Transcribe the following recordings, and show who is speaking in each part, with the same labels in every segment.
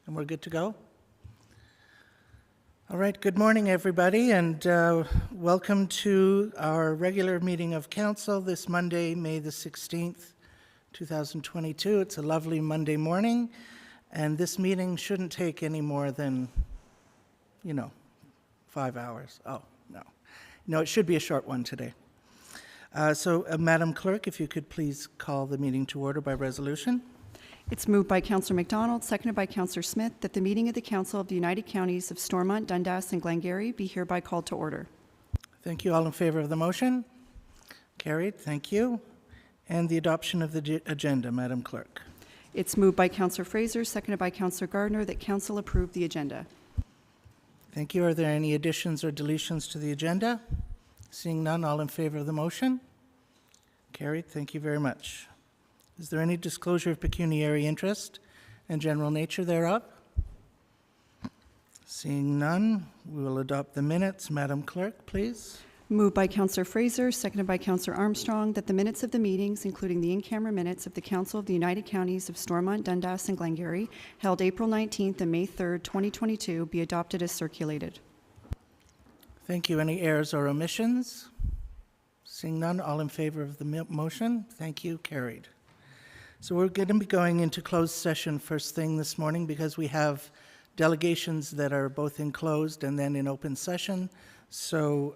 Speaker 1: And we're good to go? All right, good morning, everybody, and welcome to our regular meeting of council this Monday, May the 16th, 2022. It's a lovely Monday morning, and this meeting shouldn't take any more than, 5 hours. Oh, no. No, it should be a short one today. Madam Clerk, if you could please call the meeting to order by resolution.
Speaker 2: It's moved by Councillor MacDonald, seconded by Councillor Smith, that the meeting of the Council of the United Counties of Stormont, Dundas, and Glengarry be hereby called to order.
Speaker 1: Thank you. All in favor of the motion? Carried. Thank you. And the adoption of the agenda, Madam Clerk.
Speaker 2: It's moved by Councillor Fraser, seconded by Councillor Gardner, that Council approve the agenda.
Speaker 1: Thank you. Are there any additions or deletions to the agenda? Seeing none, all in favor of the motion? Carried. Thank you very much. Is there any disclosure of pecuniary interest and general nature thereof? Seeing none, we will adopt the minutes. Madam Clerk, please.
Speaker 2: Moved by Councillor Fraser, seconded by Councillor Armstrong, that the minutes of the meetings, including the in-camera minutes of the Council of the United Counties of Stormont, Dundas, and Glengarry, held April 19th and May 3rd, 2022, be adopted as circulated.
Speaker 1: Thank you. Any errors or omissions? Seeing none, all in favor of the motion? Thank you. Carried. So we're going to be going into closed session first thing this morning because we have delegations that are both in closed and then in open session. So,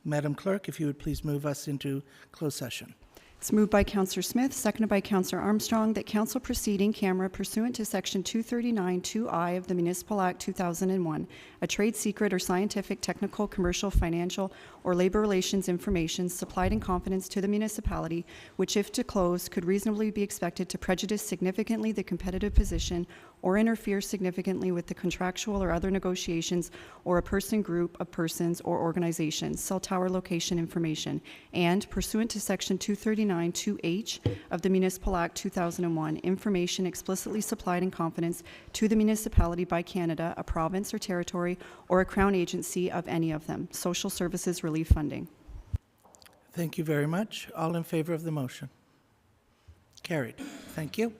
Speaker 1: Madam Clerk, if you would please move us into closed session.
Speaker 2: It's moved by Councillor Smith, seconded by Councillor Armstrong, that Council proceed in camera pursuant to Section 239(2)(I) of the Municipal Act 2001, a trade secret or scientific, technical, commercial, financial, or labor relations information supplied in confidence to the municipality, which, if disclosed, could reasonably be expected to prejudice significantly the competitive position or interfere significantly with the contractual or other negotiations or a person, group of persons, or organizations, cell tower location information, and, pursuant to Section 239(2)(H) of the Municipal Act 2001, information explicitly supplied in confidence to the municipality by Canada, a province or territory, or a Crown agency of any of them. Social Services Relief Funding.
Speaker 1: Thank you very much. All in favor of the motion? Carried. Thank you.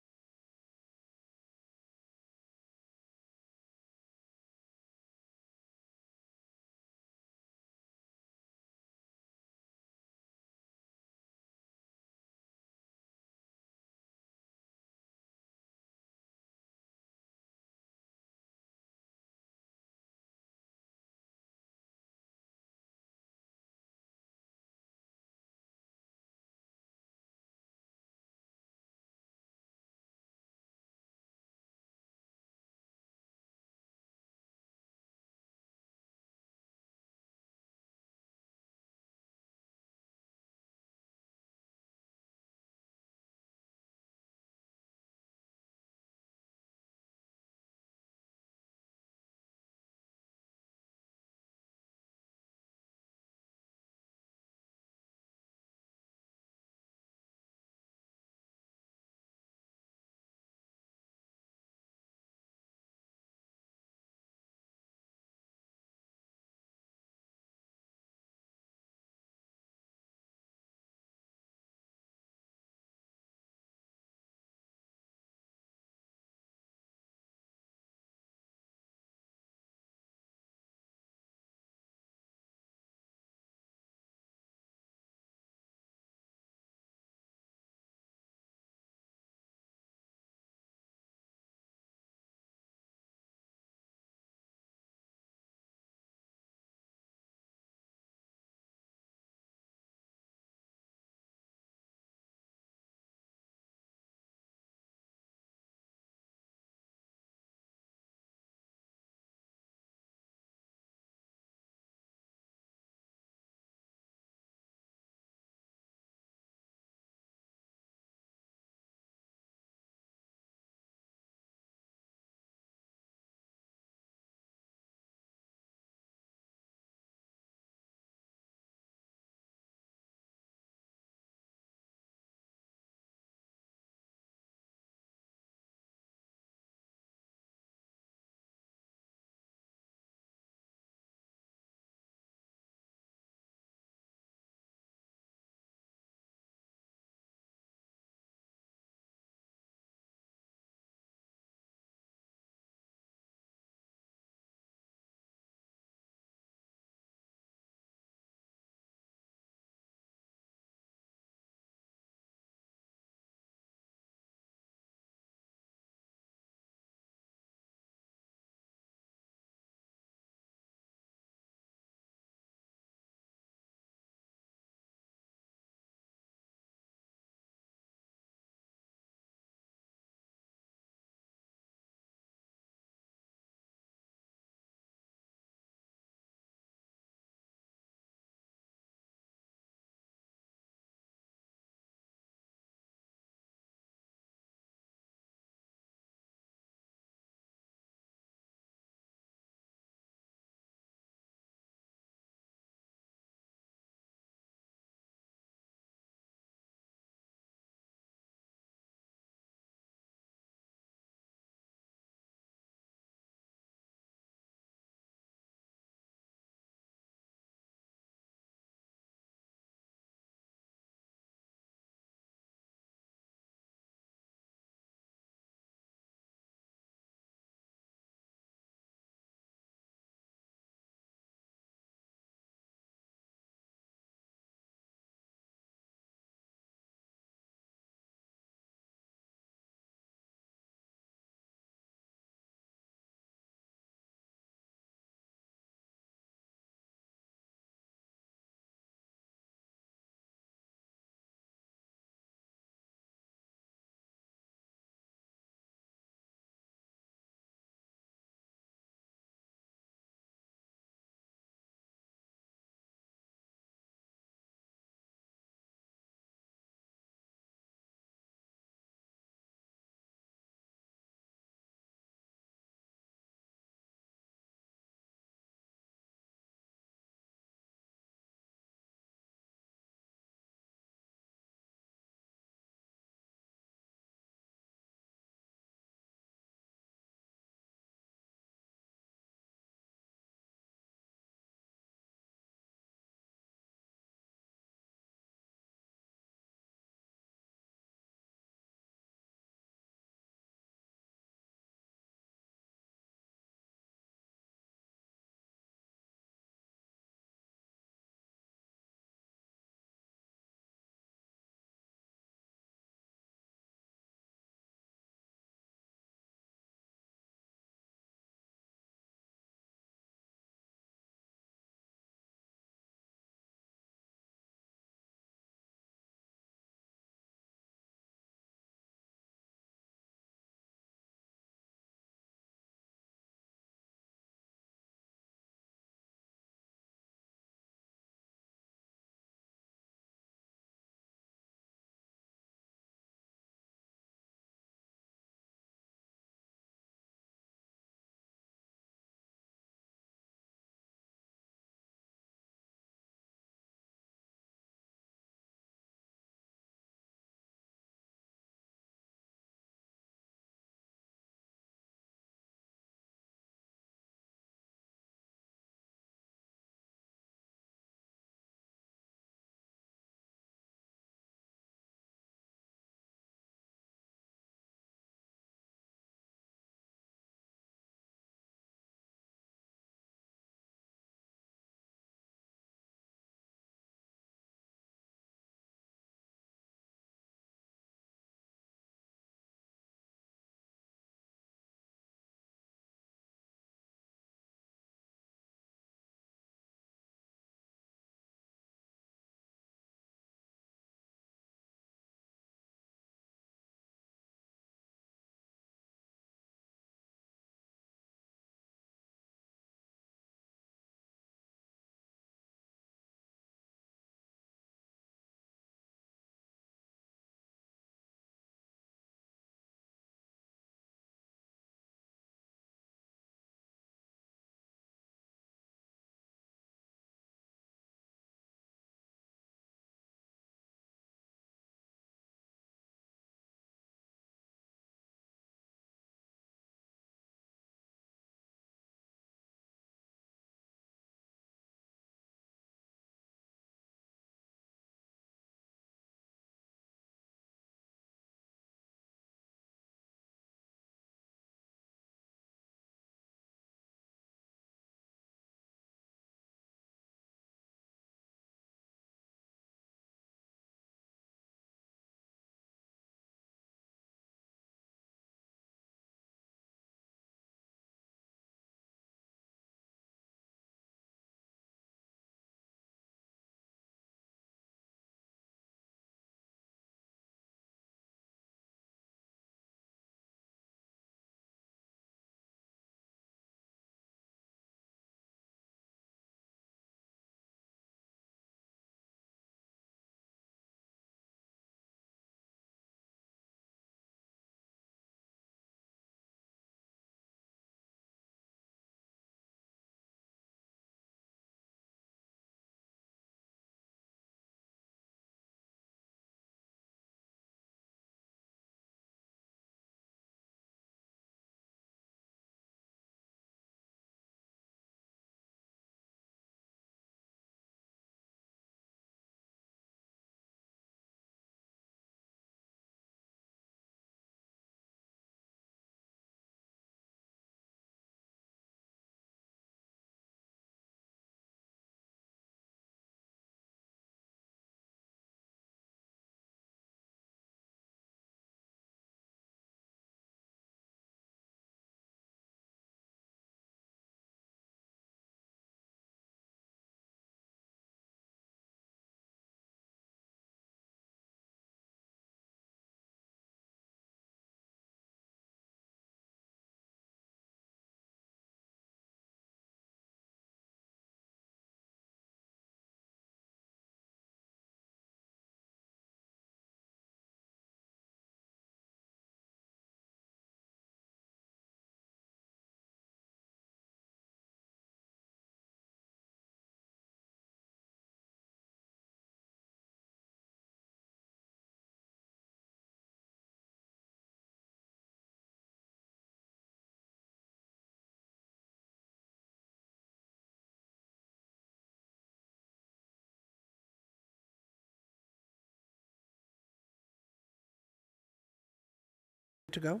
Speaker 1: to go?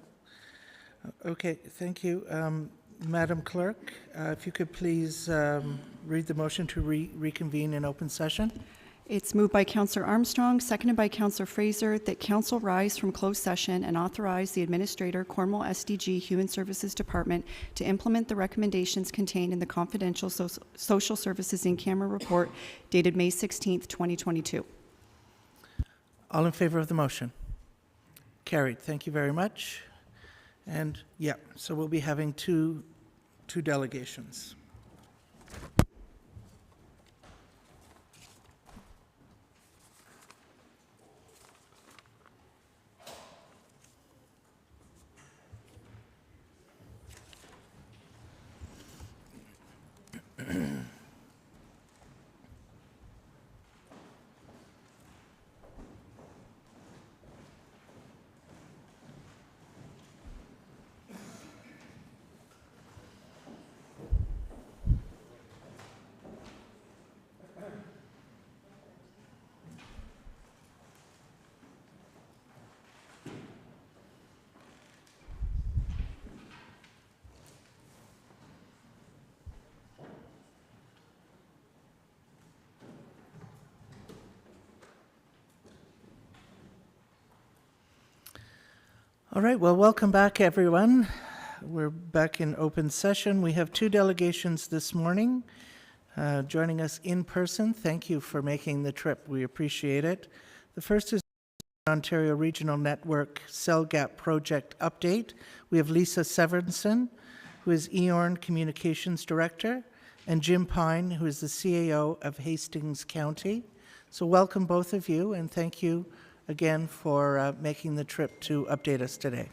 Speaker 1: Okay, thank you. Madam Clerk, if you could please read the motion to reconvene in open session.
Speaker 2: It's moved by Councillor Armstrong, seconded by Councillor Fraser, that Council rise from closed session and authorize the Administrator, Cornwall SDG Human Services Department, to implement the recommendations contained in the confidential Social Services in-camera report dated May 16th, 2022.
Speaker 1: All in favor of the motion? Carried. Thank you very much. And yeah, so we'll be having two delegations. All right, well, welcome back, everyone. We're back in open session. We have two delegations this morning joining us in person. Thank you for making the trip. We appreciate it. The first is Ontario Regional Network Cell Gap Project Update. We have Lisa Severinson, who is EORN Communications Director, and Jim Pine, who is the CAO of Hastings County. So welcome both of you, and thank you again for making the trip to update us today.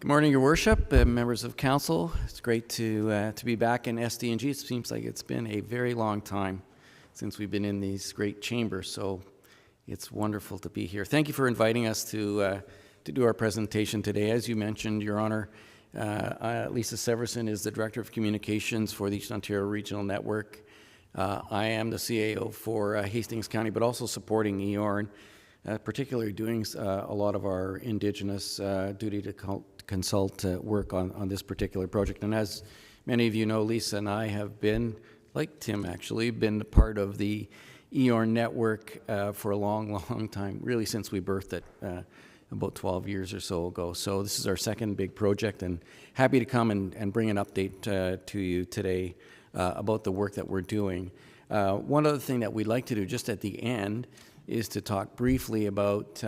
Speaker 3: Good morning, Your Worship, members of Council. It's great to be back in SDG. It seems like it's been a very long time since we've been in these great chambers, so it's wonderful to be here. Thank you for inviting us to do our presentation today. As you mentioned, Your Honor, Lisa Severson is the Director of Communications for the Eastern Ontario Regional Network. I am the CAO for Hastings County, but also supporting EORN, particularly doing a lot of our Indigenous duty to consult work on this particular project. And as many of you know, Lisa and I have been, like Tim actually, been part of the EORN network for a long time, really since we birthed it about 12 years or so ago. So this is our second big project, and happy to come and bring an update to you today about the work that we're doing. One other thing that we'd like to do just at the end is to talk briefly about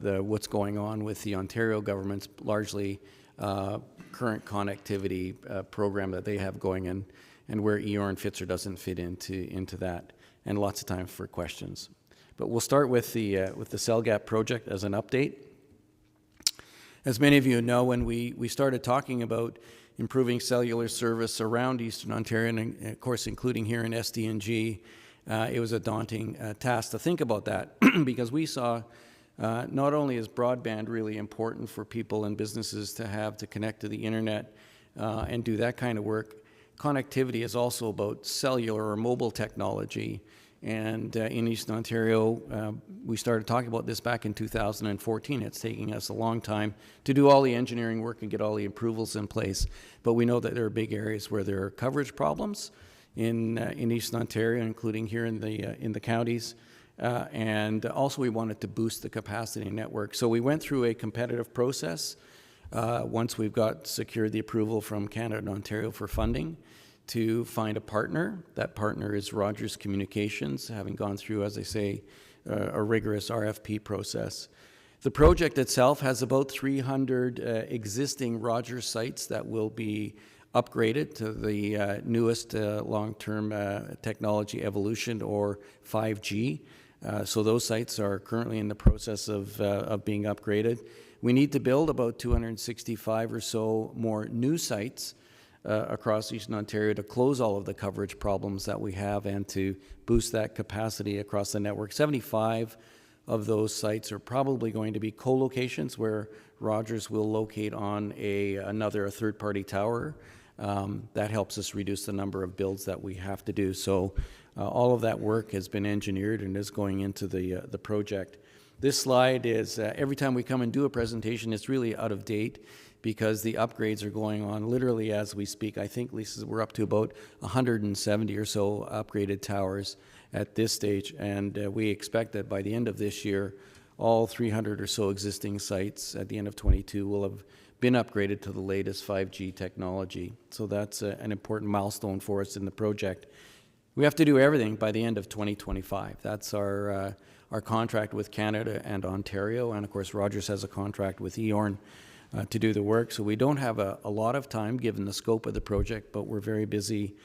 Speaker 3: what's going on with the Ontario government's largely current connectivity program that they have going, and where EORN fits or doesn't fit into that, and lots of time for questions. But we'll start with the Cell Gap project as an update. As many of you know, when we started talking about improving cellular service around Eastern Ontario, and of course including here in SDNG, it was a daunting task to think about that because we saw not only is broadband really important for people and businesses to connect to the internet and do that kind of work, connectivity is also about cellular or mobile technology. And in Eastern Ontario, we started talking about this back in 2014. It's taking us a long time to do all the engineering work and get all the approvals in place. But we know that there are big areas where there are coverage problems in Eastern Ontario, including here in the counties. And also we wanted to boost the capacity network. So we went through a competitive process once we've secured the approval from Canada and Ontario for funding to find a partner. That partner is Rogers Communications, having gone through, as I say, a rigorous RFP process. The project itself has about 300 existing Rogers sites that will be upgraded to the newest long-term technology evolution, or 5G. So those sites are currently in the process of being upgraded. We need to build about 265 or so more new sites across Eastern Ontario to close all of the coverage problems that we have and to boost that capacity across the network. 75 of those sites are probably going to be co-locations where Rogers will locate on another third-party tower. That helps us reduce the number of builds that we have to do. So all of that work has been engineered and is going into the project. This slide is, every time we come and do a presentation, it's really out of date because the upgrades are going on literally as we speak. I think, Lisa, we're up to about 170 or so upgraded towers at this stage, and we expect that by the end of this year, all 300 or so existing sites at the end of 22 will have been upgraded to the latest 5G technology. So that's an important milestone for us in the project. We have to do everything by the end of 2025. That's our contract with Canada and Ontario, and of course Rogers has a contract with EORN to do the work. So we don't have a lot of time given the scope of the project, but we're very busy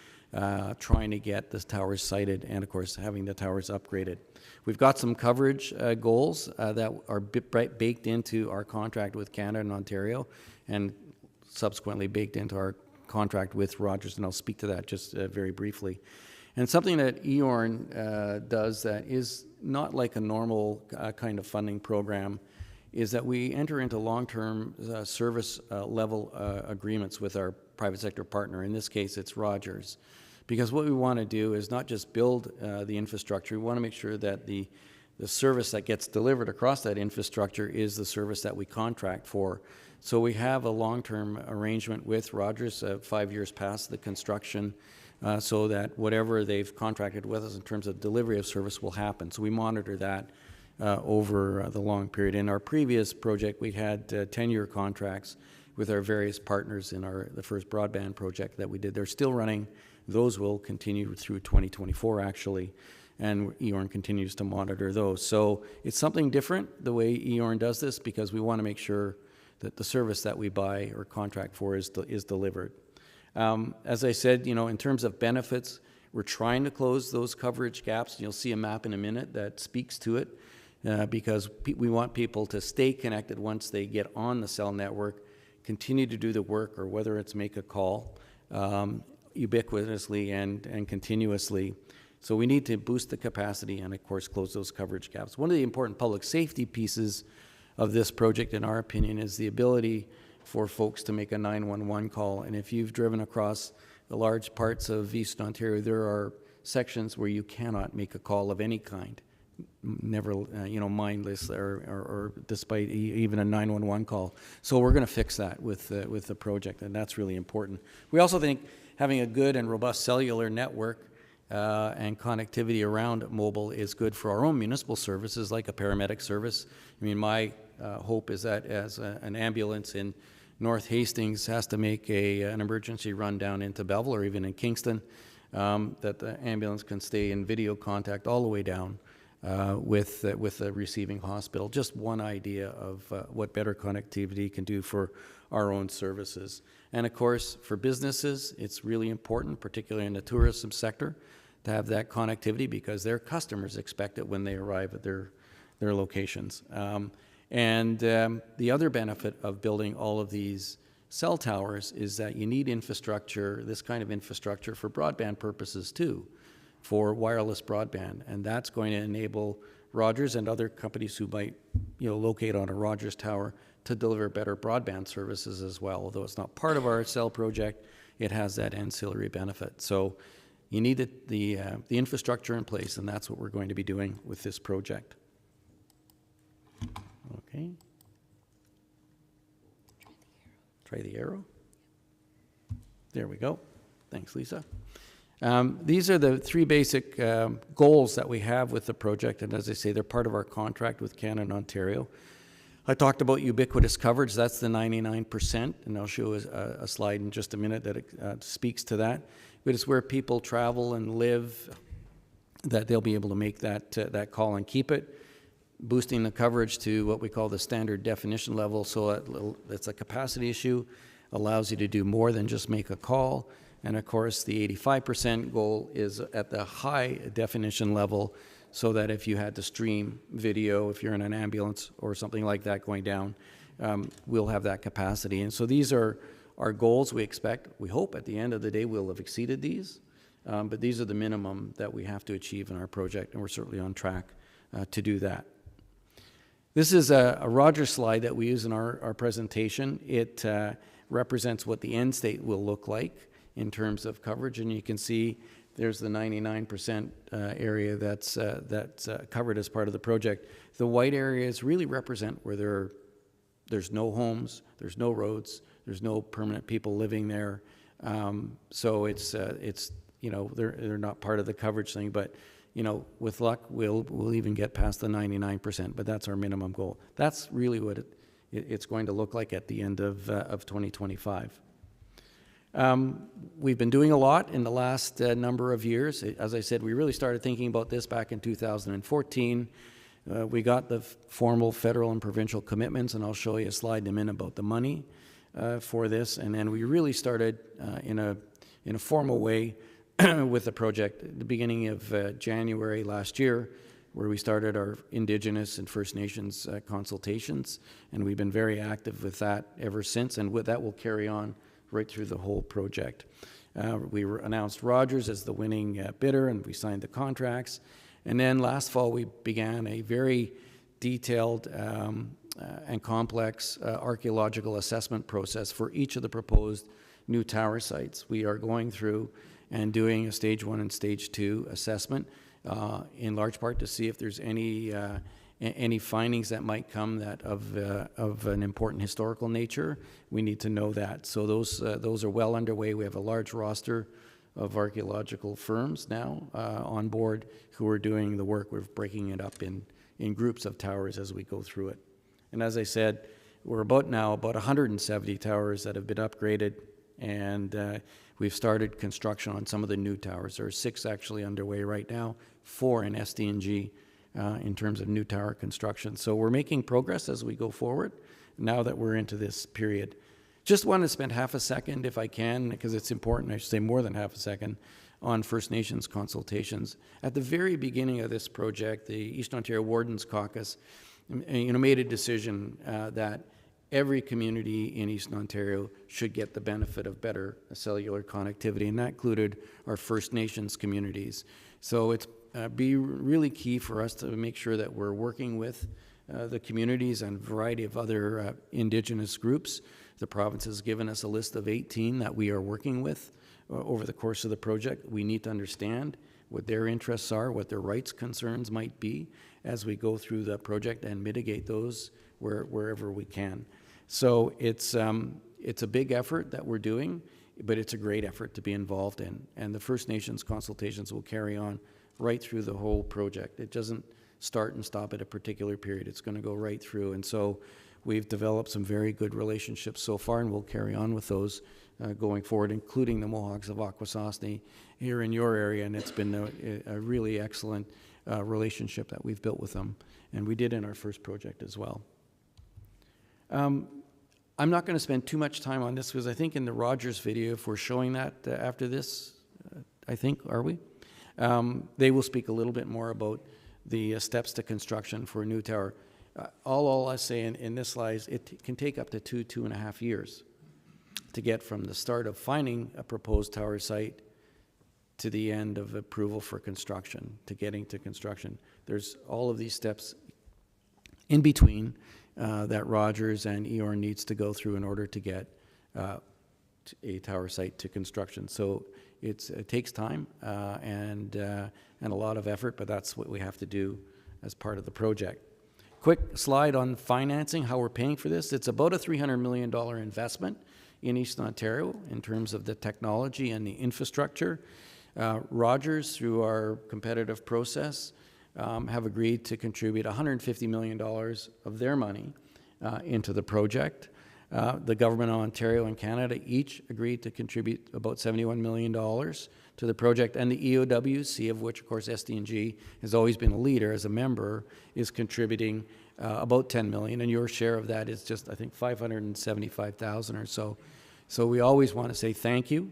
Speaker 3: trying to get the towers sited and of course having the towers upgraded. We've got some coverage goals that are baked into our contract with Canada and Ontario and subsequently baked into our contract with Rogers, and I'll speak to that just very briefly. And something that EORN does that is not like a normal kind of funding program is that we enter into long-term service level agreements with our private sector partner. In this case, it's Rogers. Because what we want to do is not just build the infrastructure, we want to make sure that the service that gets delivered across that infrastructure is the service that we contract for. So we have a long-term arrangement with Rogers 5 years past the construction so that whatever they've contracted with us in terms of delivery of service will happen. So we monitor that over the long period. In our previous project, we had 10-year contracts with our various partners in the first broadband project that we did. They're still running. Those will continue through 2024, actually, and EORN continues to monitor those. So it's something different, the way EORN does this, because we want to make sure that the service that we buy or contract for is delivered. As I said, in terms of benefits, we're trying to close those coverage gaps. You'll see a map in a minute that speaks to it because we want people to stay connected once they get on the cell network, continue to do the work, or whether it's make a call ubiquitously and continuously. So we need to boost the capacity and, of course, close those coverage gaps. One of the important public safety pieces of this project, in our opinion, is the ability for folks to make a 911 call. And if you've driven across the large parts of Eastern Ontario, there are sections where you cannot make a call of any kind, never, mindless or despite even a 911 call. So we're going to fix that with the project, and that's really important. We also think having a good and robust cellular network and connectivity around mobile is good for our own municipal services, like a paramedic service. I mean, my hope is that as an ambulance in North Hastings has to make an emergency run down into Belleville or even in Kingston, that the ambulance can stay in video contact all the way down with the receiving hospital. Just one idea of what better connectivity can do for our own services. And of course, for businesses, it's really important, particularly in the tourism sector, to have that connectivity because their customers expect it when they arrive at their locations. And the other benefit of building all of these cell towers is that you need infrastructure, this kind of infrastructure, for broadband purposes too, for wireless broadband. And that's going to enable Rogers and other companies who might locate on a Rogers tower to deliver better broadband services as well. Although it's not part of our cell project, it has that ancillary benefit. So you need the infrastructure in place, and that's what we're going to be doing with this project. Okay. Try the arrow. There we go. Thanks, Lisa. These are the three basic goals that we have with the project, and as I say, they're part of our contract with Canada and Ontario. I talked about ubiquitous coverage. That's the 99%, and I'll show a slide in just a minute that speaks to that. But it's where people travel and live, that they'll be able to make that call and keep it. Boosting the coverage to what we call the standard definition level, so that's a capacity issue, allows you to do more than just make a call. And of course, the 85% goal is at the high definition level, so that if you had to stream video, if you're in an ambulance or something like that going down, we'll have that capacity. And so these are our goals, we hope at the end of the day we'll have exceeded these, but these are the minimum that we have to achieve in our project, and we're certainly on track to do that. This is a Rogers slide that we use in our presentation. It represents what the end state will look like in terms of coverage, and you can see there's the 99% area that's covered as part of the project. The white areas really represent where there's no homes, there's no roads, there's no permanent people living there. So it's you know, they're not part of the coverage thing, but you know, with luck, we'll even get past the 99%, but that's our minimum goal. That's really what it's going to look like at the end of 2025. We've been doing a lot in the last number of years. As I said, we really started thinking about this back in 2014. We got the formal federal and provincial commitments, and I'll show you a slide in a minute about the money for this. And then we really started in a formal way with the project at the beginning of January last year, where we started our Indigenous and First Nations consultations, and we've been very active with that ever since, and with that will carry on right through the whole project. We announced Rogers as the winning bidder, and we signed the contracts. And then last fall, we began a very detailed and complex archaeological assessment process for each of the proposed new tower sites. We are going through and doing a stage 1 and stage 2 assessment, in large part to see if there's any findings that might come that of an important historical nature. We need to know that. So those are well underway. We have a large roster of archaeological firms now on board who are doing the work. We're breaking it up in groups of towers as we go through it. And as I said, we're about 170 towers that have been upgraded, and we've started construction on some of the new towers. There are 6 actually underway right now, 4 in SDG in terms of new tower construction. So we're making progress as we go forward now that we're into this period. Just want to spend half a second, if I can, because it's important, I should say more than half a second, on First Nations consultations. At the very beginning of this project, the Eastern Ontario Wardens Caucus made a decision that every community in Eastern Ontario should get the benefit of better cellular connectivity, and that included our First Nations communities. So it's be really key for us to make sure that we're working with the communities and a variety of other Indigenous groups. The province has given us a list of 18 that we are working with over the course of the project. We need to understand what their interests are, what their rights concerns might be as we go through the project and mitigate those wherever we can. So it's a big effort that we're doing, but it's a great effort to be involved in. And the First Nations consultations will carry on right through the whole project. It doesn't start and stop at a particular period. It's going to go right through. And so we've developed some very good relationships so far, and we'll carry on with those going forward, including the Mohawks of Akwesasne here in your area. And it's been a really excellent relationship that we've built with them. And we did in our first project as well. I'm not going to spend too much time on this because I think in the Rogers video, if we're showing that after this, I think, are we? They will speak a little bit more about the steps to construction for a new tower. All I say in this slide is it can take up to 2.5 years to get from the start of finding a proposed tower site to the end of approval for construction, to getting to construction. There's all of these steps in between that Rogers and EOR needs to go through in order to get a tower site to construction. So it takes time and a lot of effort, but that's what we have to do as part of the project. Quick slide on financing, how we're paying for this. It's about a $300 million investment in Eastern Ontario in terms of the technology and the infrastructure. Rogers, through our competitive process, have agreed to contribute $150 million of their money into the project. The Government of Ontario and Canada each agreed to contribute about $71 million to the project, and the EOWC, of which, of course, SDG has always been a leader as a member, is contributing about $10 million, and your share of that is just, I think, $575,000 or so. So we always want to say thank you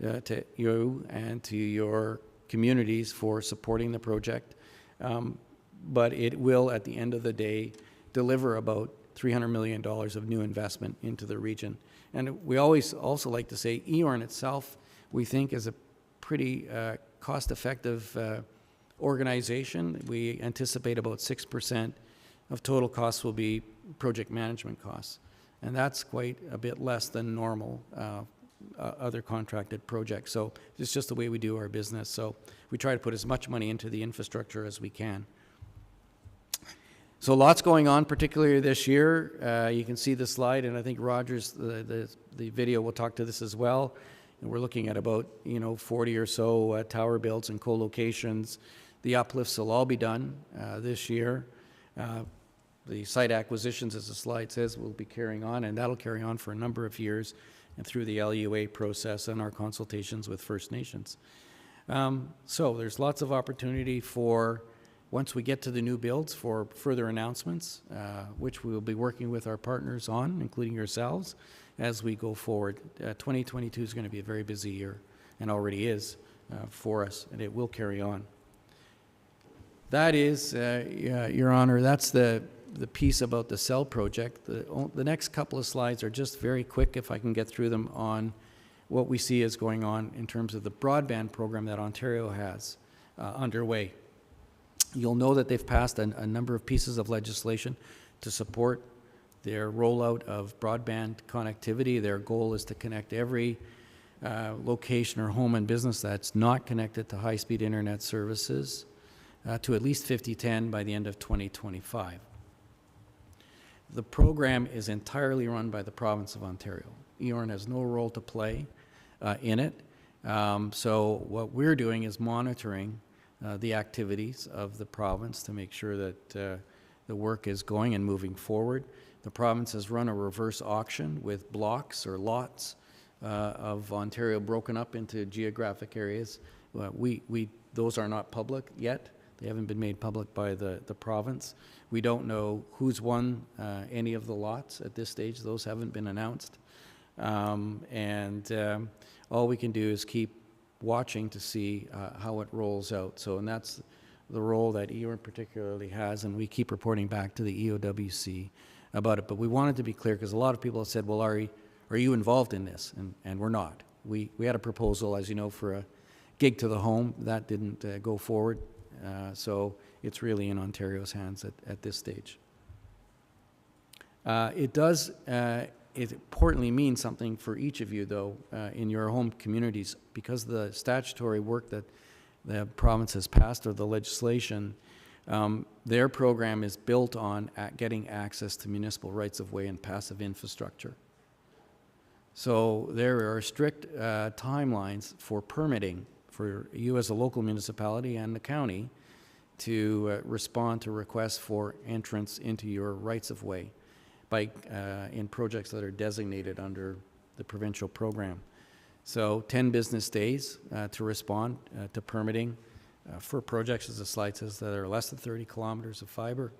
Speaker 3: to you and to your communities for supporting the project, but it will, at the end of the day, deliver about $300 million of new investment into the region. And we always also like to say EORN itself, we think, is a pretty cost-effective organization. We anticipate about 6% of total costs will be project management costs. And that's quite a bit less than normal other contracted projects. So it's just the way we do our business. So we try to put as much money into the infrastructure as we can. So lots going on, particularly this year. You can see the slide, and I think Rogers, the video will talk to this as well. And we're looking at about 40 or so tower builds and co-locations. The uplifts will all be done this year. The site acquisitions, as the slide says, will be carrying on, and that'll carry on for a number of years and through the LUA process and our consultations with First Nations. So there's lots of opportunity for, once we get to the new builds, for further announcements, which we will be working with our partners on, including yourselves, as we go forward. 2022 is going to be a very busy year, and already is for us, and it will carry on. That is, Your Honor, that's the piece about the cell project. The next couple of slides are just very quick, if I can get through them, on what we see is going on in terms of the broadband program that Ontario has underway. You'll know that they've passed a number of pieces of legislation to support their rollout of broadband connectivity. Their goal is to connect every location or home and business that's not connected to high-speed internet services to at least 5010 by the end of 2025. The program is entirely run by the province of Ontario. EORN has no role to play in it. So what we're doing is monitoring the activities of the province to make sure that the work is going and moving forward. The province has run a reverse auction with blocks or lots of Ontario broken up into geographic areas. Those are not public yet. They haven't been made public by the province. We don't know who's won any of the lots at this stage. Those haven't been announced. All we can do is keep watching to see how it rolls out. And that's the role that EORN particularly has, and we keep reporting back to the EOWC about it. But we wanted to be clear, because a lot of people have said, well, are you involved in this? And we're not. We had a proposal, as you know, for a gig to the home. That didn't go forward. So it's really in Ontario's hands at this stage. It importantly means something for each of you, though, in your home communities, because the statutory work that the province has passed, or the legislation, their program is built on getting access to municipal rights-of-way and passive infrastructure. So there are strict timelines for permitting for you as a local municipality and the county to respond to requests for entrance into your rights-of-way in projects that are designated under the provincial program. So 10 business days to respond to permitting for projects, as the slide says, that are less than 30 kilometers of fiber.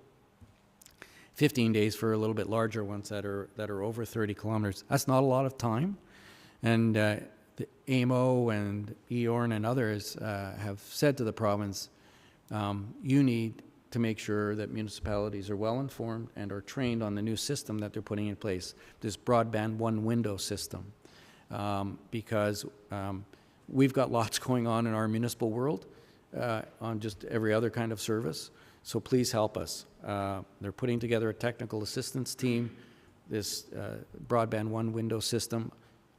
Speaker 3: 15 days for a little bit larger ones that are over 30 kilometers. That's not a lot of time. And the AMO and EORN and others have said to the province, you need to make sure that municipalities are well informed and are trained on the new system that they're putting in place, this broadband one window system, because we've got lots going on in our municipal world on just every other kind of service. So please help us. They're putting together a technical assistance team, this broadband one window system,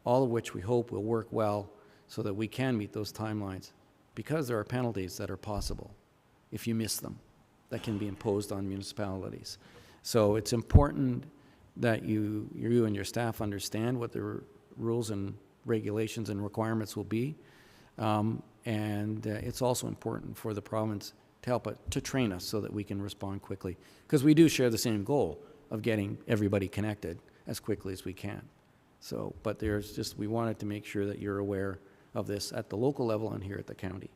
Speaker 3: all of which we hope will work well so that we can meet those timelines, because there are penalties that are possible if you miss them that can be imposed on municipalities. So it's important that you and your staff understand what the rules and regulations and requirements will be. And it's also important for the province to help to train us so that we can respond quickly, because we do share the same goal of getting everybody connected as quickly as we can. So, but we wanted to make sure that you're aware of this at the local level and here at the county.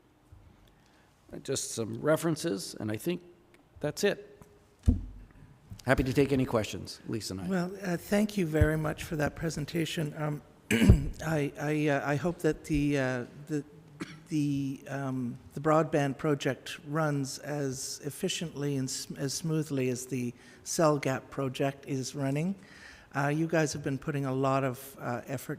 Speaker 3: Just some references, and I think that's it. Happy to take any questions, Lisa and I.
Speaker 1: Well, thank you very much for that presentation. I hope that the broadband project runs as efficiently and as smoothly as the cell gap project is running. You guys have been putting a lot of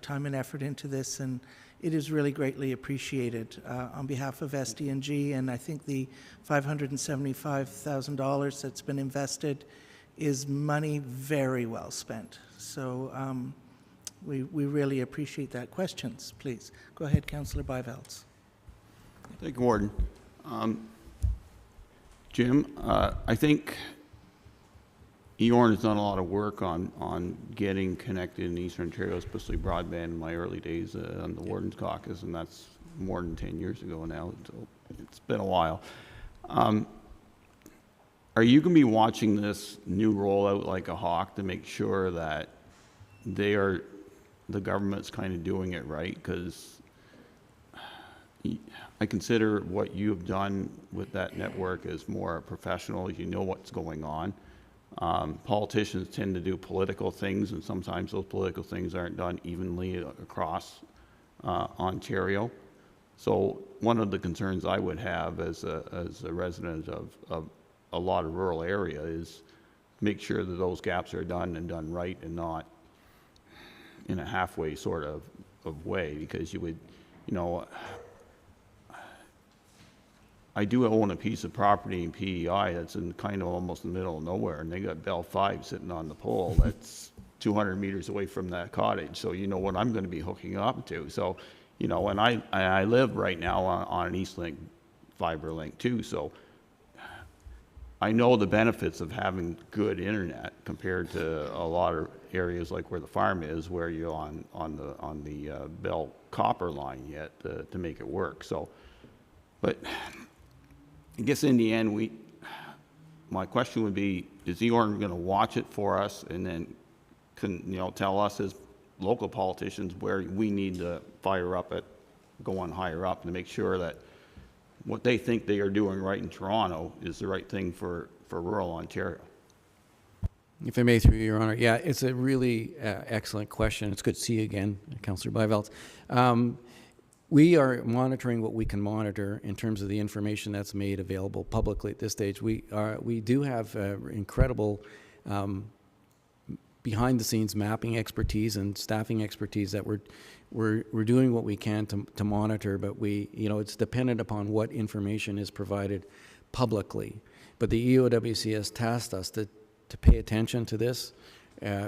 Speaker 1: time and effort into this, and it is really greatly appreciated on behalf of SDG, and I think the $575,000 that's been invested is money very well spent. So we really appreciate that. Questions, please. Go ahead, Councillor Byvelds.
Speaker 4: Thank you, Warden. Jim, I think EORN has done a lot of work on getting connected in Eastern Ontario, especially broadband in my early days on the Warden's Caucus, and that's more than 10 years ago now, so it's been a while. Are you going to be watching this new rollout like a hawk to make sure that the government's kind of doing it right? Because I consider what you've done with that network as more professional. You know what's going on. Politicians tend to do political things, and sometimes those political things aren't done evenly across Ontario. So one of the concerns I would have as a resident of a lot of rural area is make sure that those gaps are done and done right, and not in a halfway sort of way, because you would, you know, I do own a piece of property in PEI that's in kind of almost in the middle of nowhere, and they got Bell 5 sitting on the pole that's 200 meters away from that cottage. So you know what I'm going to be hooking up to. So, you know, and I live right now on an Eastlink fiber link too. So I know the benefits of having good internet compared to a lot of areas like where the farm is, where you're on the Bell copper line yet to make it work. So, but I guess in the end, my question would be: is EORN going to watch it for us, and then tell us as local politicians where we need to fire up at going higher up to make sure that what they think they are doing right in Toronto is the right thing for rural Ontario?
Speaker 3: If I may, through you, Your Honor. Yeah, it's a really excellent question. It's good to see you again, Councillor Byvelds. We are monitoring what we can monitor in terms of the information that's made available publicly at this stage. We do have incredible behind-the-scenes mapping expertise and staffing expertise that we're doing what we can to monitor, but it's dependent upon what information is provided publicly. But the EOWC has tasked us to pay attention to this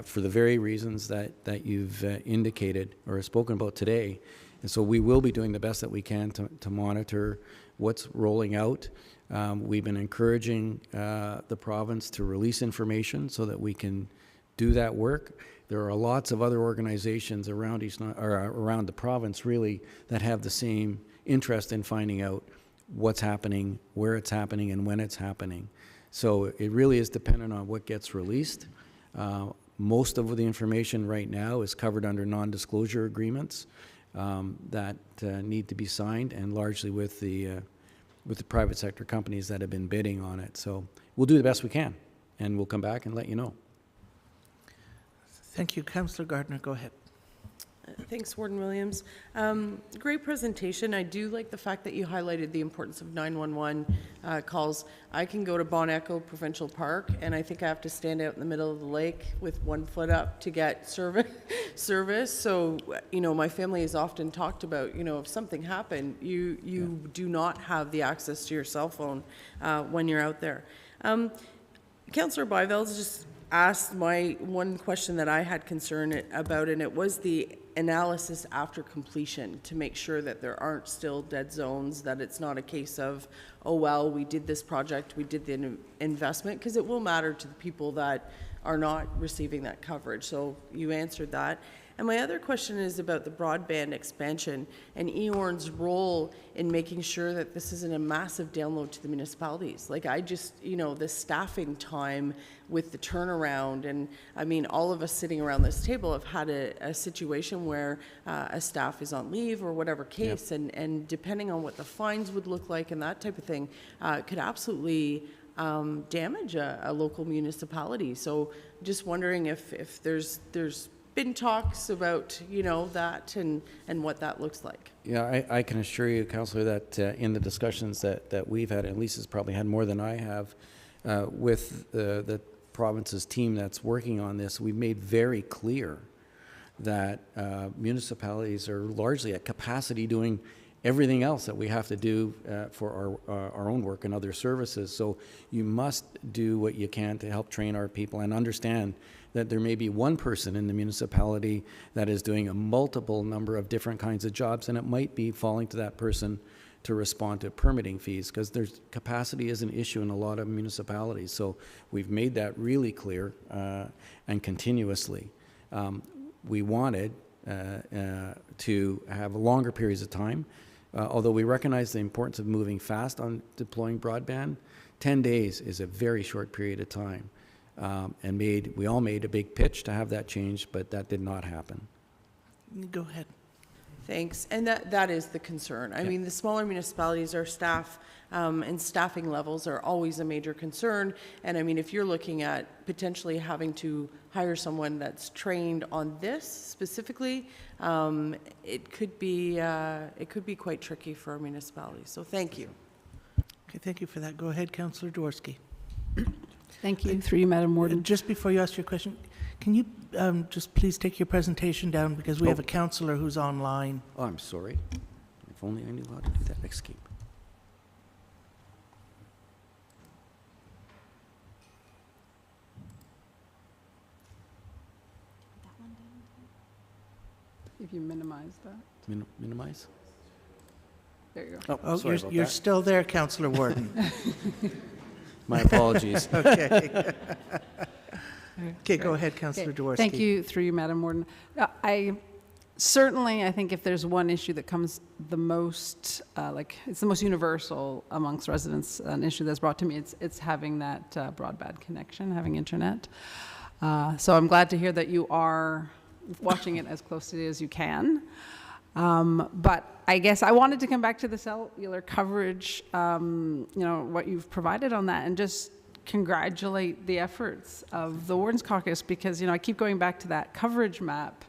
Speaker 3: for the very reasons that you've indicated or spoken about today. And so we will be doing the best that we can to monitor what's rolling out. We've been encouraging the province to release information so that we can do that work. There are lots of other organizations around around the province really that have the same interest in finding out what's happening, where it's happening, and when it's happening. So it really is dependent on what gets released. Most of the information right now is covered under non-disclosure agreements that need to be signed, and largely with the private sector companies that have been bidding on it. So we'll do the best we can, and we'll come back and let you know.
Speaker 1: Thank you. Councillor Gardner, go ahead.
Speaker 5: Thanks, Warden Williams. Great presentation. I do like the fact that you highlighted the importance of 911 calls. I can go to Bon Echo Provincial Park, and I think I have to stand out in the middle of the lake with 1 foot up to get service. So, my family has often talked about, if something happened, you do not have the access to your cell phone when you're out there. Councillor Byvelds just asked my one question that I had concern about, and it was the analysis after completion to make sure that there aren't still dead zones, that it's not a case of, oh, well, we did this project, we did the investment, because it will matter to the people that are not receiving that coverage. So you answered that. And my other question is about the broadband expansion and EORN's role in making sure that this isn't a massive download to the municipalities. Like, I just, the staffing time with the turnaround, and I mean, all of us sitting around this table have had a situation where a staff is on leave or whatever case, yep. and depending on what the fines would look like and that type of thing, could absolutely damage a local municipality. So just wondering if there's been talks about, that and what that looks like.
Speaker 3: Yeah, I can assure you, Councillor, that in the discussions that we've had, and Lisa's probably had more than I have, with the province's team that's working on this, we've made very clear that municipalities are largely at capacity doing everything else that we have to do for our own work and other services. So you must do what you can to help train our people and understand that there may be one person in the municipality that is doing a multiple number of different kinds of jobs, and it might be falling to that person to respond to permitting fees, because there's capacity is an issue in a lot of municipalities. So we've made that really clear and continuously. We wanted to have longer periods of time, although we recognize the importance of moving fast on deploying broadband. 10 days is a very short period of time. And we all made a big pitch to have that change, but that did not happen.
Speaker 1: Go ahead.
Speaker 5: Thanks. And that is the concern. I mean, the smaller municipalities, our staff and staffing levels are always a major concern. And I mean, if you're looking at potentially having to hire someone that's trained on this specifically, it could be quite tricky for our municipalities. So thank you.
Speaker 1: Okay, thank you for that. Go ahead, Councillor Dworsky.
Speaker 6: Thank you. Through you, Madam Warden.
Speaker 1: Just before you ask your question, can you just please take your presentation down, because we have a councillor who's online.
Speaker 3: Oh, I'm sorry. If only I knew how to do that. Escape.
Speaker 6: If you minimize that.
Speaker 3: Minimize?
Speaker 6: There you go.
Speaker 3: Oh, sorry about
Speaker 1: you're
Speaker 3: that.
Speaker 1: still there, Councillor Warden.
Speaker 3: My apologies.
Speaker 1: Okay. Okay, go ahead, Councillor Dworsky.
Speaker 6: Thank you, through you, Madam Warden. I think if there's one issue that comes the most, it's the most universal amongst residents, an issue that's brought to me, it's having that broadband connection, having internet. So I'm glad to hear that you are watching it as closely as you can. But I guess I wanted to come back to the cellular coverage, what you've provided on that, and just congratulate the efforts of the Wardens Caucus, because, I keep going back to that coverage map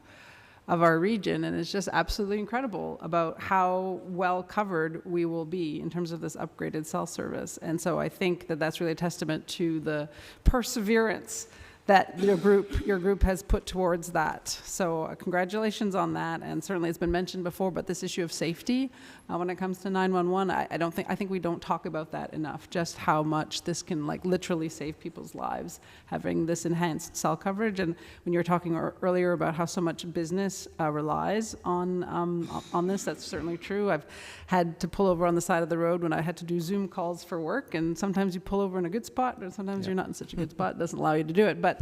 Speaker 6: of our region, and it's just absolutely incredible about how well covered we will be in terms of this upgraded cell service. And so I think that that's really a testament to the perseverance that your group has put towards that. So congratulations on that. And certainly it's been mentioned before, but this issue of safety when it comes to 911, I think we don't talk about that enough, just how much this can literally save people's lives, having this enhanced cell coverage. And when you were talking earlier about how so much business relies on this, that's certainly true. I've had to pull over on the side of the road when I had to do Zoom calls for work, and sometimes you pull over in a good spot, and sometimes you're not in such a good spot. It doesn't allow you to do it. But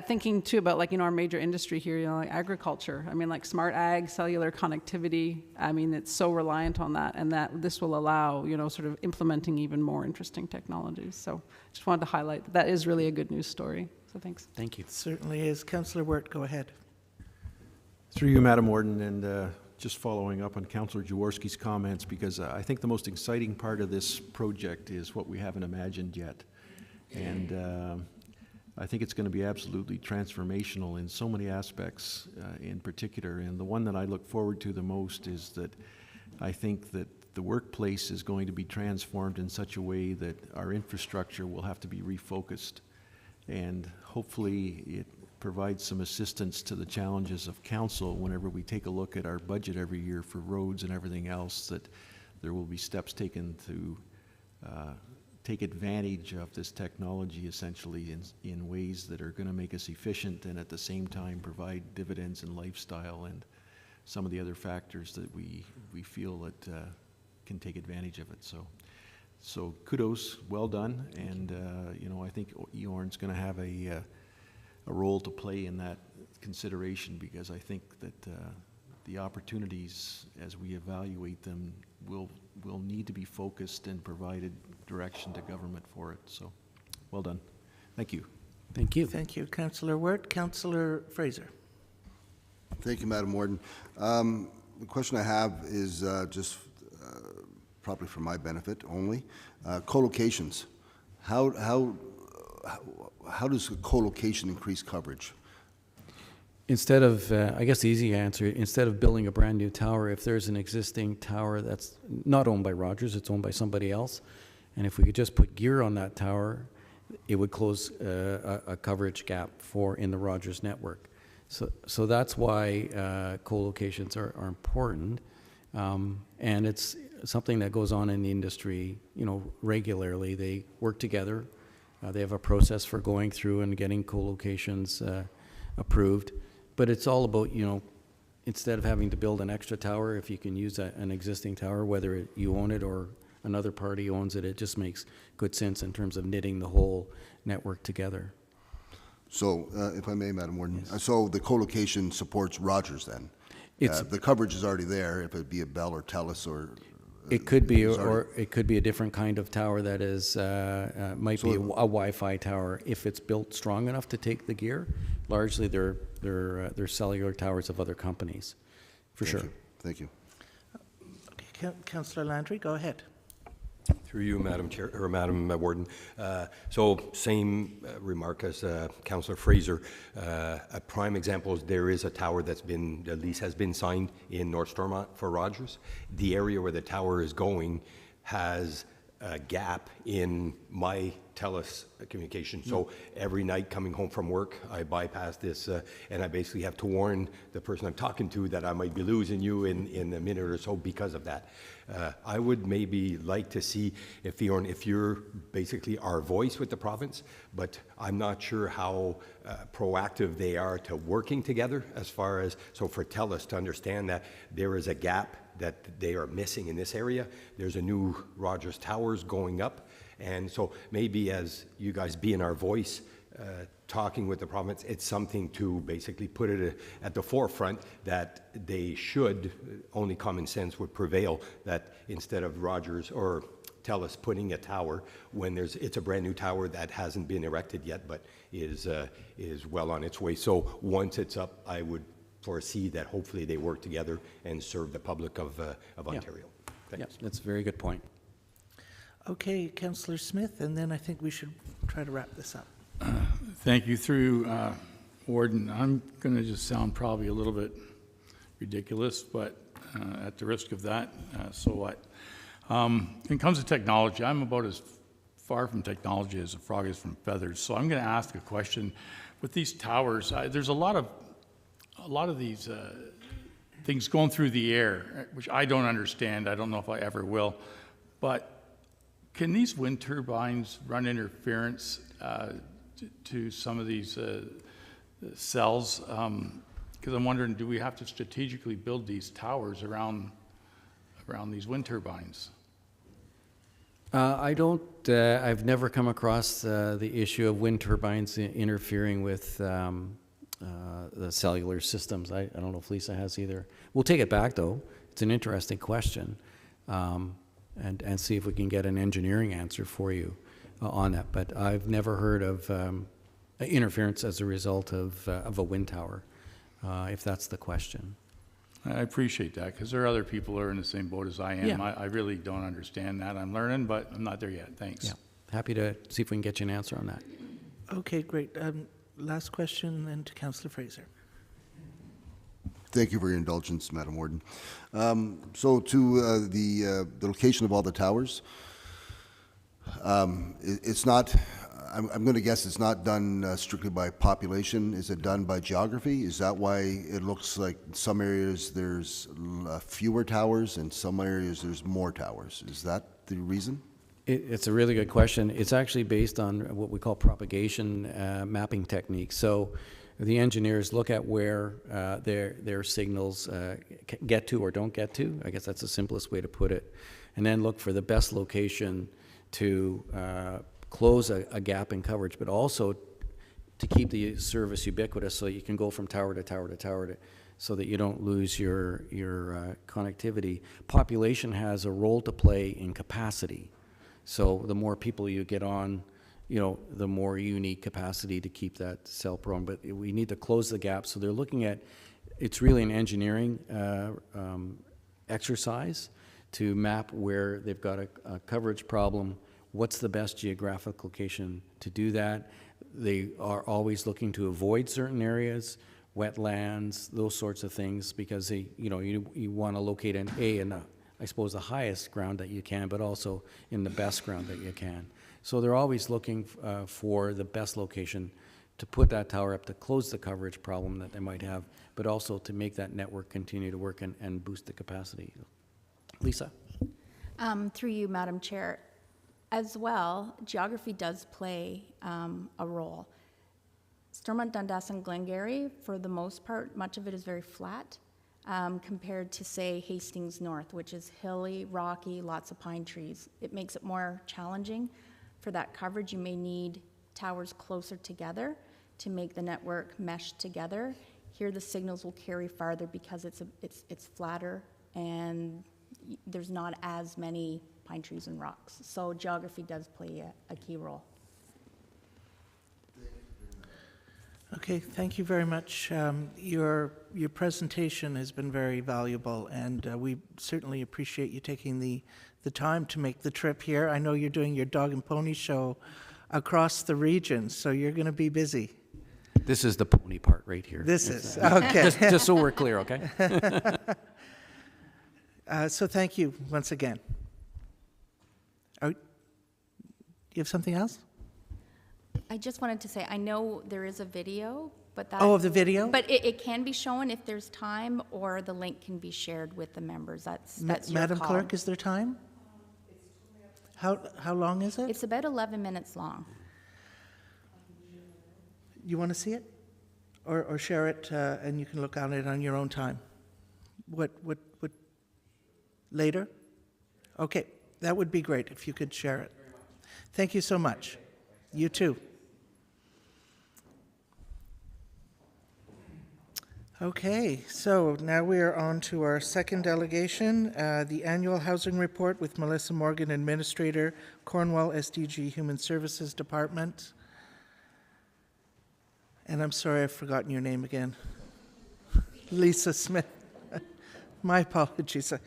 Speaker 6: thinking too about our major industry here, agriculture. I mean, smart ag, cellular connectivity. I mean, it's so reliant on that, and that this will allow sort of implementing even more interesting technologies. So just wanted to highlight that is really a good news story. So thanks.
Speaker 3: Thank you.
Speaker 1: It certainly is. Councillor Wirt, go ahead.
Speaker 7: Through you, Madam Warden, and just following up on Councillor Jaworski's comments, because I think the most exciting part of this project is what we haven't imagined yet. And I think it's going to be absolutely transformational in so many aspects in particular. And the one that I look forward to the most is that I think that the workplace is going to be transformed in such a way that our infrastructure will have to be refocused. And hopefully it provides some assistance to the challenges of council whenever we take a look at our budget every year for roads and everything else, that there will be steps taken to take advantage of this technology essentially in ways that are going to make us efficient and at the same time provide dividends in lifestyle and some of the other factors that we feel that can take advantage of it. So kudos, well done, and I think EORN's going to have a role to play in that consideration, because I think that the opportunities as we evaluate them will need to be focused and provided direction to government for it. So well done. Thank you.
Speaker 3: Thank you.
Speaker 1: Thank you, Councillor Wirt. Councillor Fraser.
Speaker 8: Thank you, Madam Warden. The question I have is just probably for my benefit only. Co-locations. How does co-location increase coverage?
Speaker 3: Instead of, I guess the easy answer, instead of building a brand new tower, if there's an existing tower that's not owned by Rogers, it's owned by somebody else, and if we could just put gear on that tower it would close a coverage gap in the Rogers network. So that's why co-locations are important, and it's something that goes on in the industry, regularly. They work together. They have a process for going through and getting co-locations approved, but it's all about, instead of having to build an extra tower, if you can use an existing tower, whether you own it or another party owns it, it just makes good sense in terms of knitting the whole network together.
Speaker 8: So, if I may, Madam Warden, so the co-location supports Rogers then? The coverage is already there, if it be a Bell or Telus or...
Speaker 3: It could be,
Speaker 8: it's
Speaker 3: or
Speaker 8: already-
Speaker 3: it could be a different kind of tower that is, might be a Wi-Fi tower. If it's built strong enough to take the gear, largely they're cellular towers of other companies, for sure.
Speaker 8: Thank you.
Speaker 1: Okay, Councillor Landry, go ahead.
Speaker 9: Through you, Madam Chair, or Madam Warden. So same remark as Councillor Fraser. A prime example is there is a tower the lease has been signed in North Stormont for Rogers. The area where the tower is going has a gap in my TELUS communication. So every night coming home from work, I bypass this and I basically have to warn the person I'm talking to that I might be losing you in a minute or so because of that. I would maybe like to see if you're basically our voice with the province, but I'm not sure how proactive they are to working together as far as, so for TELUS to understand that there is a gap that they are missing in this area. There's a new Rogers Towers going up. And so maybe as you guys being our voice, talking with the province, it's something to basically put it at the forefront that they should, only common sense would prevail, that instead of Rogers or TELUS putting a tower when it's a brand new tower that hasn't been erected yet, but is well on its way. So once it's up, I would foresee that hopefully they work together and serve the public of Ontario. Thanks.
Speaker 3: Yeah, that's a very good point.
Speaker 1: Okay, Councillor Smith, and then I think we should try to wrap this up.
Speaker 10: Thank you. Through Warden, I'm going to just sound probably a little bit ridiculous, but at the risk of that, so what? When it comes to technology, I'm about as far from technology as a frog is from feathers. So I'm going to ask a question. With these towers, there's a lot of these things going through the air, which I don't understand. I don't know if I ever will. But can these wind turbines run interference to some of these cells? Because I'm wondering, do we have to strategically build these towers around these wind turbines?
Speaker 3: I don't. I've never come across the issue of wind turbines interfering with the cellular systems. I don't know if Lisa has either. We'll take it back though. It's an interesting question, and see if we can get an engineering answer for you on that. But I've never heard of interference as a result of a wind tower, if that's the question.
Speaker 10: I appreciate that, because there are other people who are in the same boat as I am.
Speaker 3: Yeah.
Speaker 10: I really don't understand that. I'm learning, but I'm not there yet. Thanks.
Speaker 3: Yeah, happy to see if we can get you an answer on that.
Speaker 1: Okay, great. Last question then to Councillor Fraser.
Speaker 8: Thank you for your indulgence, Madam Warden. So to the location of all the towers, it's not, I'm going to guess it's not done strictly by population. Is it done by geography? Is that why it looks like in some areas there's fewer towers and some areas there's more towers? Is that the reason?
Speaker 3: It's a really good question. It's actually based on what we call propagation mapping techniques. So the engineers look at where their signals get to or don't get to. I guess that's the simplest way to put it. And then look for the best location to close a gap in coverage, but also to keep the service ubiquitous so you can go from tower to tower to tower so that you don't lose your connectivity. Population has a role to play in capacity. So the more people you get on, the more you need capacity to keep that cell prone. But we need to close the gap. So they're looking at, it's really an engineering exercise to map where they've got a coverage problem. What's the best geographic location to do that? They are always looking to avoid certain areas, wetlands, those sorts of things, because you want to locate an I suppose, the highest ground that you can, but also in the best ground that you can. So they're always looking for the best location to put that tower up, to close the coverage problem that they might have, but also to make that network continue to work and boost the capacity. Lisa?
Speaker 11: Through you, Madam Chair. As well, geography does play a role. Stormont, Dundas, and Glengarry, for the most part, much of it is very flat compared to, say, Hastings North, which is hilly, rocky, lots of pine trees. It makes it more challenging. For that coverage, you may need towers closer together to make the network mesh together. Here, the signals will carry farther because it's flatter and there's not as many pine trees and rocks. So geography does play a key role.
Speaker 1: Okay, thank you very much. Your presentation has been very valuable, and we certainly appreciate you taking the time to make the trip here. I know you're doing your dog and pony show across the region, so you're going to be busy.
Speaker 3: This is the pony part right here.
Speaker 1: This is, okay.
Speaker 3: Just so we're clear, okay?
Speaker 1: So thank you once again. You have something else?
Speaker 11: I just wanted to say, I know there is a video, but that...
Speaker 1: Oh, of the video?
Speaker 11: But it can be shown if there's time, or the link can be shared with the members. That's your
Speaker 1: Madam
Speaker 11: call.
Speaker 1: Clerk, is there time? How long is it?
Speaker 11: It's about 11 minutes long.
Speaker 1: You want to see it? Or share it, and you can look on it on your own time? What, later? Okay, that would be great if you could share it. Thank you so much. You too. Okay, so now we are on to our second delegation, the annual housing report with Melissa Morgan, Administrator, Cornwall SDG Human Services Department. And I'm sorry, I've forgotten your name again. Lisa Smith. My apologies, I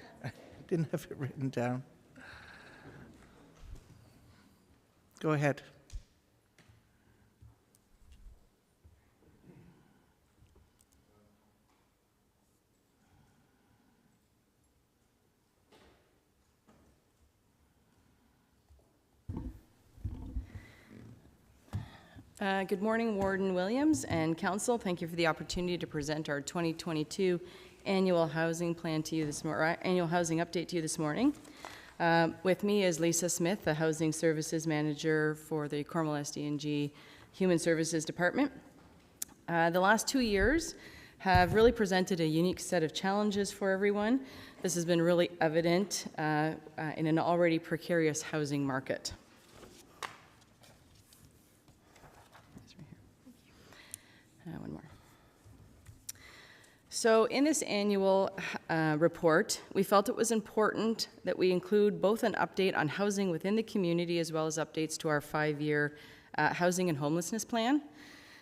Speaker 1: didn't have it written down. Go ahead.
Speaker 12: Good morning, Warden Williams and Council. Thank you for the opportunity to present our 2022 annual housing plan to you this morning, annual housing update to you this morning. With me is Lisa Smith, the Housing Services Manager for the Cornwall SDG Human Services Department. The last 2 years have really presented a unique set of challenges for everyone. This has been really evident in an already precarious housing market. One more. So in this annual report, we felt it was important that we include both an update on housing within the community as well as updates to our 5-year housing and homelessness plan.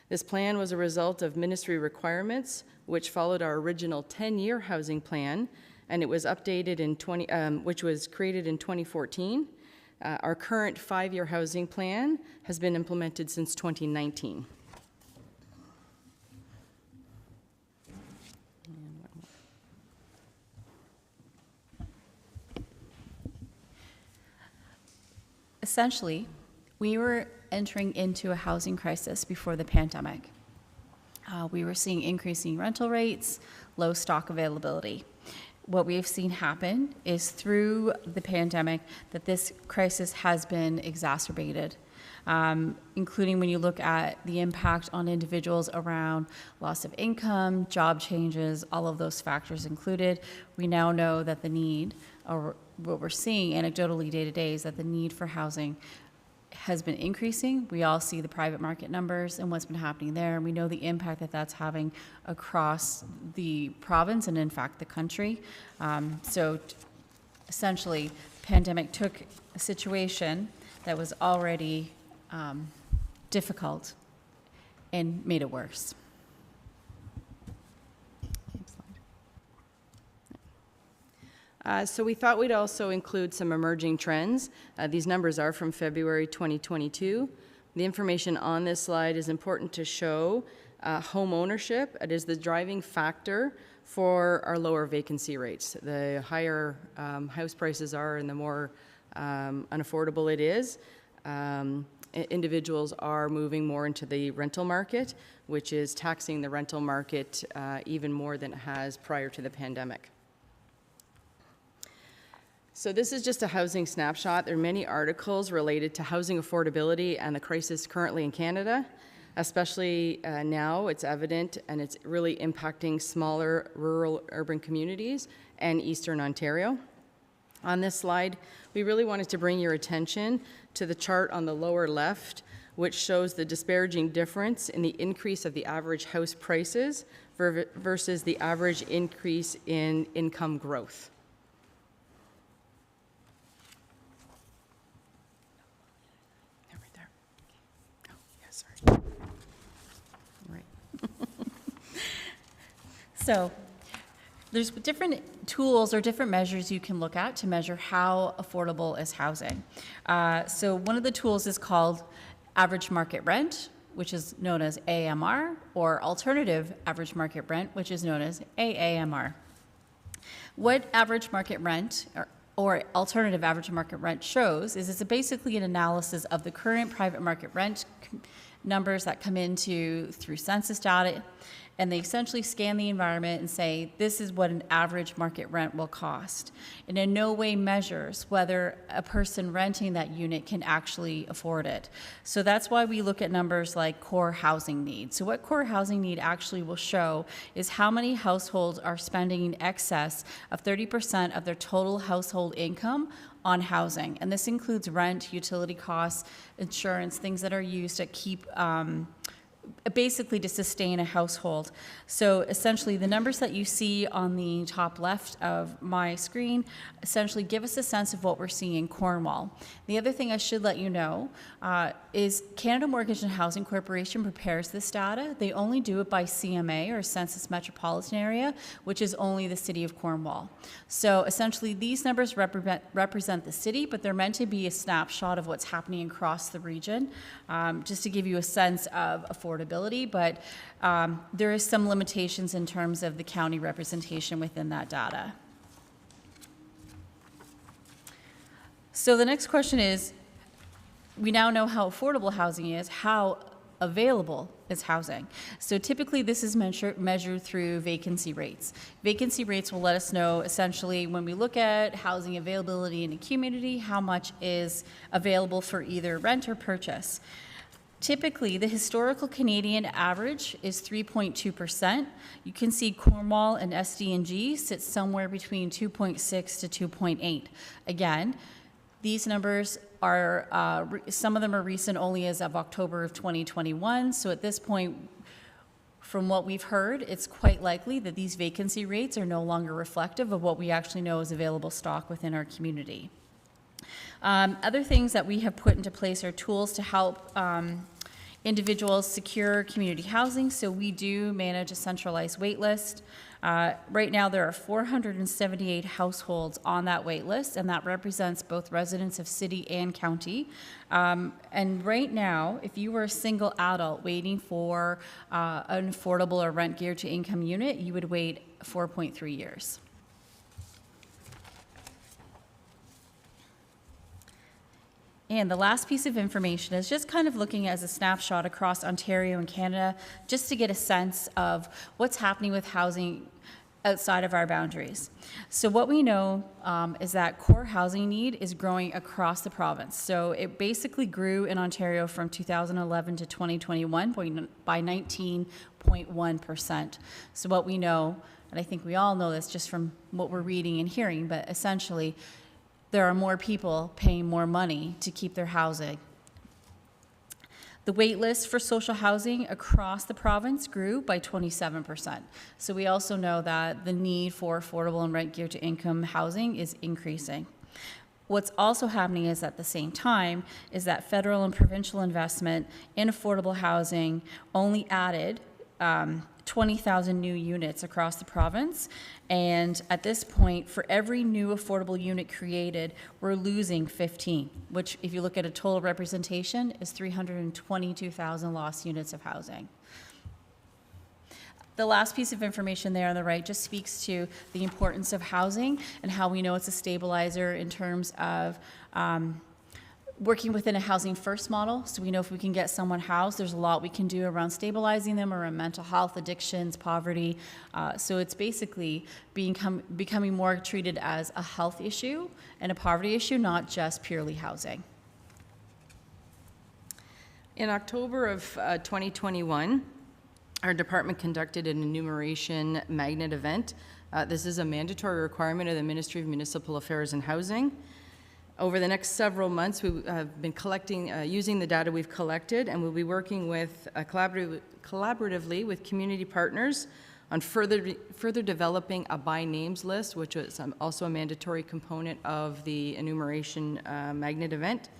Speaker 12: This plan was a result of ministry requirements, which followed our original 10-year housing plan, and it was updated in which was created in 2014. Our current 5-year housing plan has been implemented since 2019.
Speaker 11: Essentially, we were entering into a housing crisis before the pandemic. We were seeing increasing rental rates, low stock availability. What we have seen happen is through the pandemic that this crisis has been exacerbated, including when you look at the impact on individuals around loss of income, job changes, all of those factors included. We now know that the need, or what we're seeing anecdotally day to day, is that the need for housing has been increasing. We all see the private market numbers and what's been happening there, and we know the impact that that's having across the province and in fact the country. Essentially, the pandemic took a situation that was already difficult and made it worse.
Speaker 12: So we thought we'd also include some emerging trends. These numbers are from February 2022. The information on this slide is important to show home ownership. It is the driving factor for our lower vacancy rates. The higher house prices are and the more unaffordable it is, individuals are moving more into the rental market, which is taxing the rental market even more than it has prior to the pandemic. So this is just a housing snapshot. There are many articles related to housing affordability and the crisis currently in Canada. Especially now, it's evident, and it's really impacting smaller rural urban communities and Eastern Ontario. On this slide, we really wanted to bring your attention to the chart on the lower left, which shows the disparaging difference in the increase of the average house prices versus the average increase in income growth. Right there. Oh, yeah, sorry.
Speaker 11: So there's different tools or different measures you can look at to measure how affordable is housing. So one of the tools is called average market rent, which is known as AMR, or alternative average market rent, which is known as AAMR. What average market rent or alternative average market rent shows is it's basically an analysis of the current private market rent numbers that come into through census data, and they essentially scan the environment and say, this is what an average market rent will cost. And in no way measures whether a person renting that unit can actually afford it. So that's why we look at numbers like core housing need. So what core housing need actually will show is how many households are spending in excess of 30% of their total household income on housing. And this includes rent, utility costs, insurance, things that are used to keep basically to sustain a household. So essentially the numbers that you see on the top left of my screen essentially give us a sense of what we're seeing in Cornwall. The other thing I should let you know is Canada Mortgage and Housing Corporation prepares this data. They only do it by CMA, or Census Metropolitan Area, which is only the city of Cornwall. So essentially these numbers represent the city, but they're meant to be a snapshot of what's happening across the region, just to give you a sense of affordability, but there is some limitations in terms of the county representation within that data. So the next question is, we now know how affordable housing is, how available is housing. So typically this is measured through vacancy rates. Vacancy rates will let us know essentially when we look at housing availability in a community, how much is available for either rent or purchase. Typically, the historical Canadian average is 3.2%. You can see Cornwall and SDG sit somewhere between 2.6 to 2.8. Again, these numbers are, some of them are recent only as of October of 2021. So at this point, from what we've heard, it's quite likely that these vacancy rates are no longer reflective of what we actually know is available stock within our community. Other things that we have put into place are tools to help individuals secure community housing. So we do manage a centralized wait list. Right now there are 478 households on that wait list, and that represents both residents of city and county. And right now, if you were a single adult waiting for an affordable or rent geared to income unit, you would wait 4.3 years. And the last piece of information is just kind of looking as a snapshot across Ontario and Canada, just to get a sense of what's happening with housing outside of our boundaries. So what we know is that core housing need is growing across the province. So it basically grew in Ontario from 2011 to 2021 by 19.1%. So what we know, and I think we all know this just from what we're reading and hearing, but essentially there are more people paying more money to keep their housing. The wait list for social housing across the province grew by 27%. So we also know that the need for affordable and rent geared to income housing is increasing. What's also happening is at the same time is that federal and provincial investment in affordable housing only added 20,000 new units across the province. And at this point, for every new affordable unit created, we're losing 15, which if you look at a total representation is 322,000 lost units of housing. The last piece of information there on the right just speaks to the importance of housing and how we know it's a stabilizer in terms of working within a housing first model. So we know if we can get someone housed, there's a lot we can do around stabilizing them, around mental health, addictions, poverty. So it's basically becoming more treated as a health issue and a poverty issue, not just purely housing.
Speaker 12: In October of 2021, our department conducted an Enumeration magnet event. This is a mandatory requirement of the Ministry of Municipal Affairs and Housing. Over the next several months, we have been collecting, using the data we've collected, and we'll be working with collaboratively with community partners on further developing a by names list, which is also a mandatory component of the Enumeration magnet event.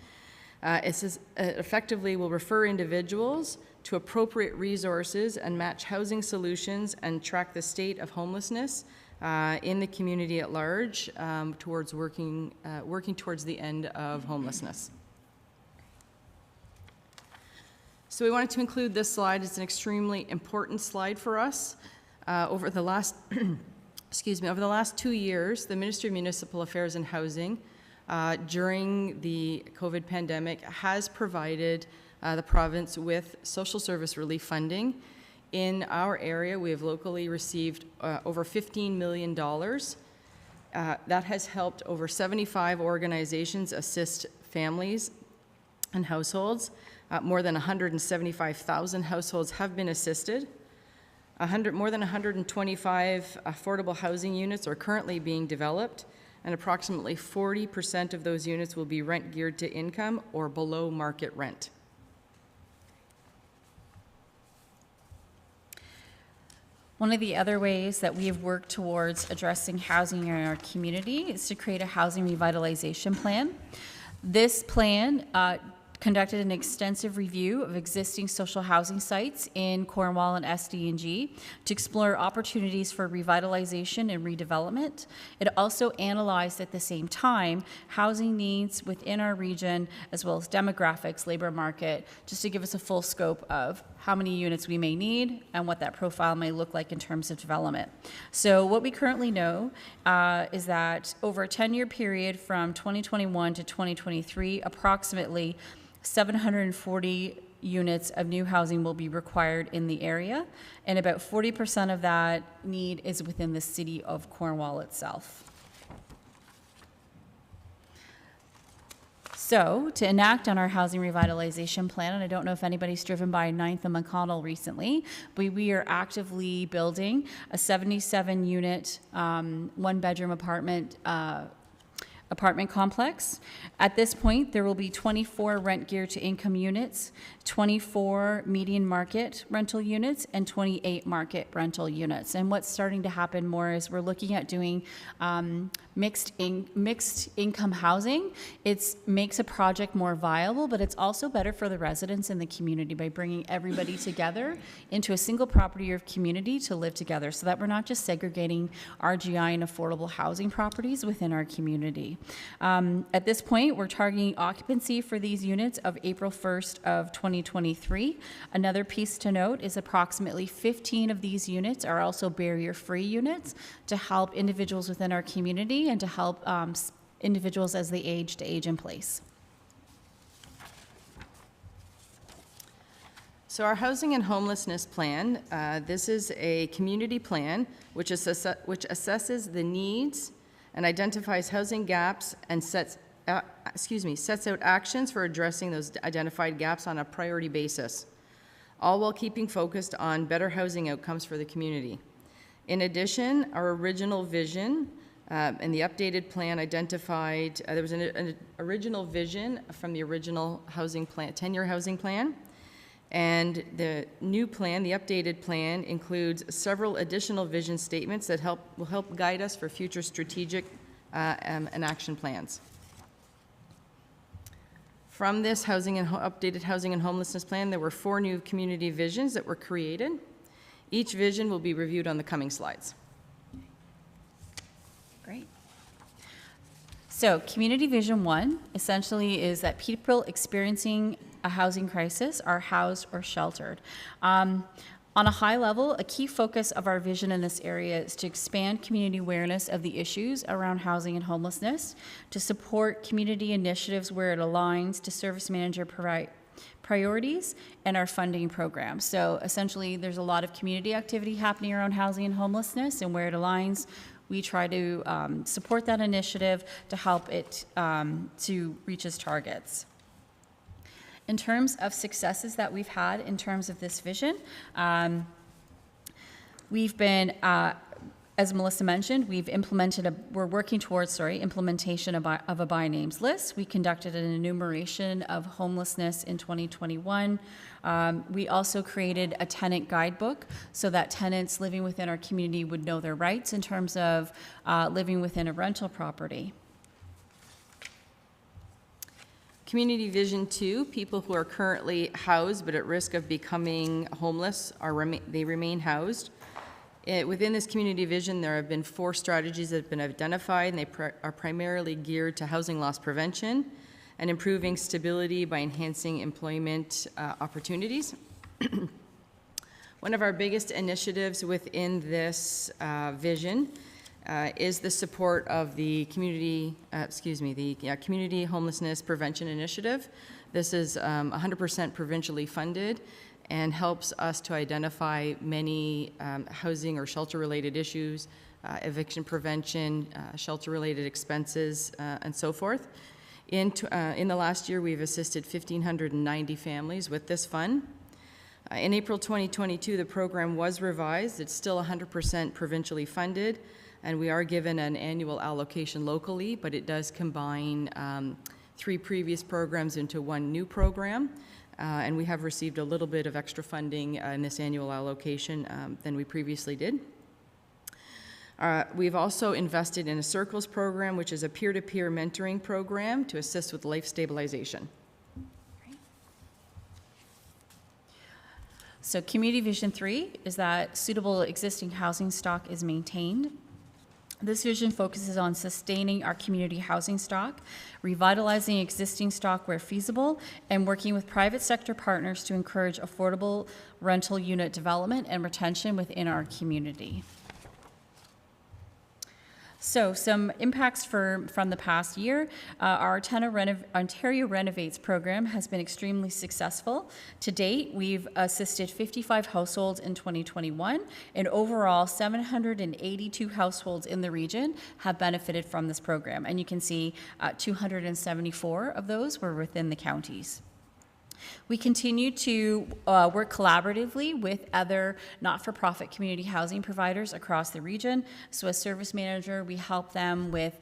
Speaker 12: It effectively will refer individuals to appropriate resources and match housing solutions and track the state of homelessness in the community at large towards working towards the end of homelessness. So we wanted to include this slide. It's an extremely important slide for us. Over the last, over the last 2 years, the Ministry of Municipal Affairs and Housing during the COVID pandemic has provided the province with social service relief funding. In our area, we have locally received over $15 million. That has helped over 75 organizations assist families and households. More than 175,000 households have been assisted. More than 125 affordable housing units are currently being developed, and approximately 40% of those units will be rent geared to income or below market rent.
Speaker 11: One of the other ways that we have worked towards addressing housing in our community is to create a housing revitalization plan. This plan conducted an extensive review of existing social housing sites in Cornwall and SDG to explore opportunities for revitalization and redevelopment. It also analyzed at the same time housing needs within our region as well as demographics, labor market, just to give us a full scope of how many units we may need and what that profile may look like in terms of development. So what we currently know is that over a 10-year period from 2021 to 2023, approximately 740 units of new housing will be required in the area, and about 40% of that need is within the city of Cornwall itself. So, to enact on our housing revitalization plan, and I don't know if anybody's driven by 9th and McConnell recently, but we are actively building a 77-unit, one-bedroom apartment complex. At this point, there will be 24 rent geared to income units, 24 median market rental units, and 28 market rental units. And what's starting to happen more is we're looking at doing mixed income housing. It makes a project more viable, but it's also better for the residents in the community by bringing everybody together into a single property or community to live together, so that we're not just segregating RGI and affordable housing properties within our community. At this point, we're targeting occupancy for these units of April 1st of 2023. Another piece to note is approximately 15 of these units are also barrier-free units to help individuals within our community and to help individuals as they age to age in place.
Speaker 12: So our housing and homelessness plan, this is a community plan which assesses the needs and identifies housing gaps and sets out actions for addressing those identified gaps on a priority basis, all while keeping focused on better housing outcomes for the community. In addition, our original vision and the updated plan identified, there was an original vision from the original housing plan, 10-year housing plan, and the new plan, the updated plan, includes several additional vision statements that will help guide us for future strategic and action plans. From this updated housing and homelessness plan, there were 4 new community visions that were created. Each vision will be reviewed on the coming slides.
Speaker 11: Great. So, Community Vision 1 essentially is that people experiencing a housing crisis are housed or sheltered. On a high level, a key focus of our vision in this area is to expand community awareness of the issues around housing and homelessness, to support community initiatives where it aligns to service manager priorities and our funding programs. So essentially, there's a lot of community activity happening around housing and homelessness, and where it aligns, we try to support that initiative to help it to reach its targets. In terms of successes that we've had in terms of this vision, we've been, as Melissa mentioned, we're working towards, implementation of a by names list. We conducted an enumeration of homelessness in 2021. We also created a tenant guidebook so that tenants living within our community would know their rights in terms of living within a rental property.
Speaker 12: Community Vision 2, people who are currently housed but at risk of becoming homeless, they remain housed. Within this community vision, there have been 4 strategies that have been identified, and they are primarily geared to housing loss prevention and improving stability by enhancing employment opportunities. One of our biggest initiatives within this vision is the support of the Community Homelessness Prevention Initiative. This is 100% provincially funded and helps us to identify many housing or shelter-related issues, eviction prevention, shelter-related expenses, and so forth. In the last year, we've assisted 1,590 families with this fund. In April 2022, the program was revised. It's still 100% provincially funded, and we are given an annual allocation locally, but it does combine 3 previous programs into 1 new program, and we have received a little bit of extra funding in this annual allocation than we previously did. We've also invested in a Circles program, which is a peer-to-peer mentoring program to assist with life stabilization.
Speaker 11: So Community Vision 3 is that suitable existing housing stock is maintained. This vision focuses on sustaining our community housing stock, revitalizing existing stock where feasible, and working with private sector partners to encourage affordable rental unit development and retention within our community. So some impacts from the past year. Our Ontario Renovates program has been extremely successful. To date, we've assisted 55 households in 2021, and overall 782 households in the region have benefited from this program. And you can see 274 of those were within the counties. We continue to work collaboratively with other not-for-profit community housing providers across the region. So as service manager, we help them with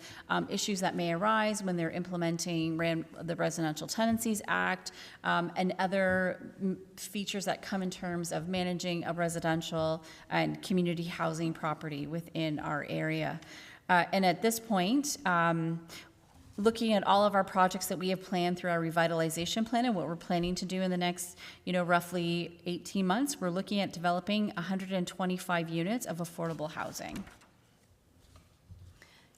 Speaker 11: issues that may arise when they're implementing the Residential Tenancies Act and other features that come in terms of managing a residential and community housing property within our area. And at this point, looking at all of our projects that we have planned through our revitalization plan and what we're planning to do in the next, roughly 18 months, we're looking at developing 125 units of affordable housing.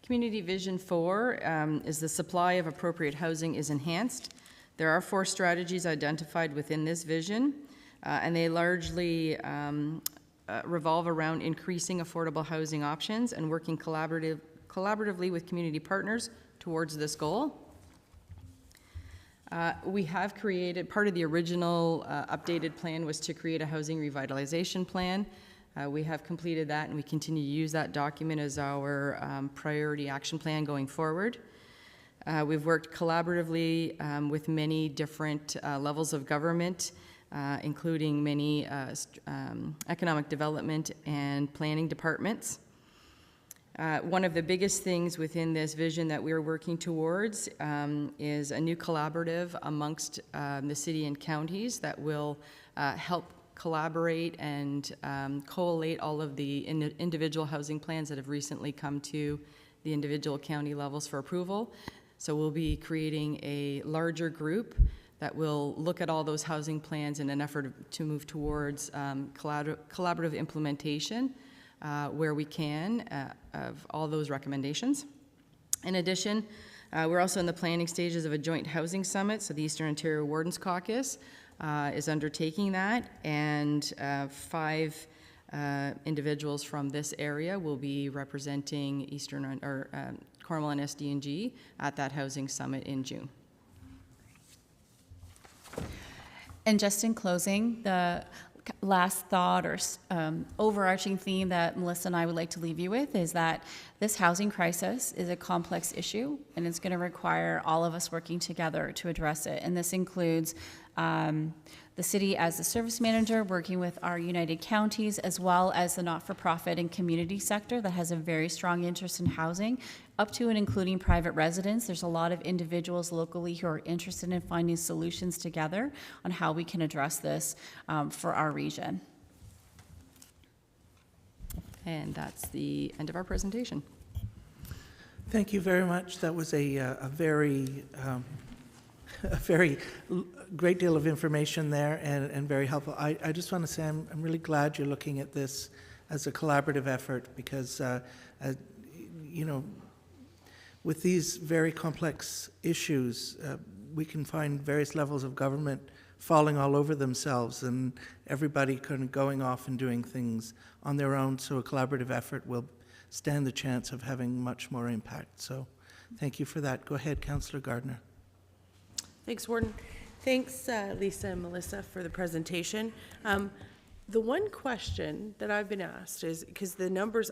Speaker 12: Community Vision 4 is the supply of appropriate housing is enhanced. There are 4 strategies identified within this vision, and they largely revolve around increasing affordable housing options and working collaboratively with community partners towards this goal. We have created, part of the original updated plan was to create a housing revitalization plan. We have completed that, and we continue to use that document as our priority action plan going forward. We've worked collaboratively with many different levels of government, including many economic development and planning departments. One of the biggest things within this vision that we're working towards is a new collaborative amongst the city and counties that will help collaborate and collate all of the individual housing plans that have recently come to the individual county levels for approval. So we'll be creating a larger group that will look at all those housing plans in an effort to move towards collaborative implementation where we can of all those recommendations. In addition, we're also in the planning stages of a joint housing summit, so the Eastern Ontario Wardens Caucus is undertaking that, and 5 individuals from this area will be representing Cornwall and SDNG at that housing summit in June.
Speaker 11: And just in closing, the last thought or overarching theme that Melissa and I would like to leave you with is that this housing crisis is a complex issue, and it's going to require all of us working together to address it. And this includes the city as the service manager working with our United Counties, as well as the not-for-profit and community sector that has a very strong interest in housing, up to and including private residents. There's a lot of individuals locally who are interested in finding solutions together on how we can address this for our region.
Speaker 12: And that's the end of our presentation.
Speaker 1: Thank you very much. That was a very great deal of information there, and very helpful. I just want to say I'm really glad you're looking at this as a collaborative effort, because you know, with these very complex issues, we can find various levels of government falling all over themselves, and everybody kind of going off and doing things on their own. So a collaborative effort will stand the chance of having much more impact. So thank you for that. Go ahead, Councillor Gardner.
Speaker 5: Thanks, Warden. Thanks, Lisa and Melissa, for the presentation. The one question that I've been asked is, because the numbers,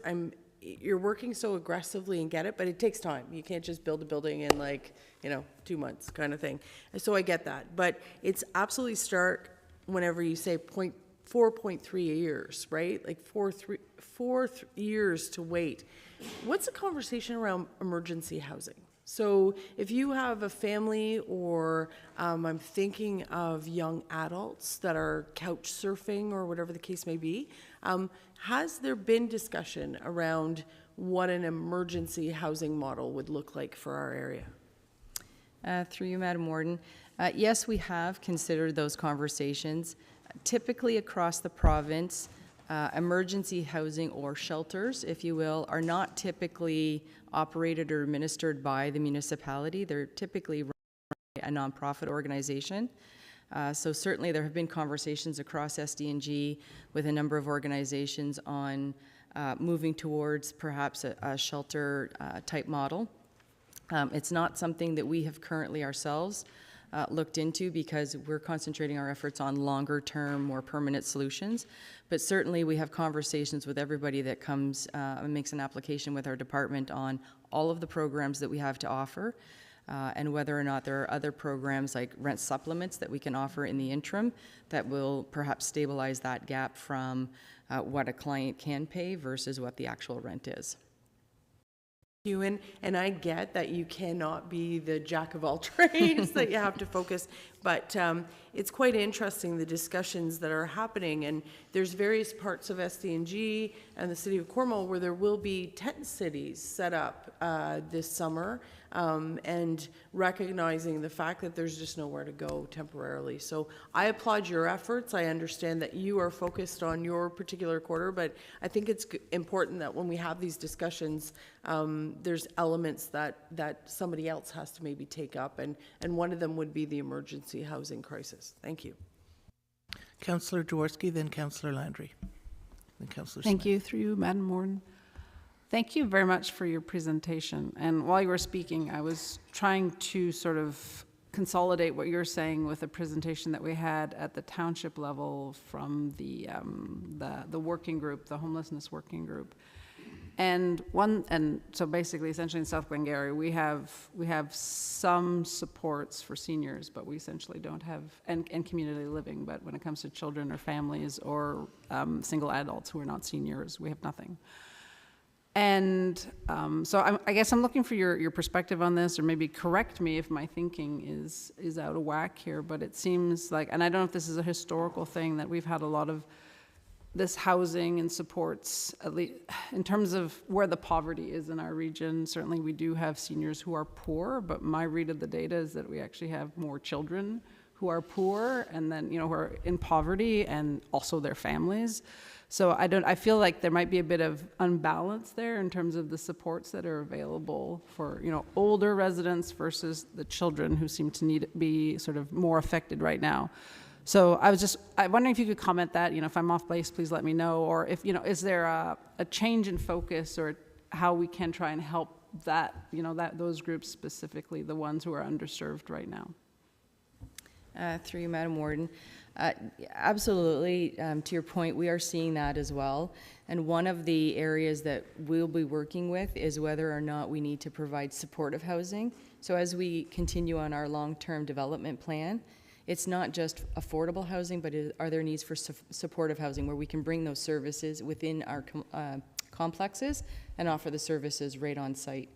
Speaker 5: you're working so aggressively and get it, but it takes time. You can't just build a building in 2 months kind of thing. And so I get that, but it's absolutely stark whenever you say 4.3 years, right? Like 4 years to wait. What's the conversation around emergency housing? So if you have a family, or I'm thinking of young adults that are couch surfing or whatever the case may be, has there been discussion around what an emergency housing model would look like for our area?
Speaker 12: Through you, Madam Warden. Yes, we have considered those conversations. Typically across the province, emergency housing, or shelters, if you will, are not typically operated or administered by the municipality. They're typically run by a nonprofit organization. So certainly there have been conversations across SDNG with a number of organizations on moving towards perhaps a shelter type model. It's not something that we have currently ourselves looked into, because we're concentrating our efforts on longer term, more permanent solutions. But certainly we have conversations with everybody that comes and makes an application with our department on all of the programs that we have to offer, and whether or not there are other programs like rent supplements that we can offer in the interim that will perhaps stabilize that gap from what a client can pay versus what the actual rent is.
Speaker 5: And I get that you cannot be the jack of all trades, that you have to focus, but it's quite interesting, the discussions that are happening, and there's various parts of SDNG and the city of Cornwall where there will be tent cities set up this summer, and recognizing the fact that there's just nowhere to go temporarily. So I applaud your efforts. I understand that you are focused on your particular quarter, but I think it's important that when we have these discussions, there's elements that somebody else has to maybe take up, and one of them would be the emergency housing crisis. Thank you.
Speaker 1: Councillor Jaworski, then Councillor Landry, then Councillor
Speaker 6: Thank
Speaker 1: Smith.
Speaker 6: you, through you, Madam Warden. Thank you very much for your presentation. And while you were speaking, I was trying to sort of consolidate what you're saying with a presentation that we had at the township level from the working group, the homelessness working group. And so basically, essentially in South Glengarry, we have some supports for seniors, but we essentially don't have, and community living, but when it comes to children or families or single adults who are not seniors, we have nothing. And so I guess I'm looking for your perspective on this, or maybe correct me if my thinking is out of whack here, but it seems like, and I don't know if this is a historical thing, that we've had a lot of this housing and supports, at least in terms of where the poverty is in our region. Certainly we do have seniors who are poor, but my read of the data is that we actually have more children who are poor, and then, who are in poverty, and also their families. So I feel like there might be a bit of unbalance there in terms of the supports that are available for, older residents versus the children who seem to be sort of more affected right now. So I'm wondering if you could comment that, if I'm off base, please let me know, or if, is there a change in focus or how we can try and help those groups specifically, the ones who are underserved right now?
Speaker 12: Through you, Madam Warden. Absolutely, to your point, we are seeing that as well. And one of the areas that we'll be working with is whether or not we need to provide supportive housing. So as we continue on our long-term development plan, it's not just affordable housing, but are there needs for supportive housing where we can bring those services within our complexes and offer the services right on site.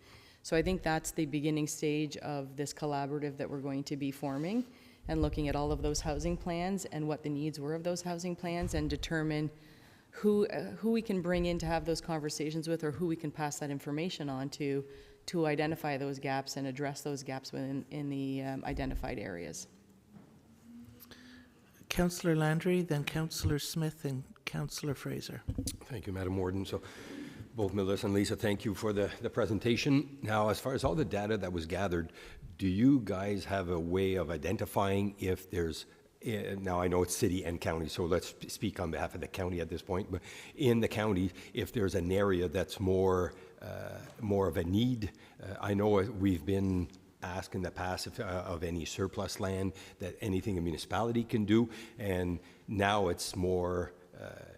Speaker 12: So I think that's the beginning stage of this collaborative that we're going to be forming, and looking at all of those housing plans and what the needs were of those housing plans, and determine who we can bring in to have those conversations with, or who we can pass that information on to identify those gaps and address those gaps in the identified areas.
Speaker 1: Councillor Landry, then Councillor Smith, and Councillor Fraser.
Speaker 9: Thank you, Madam Warden. So both Melissa and Lisa, thank you for the presentation. Now, as far as all the data that was gathered, do you guys have a way of identifying if there's, now I know it's city and county, so let's speak on behalf of the county at this point, but in the county, if there's an area that's more of a need? I know we've been asked in the past of any surplus land that anything a municipality can do, and now it's more,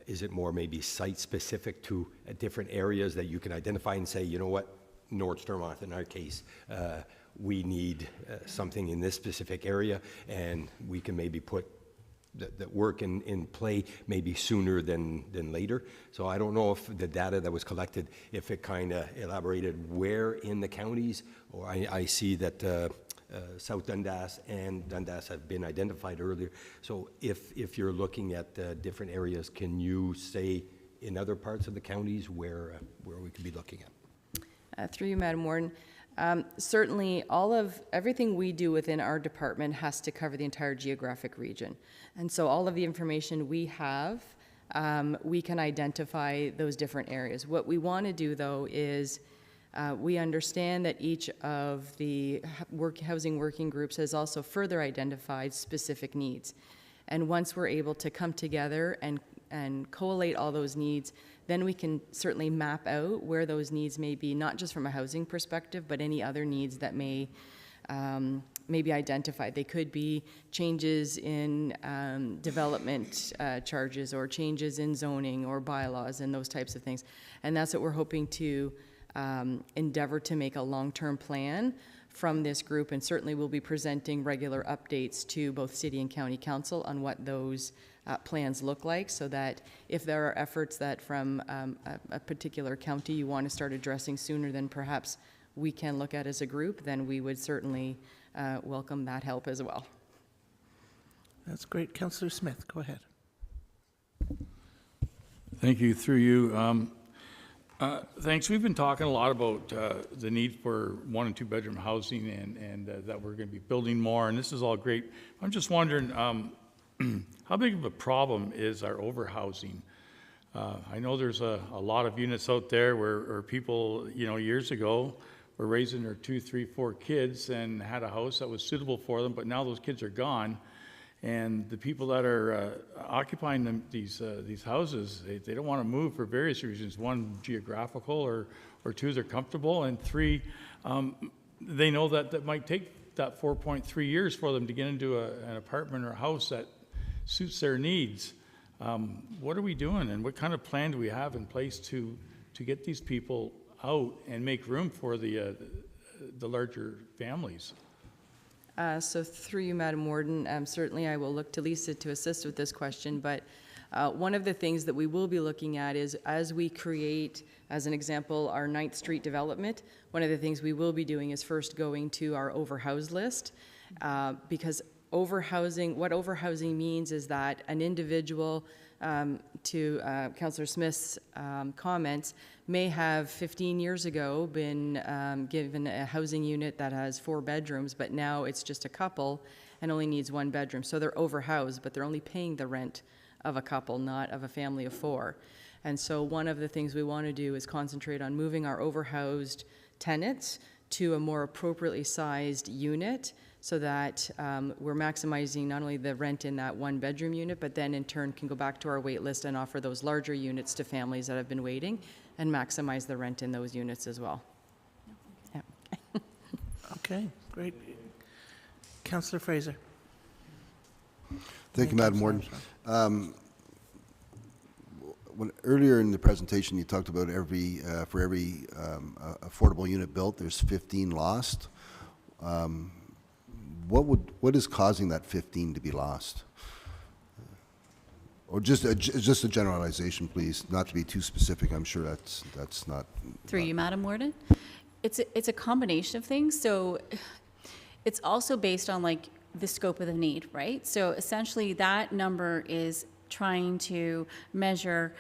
Speaker 9: is it more maybe site-specific to different areas that you can identify and say, you know what, North Stormont in our case, we need something in this specific area, and we can maybe put that work in play maybe sooner than later. So I don't know if the data that was collected, if it kind of elaborated where in the counties, or I see that South Dundas and Dundas have been identified earlier. So if you're looking at different areas, can you say in other parts of the counties where we could be looking at?
Speaker 12: Through you, Madam Warden. Certainly, everything we do within our department has to cover the entire geographic region. And so all of the information we have, we can identify those different areas. What we want to do, though, is we understand that each of the housing working groups has also further identified specific needs. And once we're able to come together and collate all those needs, then we can certainly map out where those needs may be, not just from a housing perspective, but any other needs that may be identified. They could be changes in development charges, or changes in zoning or bylaws and those types of things. And that's what we're hoping to endeavor to make a long-term plan from this group, and certainly we'll be presenting regular updates to both City and County Council on what those plans look like, so that if there are efforts that from a particular county you want to start addressing sooner than perhaps we can look at as a group, then we would certainly welcome that help as well.
Speaker 1: That's great. Councillor Smith, go ahead.
Speaker 10: Thank you. Through you. Thanks. We've been talking a lot about the need for 1 and 2 bedroom housing, and that we're going to be building more, and this is all great. I'm just wondering, how big of a problem is our overhousing? I know there's a lot of units out there where people, years ago were raising their 2, 3, 4 kids and had a house that was suitable for them, but now those kids are gone. And the people that are occupying these houses, they don't want to move for various reasons. 1, geographical, or 2, they're comfortable, and 3, they know that might take that 4.3 years for them to get into an apartment or a house that suits their needs. What are we doing, and what kind of plan do we have in place to get these people out and make room for the larger families?
Speaker 12: So through you, Madam Warden, certainly I will look to Lisa to assist with this question, but one of the things that we will be looking at is, as we create, as an example, our 9th Street development, one of the things we will be doing is first going to our overhoused list, because what overhousing means is that an individual, to Councillor Smith's comments, may have 15 years ago been given a housing unit that has 4 bedrooms, but now it's just a couple and only needs 1 bedroom. So they're overhoused, but they're only paying the rent of a couple, not of a family of 4. And so one of the things we want to do is concentrate on moving our overhoused tenants to a more appropriately sized unit, so that we're maximizing not only the rent in that one-bedroom unit, but then in turn can go back to our wait list and offer those larger units to families that have been waiting and maximize the rent in those units as well. Yeah.
Speaker 1: Okay, great. Councillor Fraser.
Speaker 8: Thank you, Madam Warden. Earlier in the presentation, you talked about for every affordable unit built, there's 15 lost. What is causing that 15 to be lost? Or just a generalization, please, not to be too specific. I'm sure that's not.
Speaker 11: Through you, Madam Warden. It's a combination of things. So it's also based on like the scope of the need, right? So essentially that number is trying to measure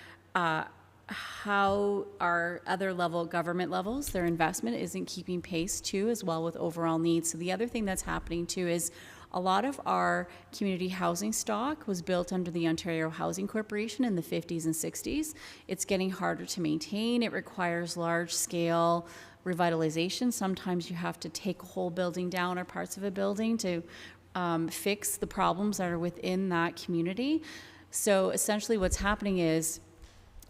Speaker 11: how our other government levels, their investment isn't keeping pace too, as well with overall needs. So the other thing that's happening too is a lot of our community housing stock was built under the Ontario Housing Corporation in the 50s and 60s. It's getting harder to maintain. It requires large scale revitalization. Sometimes you have to take a whole building down or parts of a building to fix the problems that are within that community. So essentially what's happening is,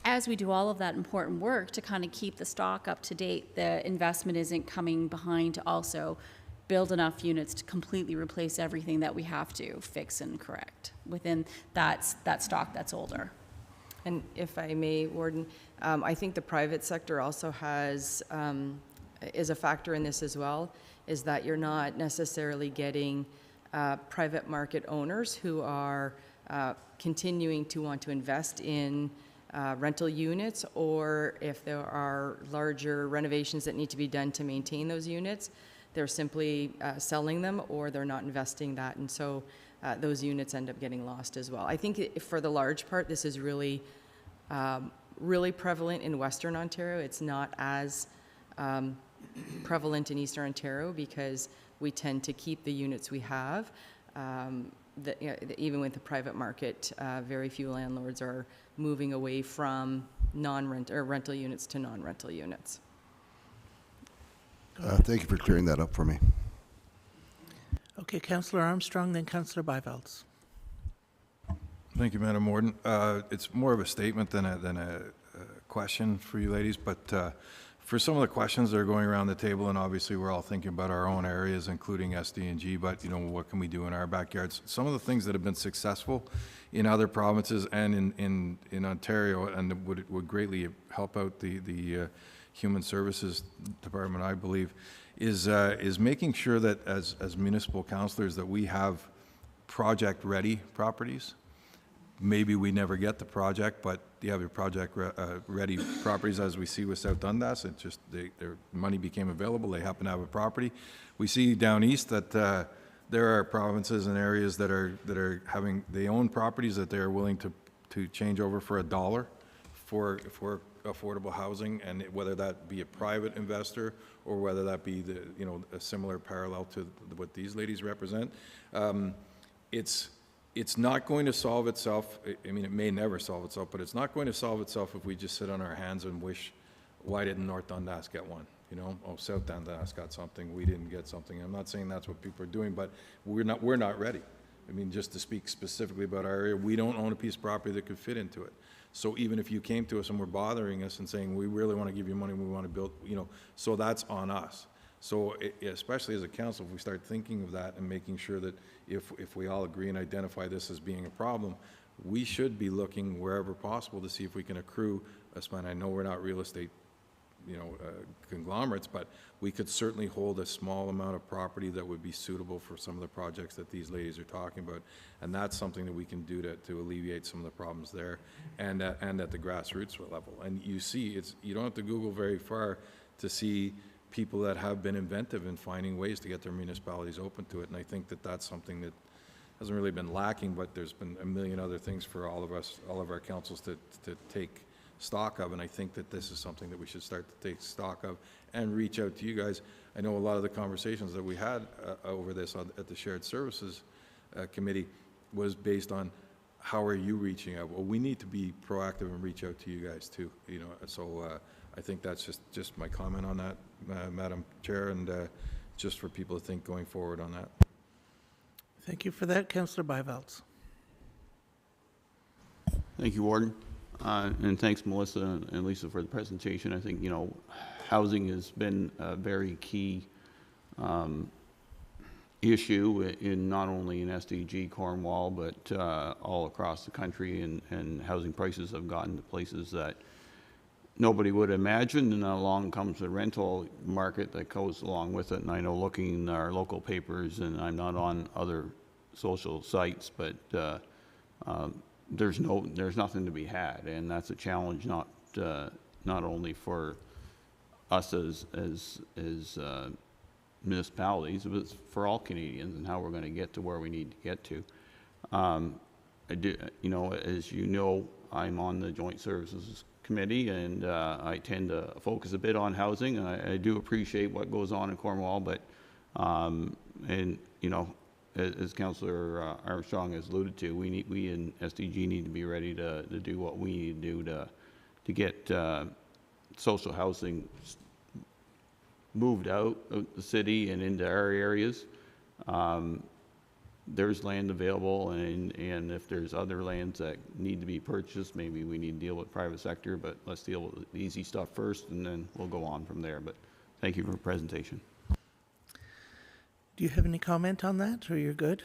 Speaker 11: as we do all of that important work to kind of keep the stock up to date, the investment isn't coming behind to also build enough units to completely replace everything that we have to fix and correct within that stock that's older.
Speaker 12: And if I may, Warden, I think the private sector also is a factor in this as well, is that you're not necessarily getting private market owners who are continuing to want to invest in rental units, or if there are larger renovations that need to be done to maintain those units, they're simply selling them, or they're not investing that, and so those units end up getting lost as well. I think for the large part, this is really prevalent in Western Ontario. It's not as prevalent in Eastern Ontario because we tend to keep the units we have. Even with the private market, very few landlords are moving away from rental units to non-rental units.
Speaker 8: Thank you for clearing that up for me.
Speaker 1: Okay, Councillor Armstrong, then Councillor Bivalds.
Speaker 7: Thank you, Madam Warden. It's more of a statement than a question for you ladies, but for some of the questions that are going around the table, and obviously we're all thinking about our own areas, including SDG, but what can we do in our backyards? Some of the things that have been successful in other provinces and in Ontario, and would greatly help out the Human Services Department, I believe, is making sure that as municipal councillors that we have project-ready properties. Maybe we never get the project, but you have your project-ready properties, as we see with South Dundas. It just their money became available. They happen to have a property. We see down east that there are provinces and areas that are having they own properties that they are willing to change over for $1 for affordable housing, and whether that be a private investor or whether that be a similar parallel to what these ladies represent. It's not going to solve itself. I mean, it may never solve itself, but it's not going to solve itself if we just sit on our hands and wish, why didn't North Dundas get one? South Dundas got something, we didn't get something. I'm not saying that's what people are doing, but we're not ready. I mean, just to speak specifically about our area, we don't own a piece of property that could fit into it. So even if you came to us and were bothering us and saying, we really want to give you money, we want to build, so that's on us. So especially as a council, if we start thinking of that and making sure that if we all agree and identify this as being a problem, we should be looking wherever possible to see if we can accrue a spend. I know we're not real estate, conglomerates, but we could certainly hold a small amount of property that would be suitable for some of the projects that these ladies are talking about. And that's something that we can do to alleviate some of the problems there and at the grassroots level. And you see, you don't have to Google very far to see people that have been inventive in finding ways to get their municipalities open to it. And I think that that's something that hasn't really been lacking, but there's been a million other things for all of us, all of our councils to take stock of. And I think that this is something that we should start to take stock of and reach out to you guys. I know a lot of the conversations that we had over this at the Shared Services Committee was based on how are you reaching out? Well, we need to be proactive and reach out to you guys too, so I think that's just my comment on that, Madam Chair, and just for people to think going forward on that.
Speaker 1: Thank you for that. Councillor Bivalds.
Speaker 4: Thank you, Warden. And thanks, Melissa and Lisa, for the presentation. I think, housing has been a very key issue in not only in SDG Cornwall, but all across the country, and housing prices have gotten to places that nobody would imagine, and along comes the rental market that goes along with it. And I know, looking in our local papers, and I'm not on other social sites, but there's nothing to be had, and that's a challenge not only for us as municipalities, but it's for all Canadians, and how we're going to get to where we need to get to. I do, as you know, I'm on the Joint Services Committee, and I tend to focus a bit on housing, and I do appreciate what goes on in Cornwall, but as Councillor Armstrong has alluded to, we in SDG need to be ready to do what we need to do to get social housing moved out of the city and into our areas. There's land available, and if there's other lands that need to be purchased, maybe we need to deal with private sector, but let's deal with the easy stuff first, and then we'll go on from there. But thank you for the presentation.
Speaker 1: Do you have any comment on that, or you're good?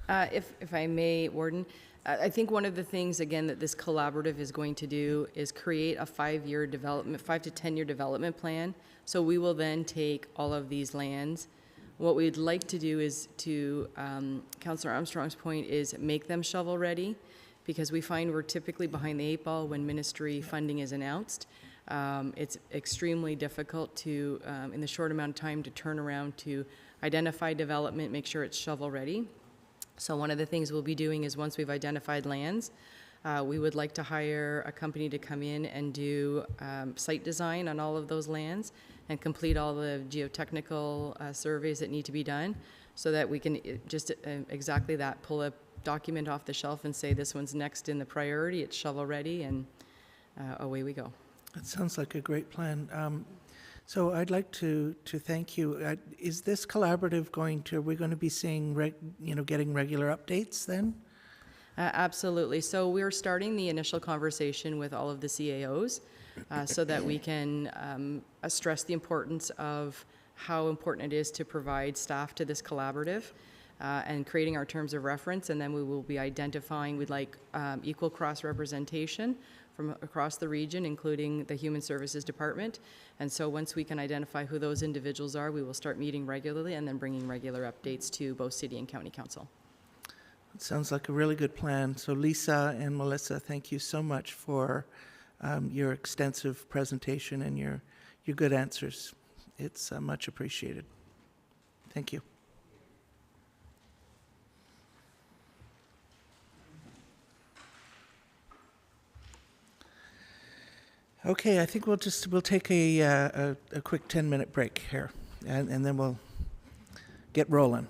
Speaker 12: If I may, Warden, I think one of the things, again, that this collaborative is going to do is create a 5 to 10 year development plan. So we will then take all of these lands. What we'd like to do is to, Councillor Armstrong's point, is make them shovel ready, because we find we're typically behind the 8 ball when ministry funding is announced. It's extremely difficult to, in the short amount of time, to turn around to identify development, make sure it's shovel ready. So one of the things we'll be doing is, once we've identified lands, we would like to hire a company to come in and do site design on all of those lands and complete all the geotechnical surveys that need to be done, so that we can just exactly that, pull a document off the shelf and say this one's next in the priority, it's shovel ready, and away we go.
Speaker 1: That sounds like a great plan. So I'd like to thank you. Is this collaborative are we going to be seeing, getting regular updates then?
Speaker 12: Absolutely. So we're starting the initial conversation with all of the CAOs so that we can stress the importance of how important it is to provide staff to this collaborative and creating our terms of reference. And then we will be identifying, we'd like equal cross-representation from across the region, including the Human Services Department. And so once we can identify who those individuals are, we will start meeting regularly and then bringing regular updates to both City and County Council.
Speaker 1: It sounds like a really good plan. So Lisa and Melissa, thank you so much for your extensive presentation and your good answers. It's much appreciated. Thank you. Okay, I think we'll take a quick 10-minute break here, and then we'll get rolling.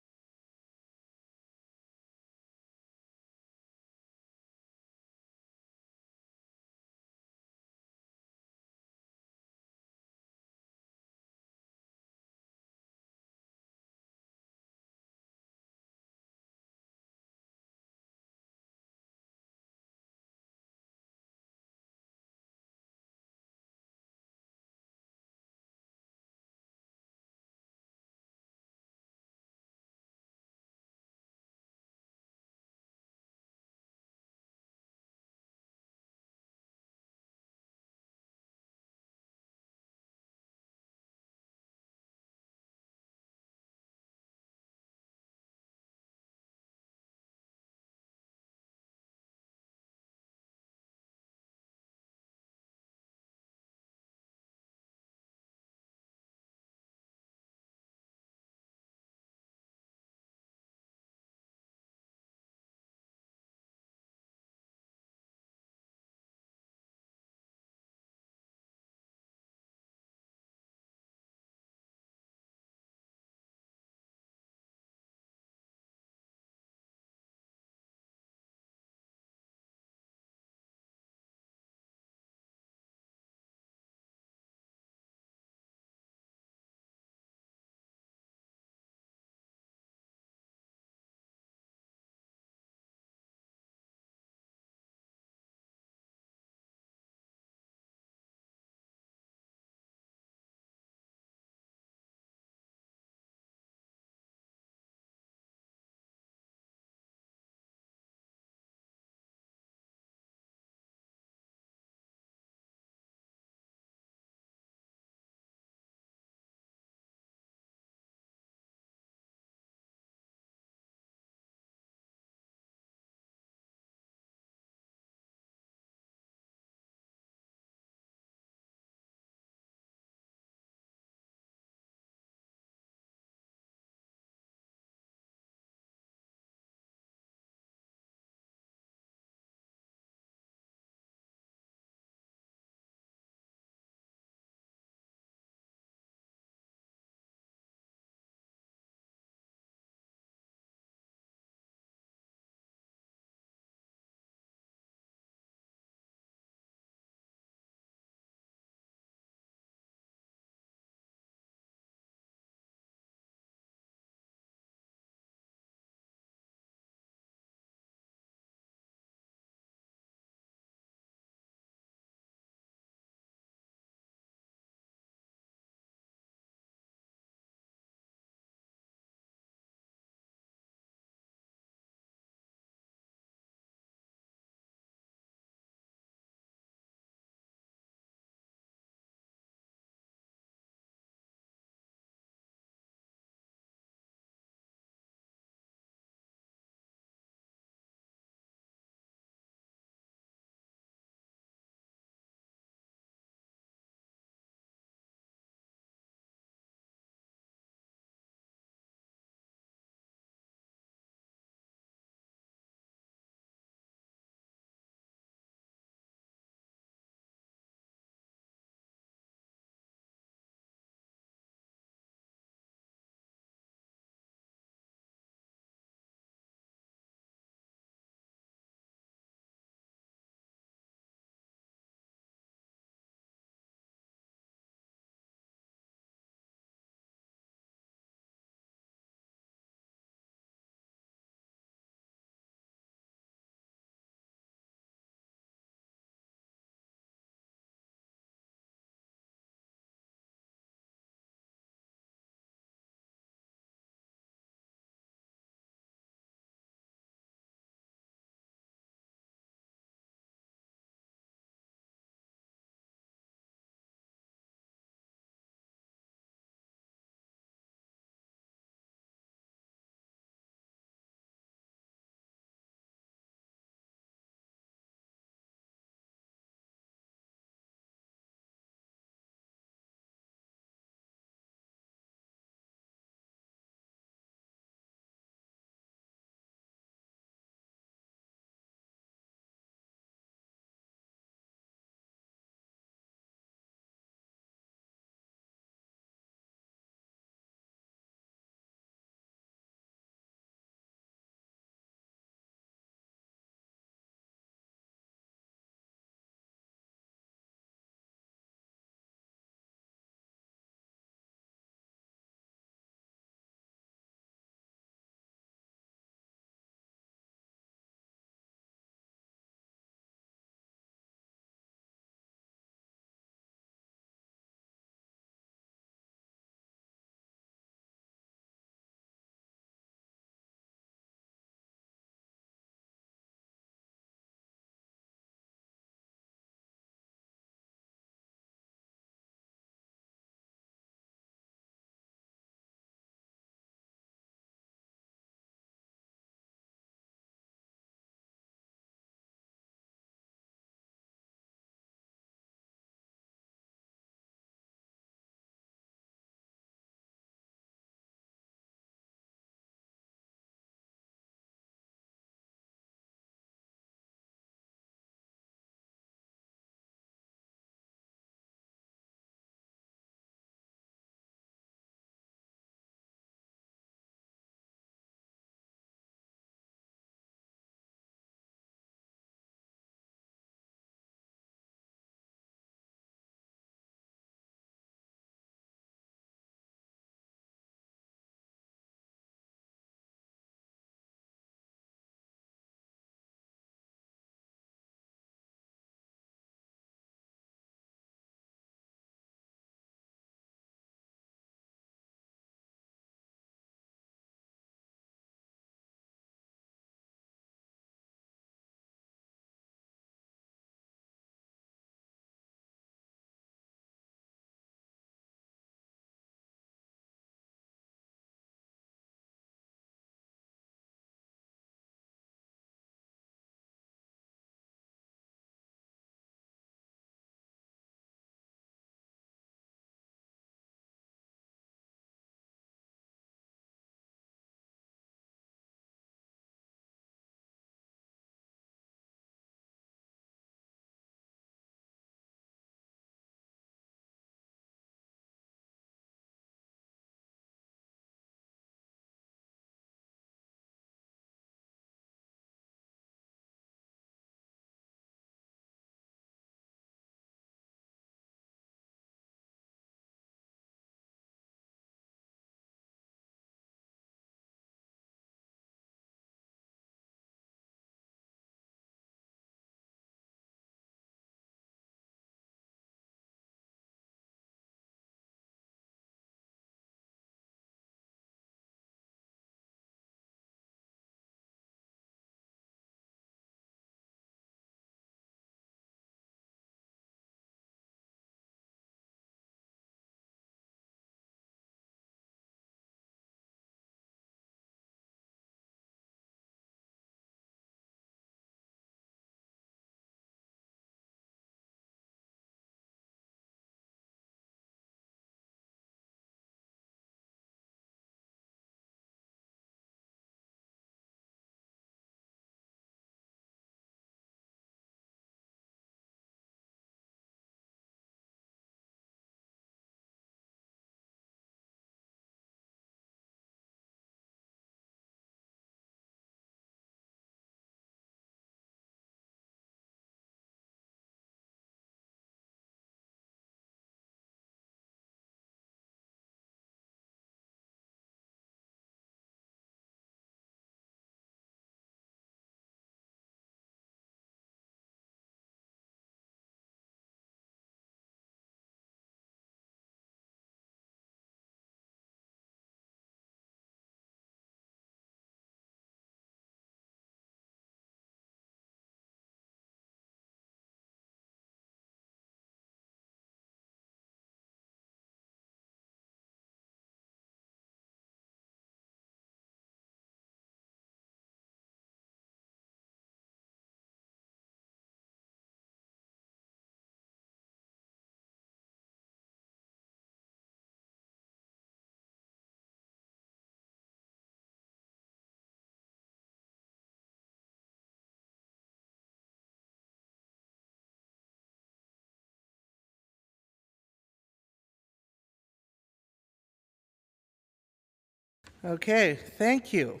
Speaker 1: Okay, thank you.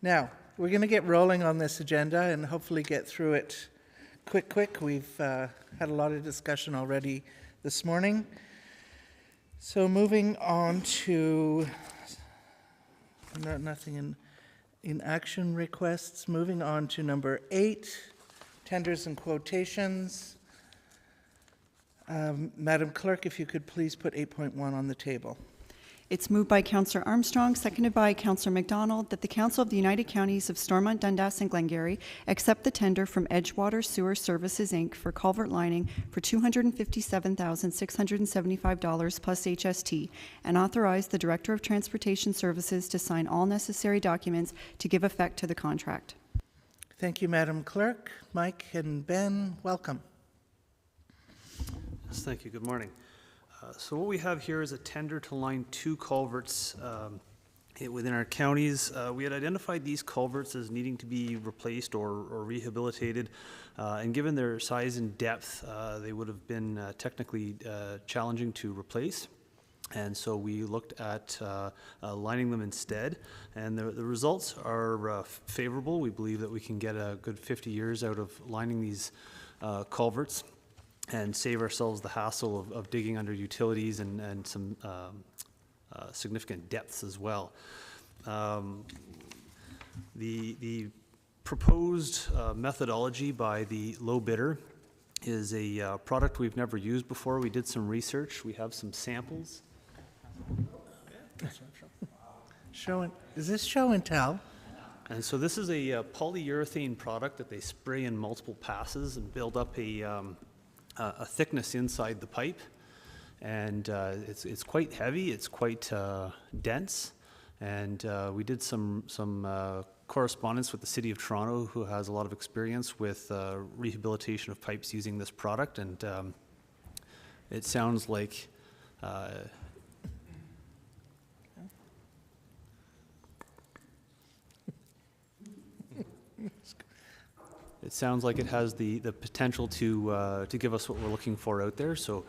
Speaker 1: Now, we're going to get rolling on this agenda and hopefully get through it quick. We've had a lot of discussion already this morning. So moving on to, nothing in action requests. Moving on to number 8, tenders and quotations. Madam Clerk, if you could please put 8.1 on the table.
Speaker 2: It's moved by Councillor Armstrong, seconded by Councillor McDonald, that the Council of the United Counties of Stormont, Dundas, and Glengarry accept the tender from Edgewater Sewer Services, Inc. for culvert lining for $257,675 plus HST, and authorize the Director of Transportation Services to sign all necessary documents to give effect to the contract.
Speaker 1: Thank you, Madam Clerk. Mike and Ben, welcome.
Speaker 13: Yes, thank you. Good morning. So what we have here is a tender to line 2 culverts within our counties. We had identified these culverts as needing to be replaced or rehabilitated, and given their size and depth, they would have been technically challenging to replace. And so we looked at lining them instead, and the results are favorable. We believe that we can get a good 50 years out of lining these culverts and save ourselves the hassle of digging under utilities and some significant depths as well. The proposed methodology by the low bidder is a product we've never used before. We did some research. We have some samples.
Speaker 1: Is this show and tell?
Speaker 13: And so this is a polyurethane product that they spray in multiple passes and build up a thickness inside the pipe, and it's quite heavy, it's quite dense, and we did some correspondence with the City of Toronto, who has a lot of experience with rehabilitation of pipes using this product, and it sounds like it sounds like it has the potential to give us what we're looking for out there. So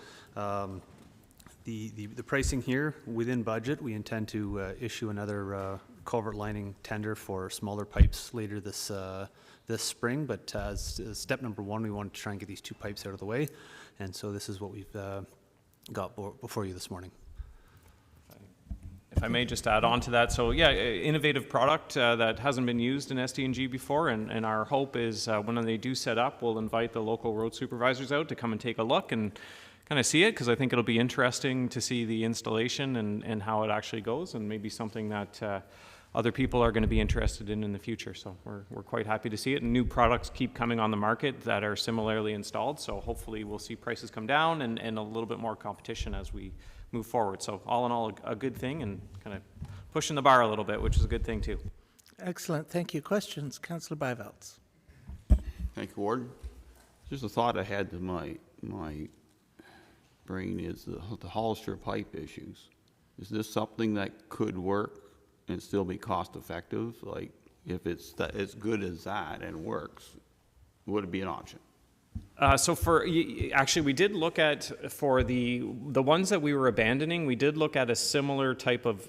Speaker 13: the pricing here within budget, we intend to issue another culvert lining tender for smaller pipes later this spring. But as step number 1, we wanted to try and get these 2 pipes out of the way, and so this is what we've got before you this morning.
Speaker 14: If I may just add on to that, so yeah, innovative product that hasn't been used in SDG before, and our hope is when they do set up, we'll invite the local road supervisors out to come and take a look and kind of see it, because I think it'll be interesting to see the installation and how it actually goes, and maybe something that other people are going to be interested in the future. So we're quite happy to see it, and new products keep coming on the market that are similarly installed, so hopefully we'll see prices come down and a little bit more competition as we move forward. So all in all, a good thing, and kind of pushing the bar a little bit, which is a good thing too.
Speaker 1: Excellent, thank you. Questions? Councillor Bivalds.
Speaker 4: Thank you, Warden. Just a thought I had to my brain is the Hollister pipe issues. Is this something that could work and still be cost effective? Like, if it's as good as that and works, would it be an option?
Speaker 14: So actually, we did look at, for the ones that we were abandoning, we did look at a similar type of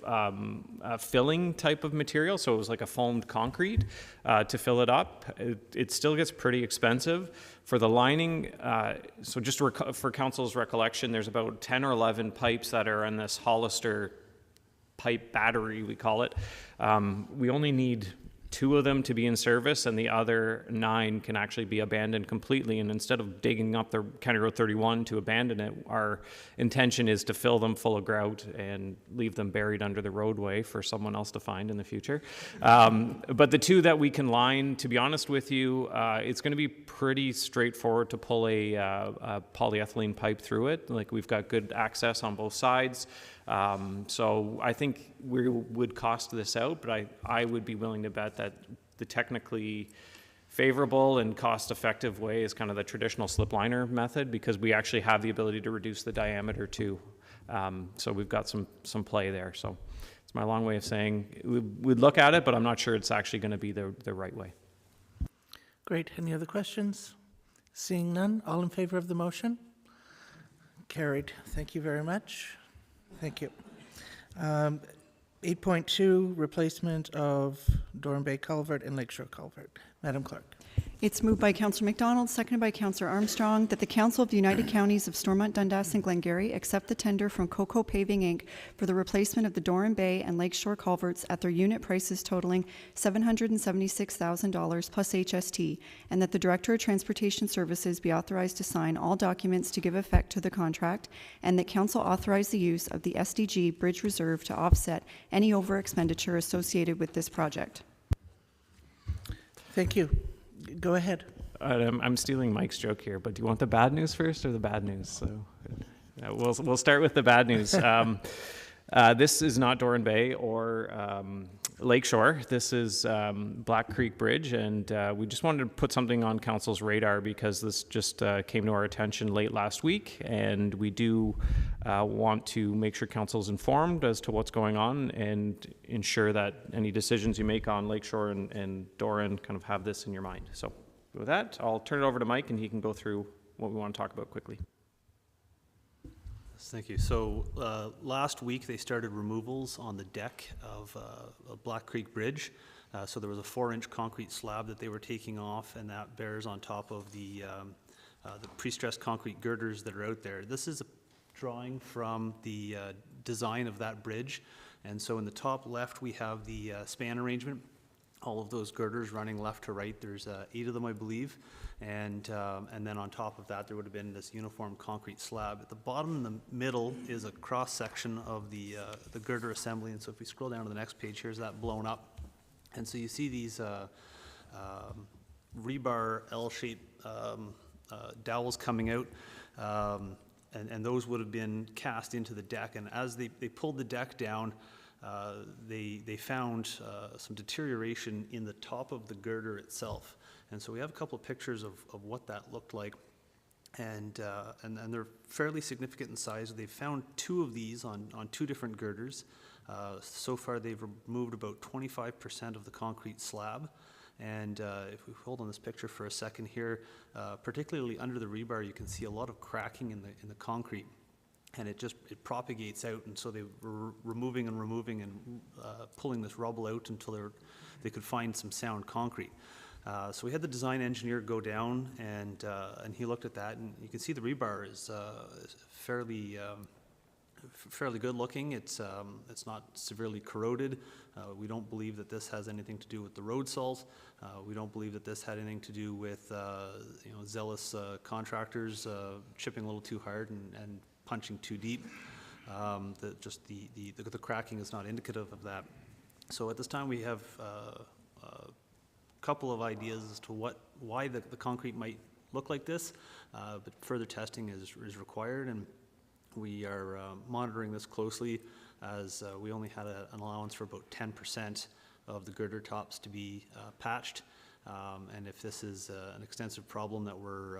Speaker 14: filling type of material. So it was like a foamed concrete to fill it up. It still gets pretty expensive. For the lining, so just for council's recollection, there's about 10 or 11 pipes that are in this Hollister pipe battery, we call it. We only need 2 of them to be in service, and the other 9 can actually be abandoned completely. And instead of digging up the County Road 31 to abandon it, our intention is to fill them full of grout and leave them buried under the roadway for someone else to find in the future. But the 2 that we can line, to be honest with you, it's going to be pretty straightforward to pull a polyethylene pipe through it. Like, we've got good access on both sides. So I think we would cost this out, but I would be willing to bet that the technically favorable and cost-effective way is kind of the traditional slip liner method, because we actually have the ability to reduce the diameter too. So we've got some play there. So it's my long way of saying we'd look at it, but I'm not sure it's actually going to be the right way.
Speaker 1: Great. Any other questions? Seeing none, all in favor of the motion? Carried. Thank you very much. Thank you. 8.2, replacement of Dorn Bay Culvert and Lakeshore Culvert. Madam Clerk.
Speaker 2: It's moved by Councillor McDonald, seconded by Councillor Armstrong, that the Council of the United Counties of Stormont, Dundas, and Glengarry accept the tender from Coco Paving, Inc. for the replacement of the Dorn Bay and Lakeshore culverts at their unit prices totaling $776,000 plus HST, and that the Director of Transportation Services be authorized to sign all documents to give effect to the contract, and that Council authorize the use of the SDG Bridge Reserve to offset any over expenditure associated with this project.
Speaker 1: Thank you. Go ahead.
Speaker 14: I'm stealing Mike's joke here, but do you want the bad news first or the bad news? So we'll start with the bad news. This is not Dorn Bay or Lakeshore. This is Black Creek Bridge, and we just wanted to put something on Council's radar because this just came to our attention late last week, and we do want to make sure Council's informed as to what's going on and ensure that any decisions you make on Lakeshore and Doran kind of have this in your mind. So with that, I'll turn it over to Mike, and he can go through what we want to talk about quickly.
Speaker 13: Thank you. So last week they started removals on the deck of Black Creek Bridge. So there was a 4-inch concrete slab that they were taking off, and that bears on top of the pre-stressed concrete girders that are out there. This is a drawing from the design of that bridge. And so in the top left we have the span arrangement. All of those girders running left to right. There's 8 of them, I believe. And then on top of that, there would have been this uniform concrete slab. At the bottom in the middle is a cross-section of the girder assembly. And so if we scroll down to the next page, here's that blown up. And so you see these rebar L-shaped dowels coming out. And those would have been cast into the deck. And as they pulled the deck down, they found some deterioration in the top of the girder itself. And so we have a couple of pictures of what that looked like. And they're fairly significant in size. They've found 2 of these on 2 different girders. So far they've removed about 25% of the concrete slab. And if we hold on this picture for a second here, particularly under the rebar, you can see a lot of cracking in the concrete. And it propagates out, and so they were removing and pulling this rubble out until they could find some sound concrete. So we had the design engineer go down, and he looked at that, and you can see the rebar is fairly good looking. It's not severely corroded. We don't believe that this has anything to do with the road salt. We don't believe that this had anything to do with zealous contractors chipping a little too hard and punching too deep. The cracking is not indicative of that. So at this time we have a couple of ideas as to why the concrete might look like this, but further testing is required, and we are monitoring this closely as we only had an allowance for about 10% of the girder tops to be patched. And if this is an extensive problem that we're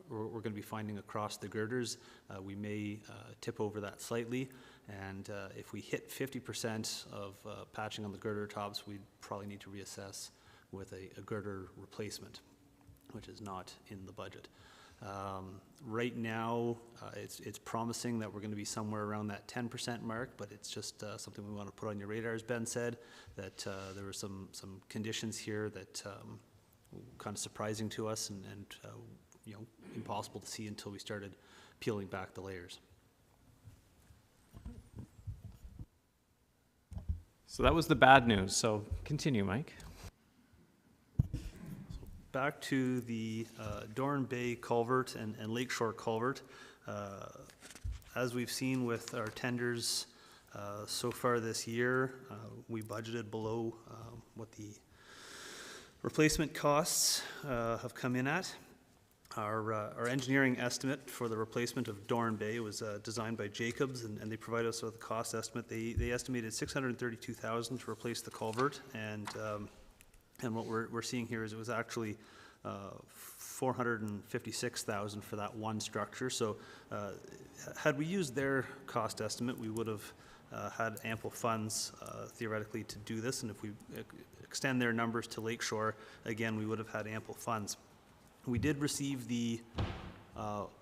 Speaker 13: going to be finding across the girders, we may tip over that slightly. And if we hit 50% of patching on the girder tops, we'd probably need to reassess with a girder replacement, which is not in the budget. Right now, it's promising that we're going to be somewhere around that 10% mark, but it's just something we want to put on your radar. As Ben said, that there were some conditions here that kind of surprising to us and impossible to see until we started peeling back the layers.
Speaker 14: So that was the bad news. So continue, Mike.
Speaker 13: Back to the Dorn Bay Culvert and Lakeshore Culvert. As we've seen with our tenders so far this year, we budgeted below what the replacement costs have come in at. Our engineering estimate for the replacement of Dorn Bay was designed by Jacobs, and they provided us with a cost estimate. They estimated $632,000 to replace the culvert, and what we're seeing here is it was actually $456,000 for that one structure. So had we used their cost estimate, we would have had ample funds theoretically to do this, and if we extend their numbers to Lakeshore, again, we would have had ample funds. We did receive the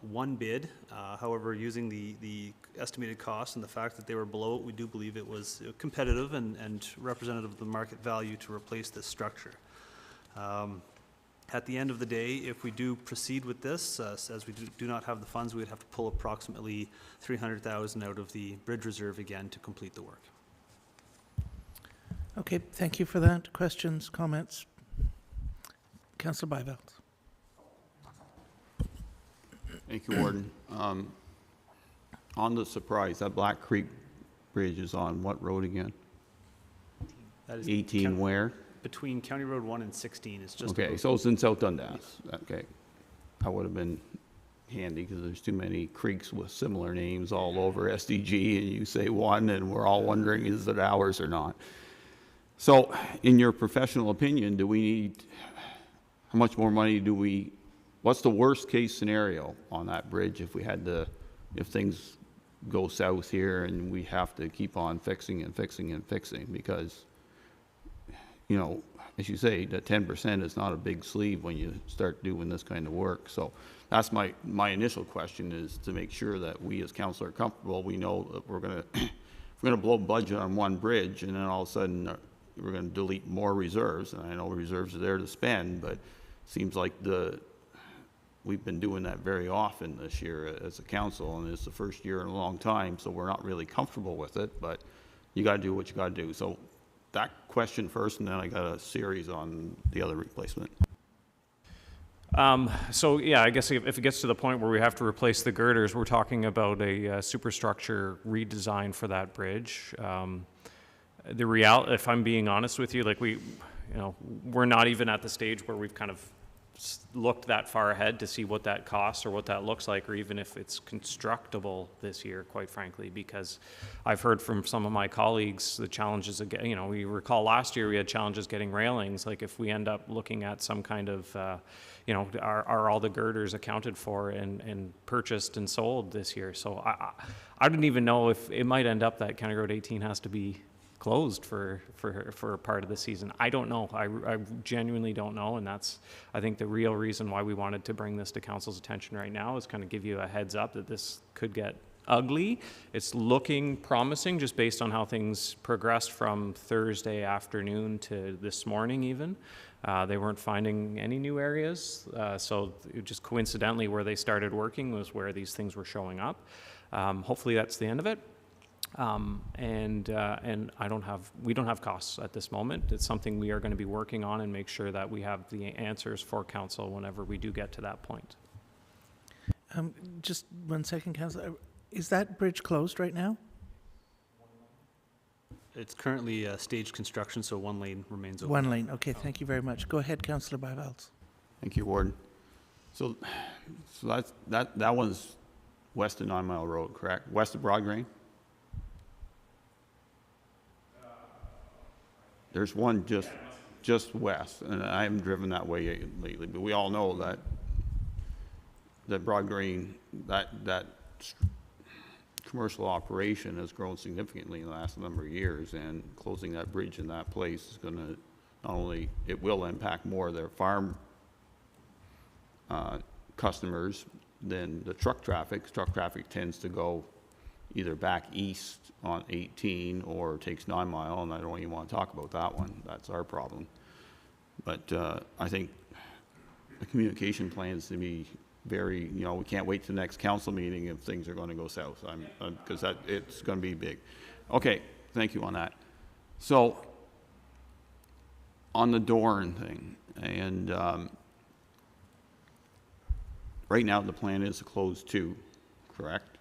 Speaker 13: one bid. However, using the estimated cost and the fact that they were below it, we do believe it was competitive and representative of the market value to replace this structure. At the end of the day, if we do proceed with this, as we do not have the funds, we would have to pull approximately $300,000 out of the bridge reserve again to complete the work.
Speaker 1: Okay, thank you for that. Questions, comments? Councillor Byveld.
Speaker 4: Thank you, Warden. On the surprise, that Black Creek Bridge is on what road again?
Speaker 13: That is
Speaker 4: 18 where?
Speaker 13: Between County Road 1 and 16 is just.
Speaker 4: Okay, so it's in South Dundas. Okay. That would have been handy because there's too many creeks with similar names all over SDG, and you say one and we're all wondering is it ours or not. So in your professional opinion, do we need, how much more money do we, what's the worst case scenario on that bridge if we had to, if things go south here and we have to keep on fixing and fixing and fixing? Because, you know, as you say, that 10% is not a big sleeve when you start doing this kind of work. So that's my initial question, is to make sure that we as council are comfortable. We know that we're gonna if we're gonna blow budget on one bridge and then all of a sudden we're gonna delete more reserves. And I know reserves are there to spend, but it seems like we've been doing that very often this year as a council, and it's the first year in a long time, so we're not really comfortable with it. But you got to do what you got to do. So that question first, and then I got a series on the other replacement.
Speaker 14: So yeah, I guess if it gets to the point where we have to replace the girders, we're talking about a superstructure redesign for that bridge. If I'm being honest with you, like we're not even at the stage where we've kind of looked that far ahead to see what that costs or what that looks like, or even if it's constructible this year, quite frankly, because I've heard from some of my colleagues the challenges of getting, we recall last year we had challenges getting railings. Like if we end up looking at some kind of, are all the girders accounted for and purchased and sold this year? So I don't even know if it might end up that County Road 18 has to be closed for a part of the season. I don't know. I genuinely don't know, and that's, I think, the real reason why we wanted to bring this to council's attention right now, is kind of give you a heads up that this could get ugly. It's looking promising just based on how things progressed from Thursday afternoon to this morning even. They weren't finding any new areas, so just coincidentally where they started working was where these things were showing up. Hopefully that's the end of it. And we don't have costs at this moment. It's something we are going to be working on and make sure that we have the answers for council whenever we do get to that point.
Speaker 1: Just 1 second, Councillor. Is that bridge closed right now?
Speaker 13: It's currently staged construction, so one lane remains open.
Speaker 1: 1 lane. Okay, thank you very much. Go ahead, Councillor Byveld.
Speaker 4: Thank you, Warden. So that one's west of 9 Mile Road, correct? West of Broad Grain? There's one just west, and I haven't driven that way lately, but we all know that Broad Grain, that commercial operation has grown significantly in the last number of years, and closing that bridge in that place is going to not only, it will impact more of their farm customers than the truck traffic. Truck traffic tends to go either back east on 18 or takes 9 Mile, and I don't even want to talk about that one. That's our problem. But I think the communication plans to be very, we can't wait to the next council meeting if things are going to go south, because it's going to be big. Okay, thank you on that. So on the Dorn thing, and right now the plan is to close 2, correct?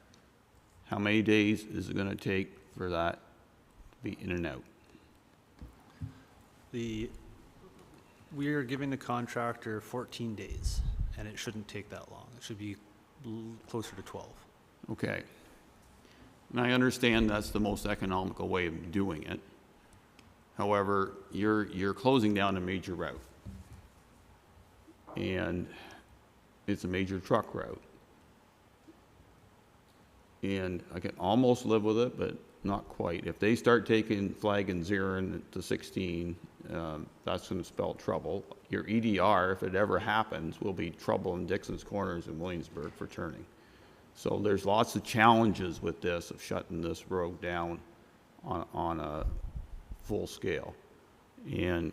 Speaker 4: How many days is it going to take for that to be in and out?
Speaker 13: We are giving the contractor 14 days, and it shouldn't take that long. It should be closer to 12.
Speaker 4: Okay. And I understand that's the most economical way of doing it. However, you're closing down a major route, and it's a major truck route. And I can almost live with it, but not quite. If they start taking Flag and Zirin to 16 that's going to spell trouble. Your EDR, if it ever happens, will be trouble in Dixon's Corners in Williamsburg for turning. So there's lots of challenges with this, of shutting this road down on a full scale. And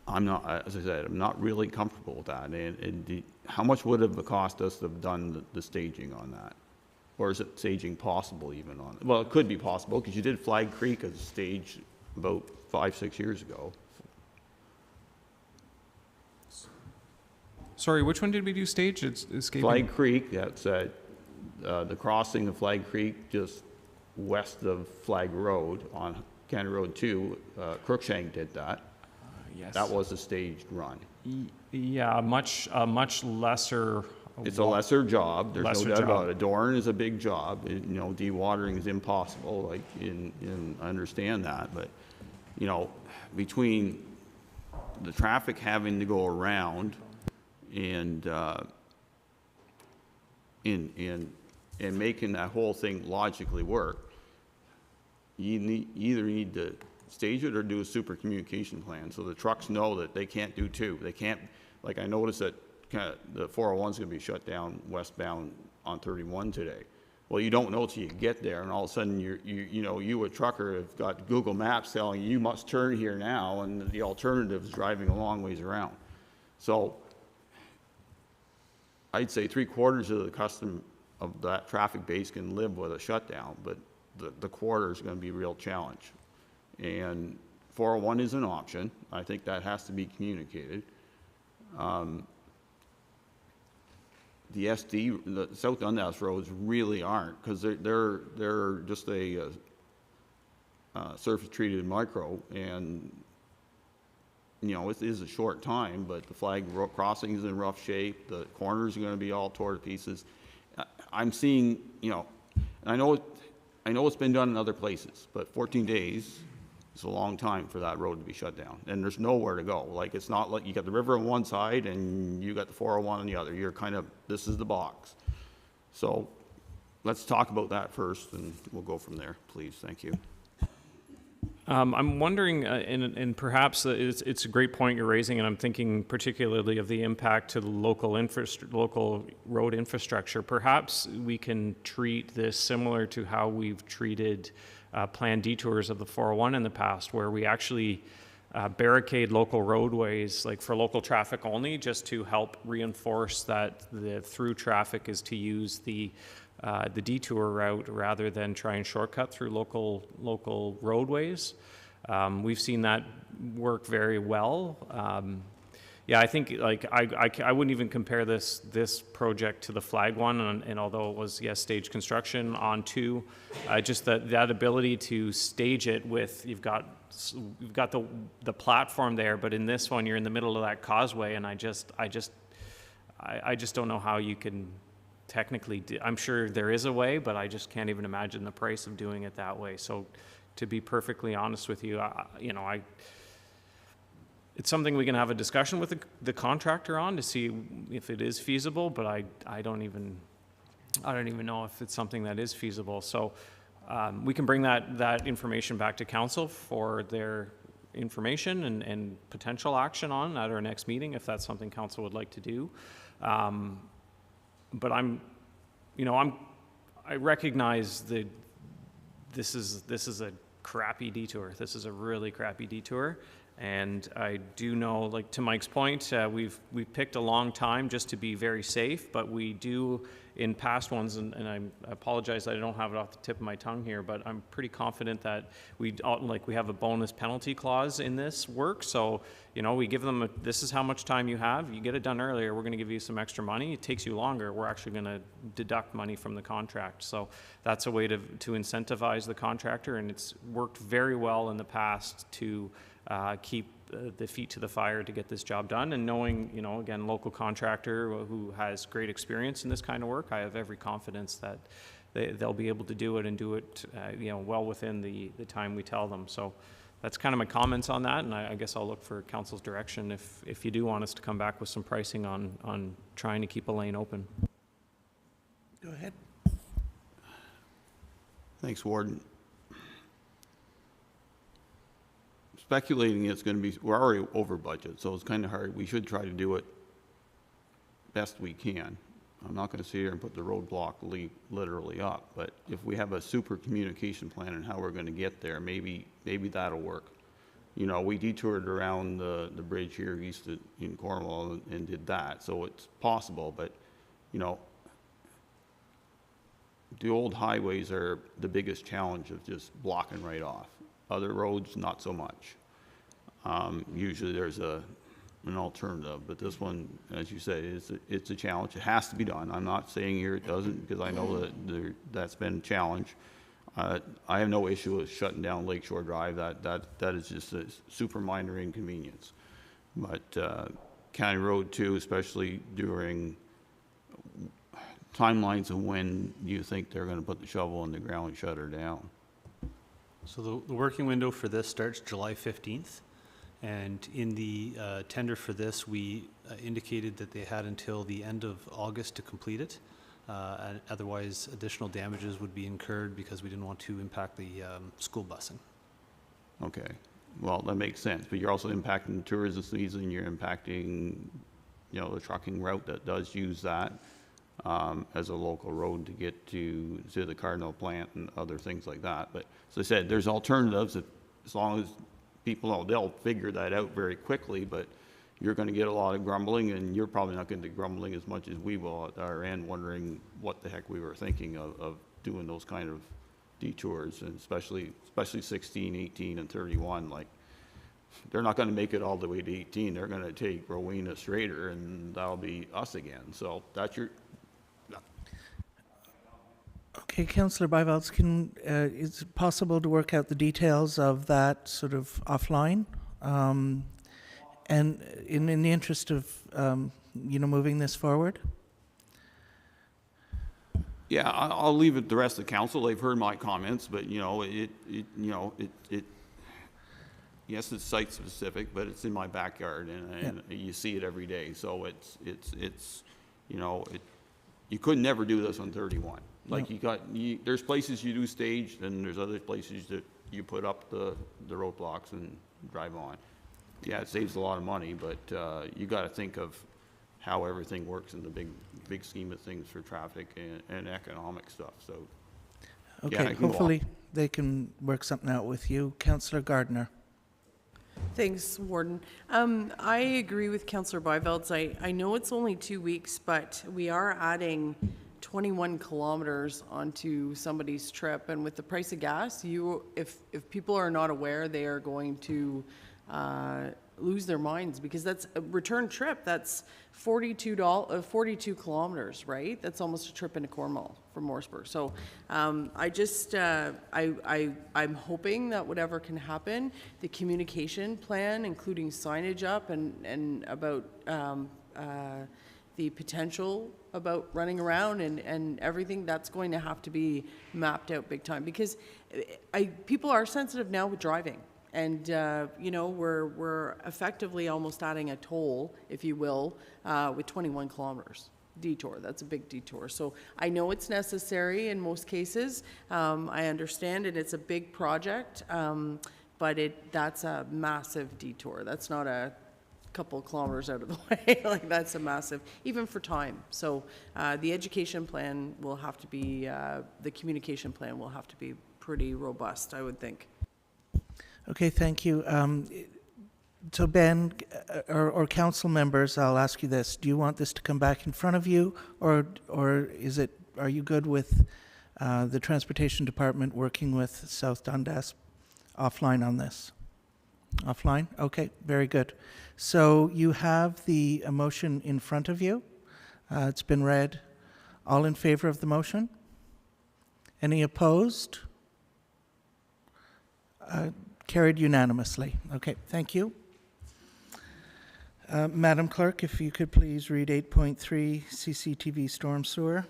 Speaker 4: I'm not, as I said, I'm not really comfortable with that. And how much would it have cost us to have done the staging on that? Or is it staging possible even on it? Well, it could be possible, because you did Flag Creek as a stage about 5-6 years ago.
Speaker 14: Sorry, which one did we do stage? It's escaping.
Speaker 4: Flag Creek, that's the crossing of Flag Creek just west of Flag Road on County Road 2. Crookshank did that.
Speaker 14: Yes.
Speaker 4: That was a staged run.
Speaker 14: Yeah, much lesser.
Speaker 4: It's a lesser job. There's
Speaker 14: Lesser
Speaker 4: no doubt
Speaker 14: job.
Speaker 4: about it. Dorn is a big job. Dewatering is impossible. Like, I understand that, but between the traffic having to go around and making that whole thing logically work, you either need to stage it or do a super communication plan, so the trucks know that they can't do two. They can't, like, I noticed that the 401 is going to be shut down westbound on 31 today. Well, you don't know till you get there, and all of a sudden you a trucker have got Google Maps telling you must turn here now, and the alternative is driving a long ways around. So I'd say 3/4 of the custom of that traffic base can live with a shutdown, but the quarter is going to be a real challenge. And 401 is an option. I think that has to be communicated. The South Dundas roads really aren't, because they're just a surface treated micro, and it is a short time, but the flag crossing is in rough shape. The corners are going to be all torn to pieces. I'm seeing, and I know it's been done in other places, but 14 days is a long time for that road to be shut down, and there's nowhere to go. Like, it's not like you got the river on one side and you got the 401 on the other. You're kind of, this is the box. So let's talk about that first, and we'll go from there, please. Thank you.
Speaker 14: I'm wondering, and perhaps it's a great point you're raising, and I'm thinking particularly of the impact to the local road infrastructure. Perhaps we can treat this similar to how we've treated planned detours of the 401 in the past, where we actually barricade local roadways, like for local traffic only, just to help reinforce that the through traffic is to use the detour route rather than try and shortcut through local roadways. We've seen that work very well. Yeah, I think, like, I wouldn't even compare this project to the Flag one, and although it was, yes, stage construction on two, just that ability to stage it with, you've got the platform there, but in this one you're in the middle of that causeway, and I just don't know how you can technically I'm sure there is a way, but I just can't even imagine the price of doing it that way. So, to be perfectly honest with you, it's something we can have a discussion with the contractor on to see if it is feasible, but I don't even know if it's something that is feasible. So we can bring that information back to council for their information and potential action on at our next meeting, if that's something council would like to do. But I recognize that this is a crappy detour. This is a really crappy detour. And I do know, like, to Mike's point, we've picked a long time just to be very safe, but we do in past ones, and I apologize that I don't have it off the tip of my tongue here, but I'm pretty confident that we have a bonus penalty clause in this work. So, we give them this is how much time you have. You get it done earlier, we're going to give you some extra money. It takes you longer, we're actually going to deduct money from the contract. So that's a way to incentivize the contractor, and it's worked very well in the past to keep the feet to the fire to get this job done. And knowing, again, local contractor who has great experience in this kind of work, I have every confidence that they'll be able to do it and do it, well within the time we tell them. So that's kind of my comments on that, and I guess I'll look for council's direction if you do want us to come back with some pricing on trying to keep a lane open.
Speaker 1: Go ahead.
Speaker 4: Thanks, Warden. speculating it's going to be, we're already over budget, so it's kind of hard. We should try to do it best we can. I'm not going to sit here and put the roadblock literally up, but if we have a super communication plan and how we're going to get there, maybe that'll work. You know, we detoured around the bridge here east in Cornwall and did that, so it's possible, but, you know, the old highways are the biggest challenge of just blocking right off. Other roads, not so much. Usually there's an alternative, but this one, as you say, it's a challenge. It has to be done. I'm not saying here it doesn't, because I know that that's been a challenge. I have no issue with shutting down Lakeshore Drive. That is just a super minor inconvenience. But County Road 2, especially during timelines of when you think they're going to put the shovel in the ground and shut her down.
Speaker 13: So the working window for this starts July 15th. And in the tender for this, we indicated that they had until the end of August to complete it. And otherwise, additional damages would be incurred because we didn't want to impact the school busing.
Speaker 4: Okay, well, that makes sense, but you're also impacting the tourism season, you're impacting, you know, the trucking route that does use that as a local road to get to the Cardinal plant and other things like that. But as I said, there's alternatives as long as people know, they'll figure that out very quickly, but you're going to get a lot of grumbling, and you're probably not going to get grumbling as much as we will at our end, wondering what the heck we were thinking of doing those kind of detours, and especially 16, 18, and 31. Like, they're not going to make it all the way to 18. They're going to take Rowena straighter, and that'll be us again. So that's your.
Speaker 1: Okay, Councillor Bivalds, is it possible to work out the details of that sort of offline? And in the interest of, you know, moving this forward?
Speaker 4: Yeah, I'll leave it the rest of the council. They've heard my comments, but yes, it's site specific, but it's in my backyard, and you see it every day. So you could never do this on 31. Like, there's places you do staged, and there's other places that you put up the roadblocks and drive on. Yeah, it saves a lot of money, but you got to think of how everything works in the big scheme of things for traffic and economic stuff. So,
Speaker 1: okay, hopefully they can work something out with you. Councillor Gardner.
Speaker 5: Thanks, Warden. I agree with Councillor Bivalds. I know it's only 2 weeks, but we are adding 21 kilometers onto somebody's trip, and with the price of gas, if people are not aware, they are going to lose their minds, because that's a return trip. That's 42 kilometers, right? That's almost a trip into Cornwall from Morrisburg. So I'm hoping that whatever can happen, the communication plan, including signage up and about the potential about running around and everything, that's going to have to be mapped out big time, because people are sensitive now with driving. And, we're effectively almost adding a toll, if you will, with 21 kilometers detour. That's a big detour. So I know it's necessary in most cases. I understand, and it's a big project, but that's a massive detour. That's not a couple of kilometers out of the way. Like, that's a massive, even for time. So the education plan will have to be, the communication plan will have to be pretty robust, I would think.
Speaker 1: Okay, thank you. So Ben, or council members, I'll ask you this. Do you want this to come back in front of you, or are you good with the Transportation Department working with South Dundas offline on this? Offline? Okay, very good. So you have the motion in front of you. It's been read. All in favor of the motion? Any opposed? Carried unanimously. Okay, thank you. Madam Clerk, if you could please read 8.3 CCTV storm sewer.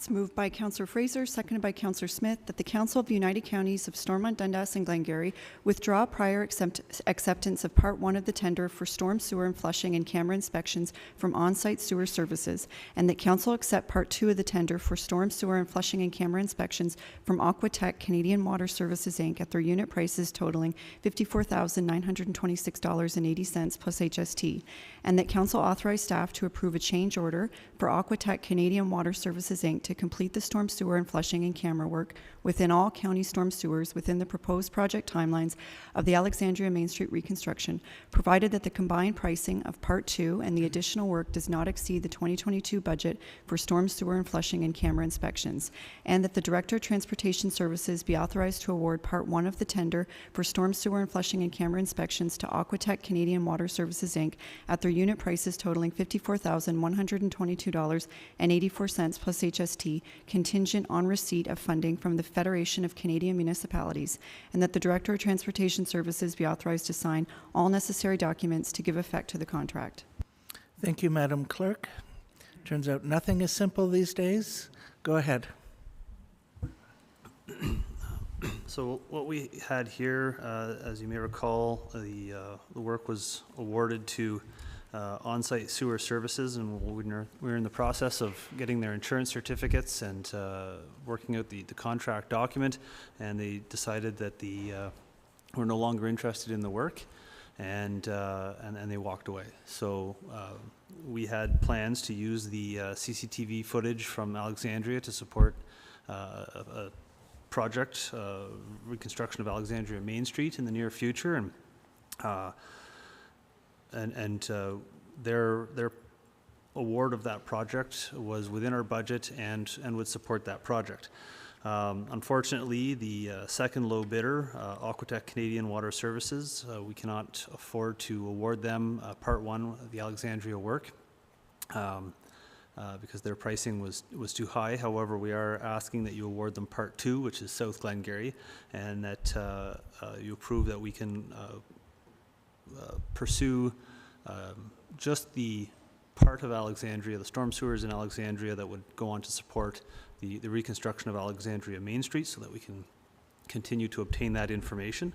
Speaker 2: It's moved by Councillor Fraser, seconded by Councillor Smith, that the Council of the United Counties of Stormont, Dundas and Glengarry withdraw prior acceptance of Part 1 of the tender for storm sewer and flushing and camera inspections from on-site sewer services, and that Council accept Part 2 of the tender for storm sewer and flushing and camera inspections from Aquatech Canadian Water Services, Inc. at their unit prices totaling $54,926.80 plus HST, and that Council authorize staff to approve a change order for Aquatech Canadian Water Services, Inc. to complete the storm sewer and flushing and camera work within all county storm sewers within the proposed project timelines of the Alexandria Main Street reconstruction, provided that the combined pricing of Part 2 and the additional work does not exceed the 2022 budget for storm sewer and flushing and camera inspections, and that the Director of Transportation Services be authorized to award Part 1 of the tender for storm sewer and flushing and camera inspections to Aquatech Canadian Water Services, Inc. at their unit prices totaling $54,122.84 plus HST, contingent on receipt of funding from the Federation of Canadian Municipalities, and that the Director of Transportation Services be authorized to sign all necessary documents to give effect to the contract.
Speaker 1: Thank you, Madam Clerk. Turns out nothing is simple these days. Go ahead.
Speaker 13: So what we had here, as you may recall, the work was awarded to on-site sewer services, and we're in the process of getting their insurance certificates and working out the contract document, and they decided that we're no longer interested in the work, and they walked away. So we had plans to use the CCTV footage from Alexandria to support a project, reconstruction of Alexandria Main Street in the near future, and their award of that project was within our budget and would support that project. Unfortunately, the second low bidder, Aquatech Canadian Water Services, we cannot afford to award them Part 1 of the Alexandria work because their pricing was too high. However, we are asking that you award them Part 2, which is South Glengarry, and that you approve that we can pursue just the part of Alexandria, the storm sewers in Alexandria, that would go on to support the reconstruction of Alexandria Main Street, so that we can continue to obtain that information.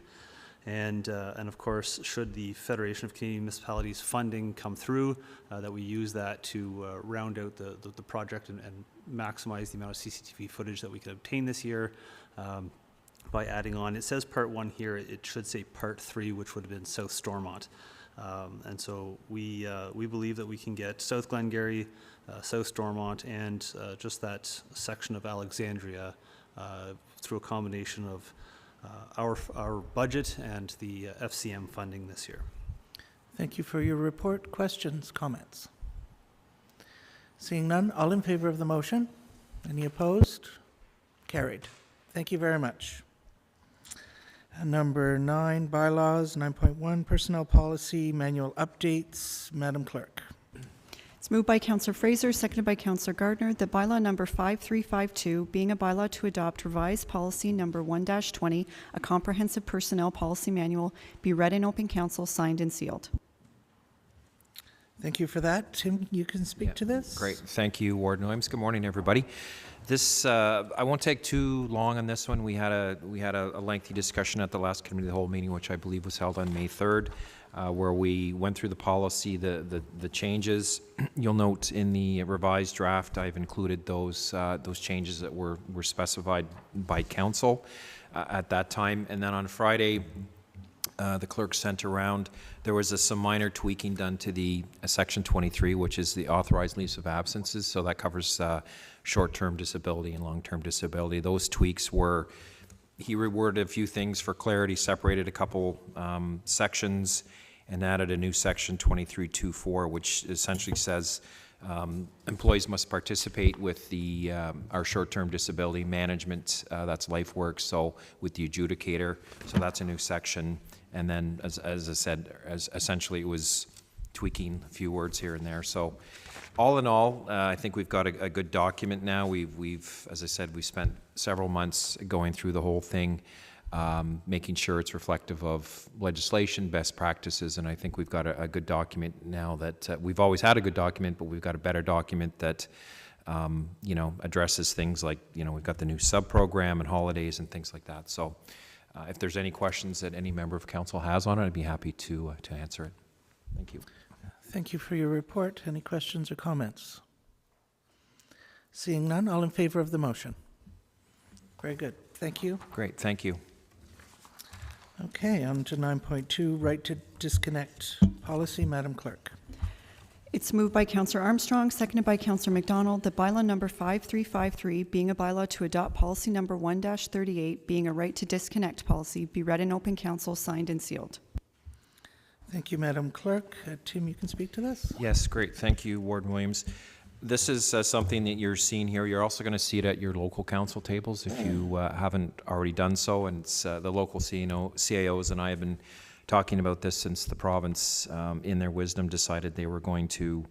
Speaker 13: And of course, should the Federation of Canadian Municipalities funding come through, that we use that to round out the project and maximize the amount of CCTV footage that we could obtain this year by adding on. It says Part 1 here, it should say Part 3, which would have been South Stormont. And so we believe that we can get South Glengarry, South Stormont, and just that section of Alexandria through a combination of our budget and the FCM funding this year.
Speaker 1: Thank you for your report. Questions, comments? Seeing none, all in favor of the motion? Any opposed? Carried. Thank you very much. Number 9, bylaws, 9.1, personnel policy, manual updates. Madam Clerk.
Speaker 2: It's moved by Councillor Fraser, seconded by Councillor Gardner, that bylaw number 5352, being a bylaw to adopt revised policy number 1-20, a comprehensive personnel policy manual, be read in open council, signed and sealed.
Speaker 1: Thank you for that. Tim, you can speak to this.
Speaker 15: Great. Thank you, Warden Williams. Good morning, everybody. This I won't take too long on this one. We had a lengthy discussion at the last committee of the whole meeting, which I believe was held on May 3rd, where we went through the policy, the changes. You'll note in the revised draft, I've included those changes that were specified by council at that time. And then on Friday, the clerk sent around, there was some minor tweaking done to the section 23, which is the authorized leaves of absences. So that covers short-term disability and long-term disability. Those tweaks were, he reworded a few things for clarity, separated a couple sections, and added a new section 23.2.4, which essentially says employees must participate with our short-term disability management, that's LifeWorks, so with the adjudicator. So that's a new section. And then, as I said, essentially it was tweaking a few words here and there. So all in all, I think we've got a good document now. We've, as I said, we spent several months going through the whole thing, making sure it's reflective of legislation, best practices, and I think we've got a good document now that we've always had a good document, but we've got a better document that addresses things like, we've got the new sub-program and holidays and things like that. So if there's any questions that any member of council has on it, I'd be happy to answer it. Thank you.
Speaker 1: Thank you for your report. Any questions or comments? Seeing none, all in favor of the motion? Very good. Thank you.
Speaker 15: Great, thank you.
Speaker 1: Okay, on to 9.2, right to disconnect policy. Madam Clerk.
Speaker 2: It's moved by Councillor Armstrong, seconded by Councillor McDonald, that bylaw number 5353, being a bylaw to adopt policy number 1-38, being a right to disconnect policy, be read in open council, signed and sealed.
Speaker 1: Thank you, Madam Clerk. Tim, you can speak to this?
Speaker 15: Yes, great. Thank you, Warden Williams. This is something that you're seeing here. You're also going to see it at your local council tables if you haven't already done so. And it's, the local CAOs and I have been talking about this since the province, in their wisdom, decided they were going to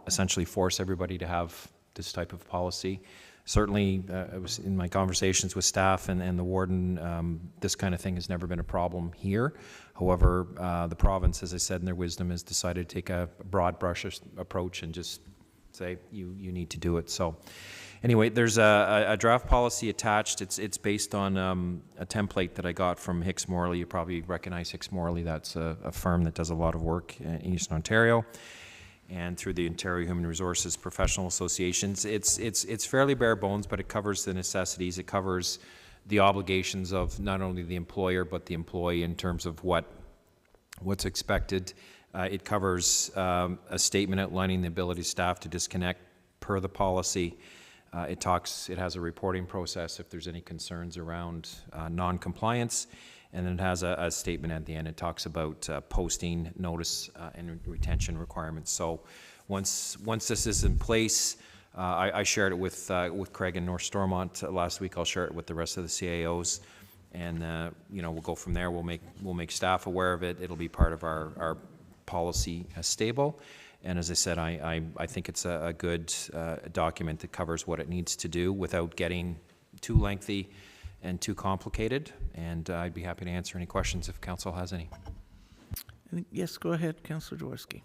Speaker 15: essentially force everybody to have this type of policy. Certainly, it was in my conversations with staff and the warden, this kind of thing has never been a problem here. However, the province, as I said in their wisdom, has decided to take a broad brush approach and just say, you need to do it. So anyway, there's a draft policy attached. It's based on a template that I got from Hicks Morley. You probably recognize Hicks Morley. That's a firm that does a lot of work in Eastern Ontario and through the Ontario Human Resources Professional Associations. It's fairly bare bones, but it covers the necessities. It covers the obligations of not only the employer but the employee in terms of what's expected. It covers a statement outlining the ability of staff to disconnect per the policy. It has a reporting process if there's any concerns around non-compliance, and then it has a statement at the end. It talks about posting, notice, and retention requirements. So once this is in place, I shared it with Craig in North Stormont last week. I'll share it with the rest of the CAOs, and we'll go from there. We'll make staff aware of it. It'll be part of our policy stable. And as I said, I think it's a good document that covers what it needs to do without getting too lengthy and too complicated. And I'd be happy to answer any questions if council has any.
Speaker 1: Yes, go ahead, Councillor Jaworski.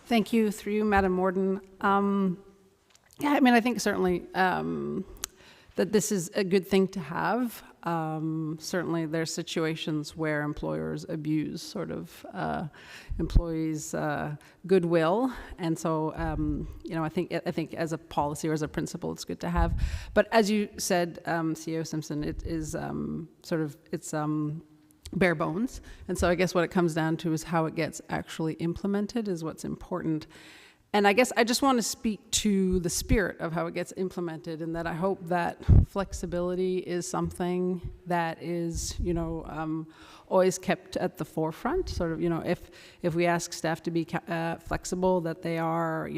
Speaker 6: Thank you, through you, Madam Warden. I think certainly that this is a good thing to have. Certainly there's situations where employers abuse sort of employees' goodwill, and so I think as a policy or as a principle it's good to have. But as you said, CEO Simpson, it is it's bare bones, and so I guess what it comes down to is how it gets actually implemented is what's important. And I guess I just want to speak to the spirit of how it gets implemented, and that I hope that flexibility is something that is, always kept at the forefront. Sort of, if we ask staff to be flexible, that they are,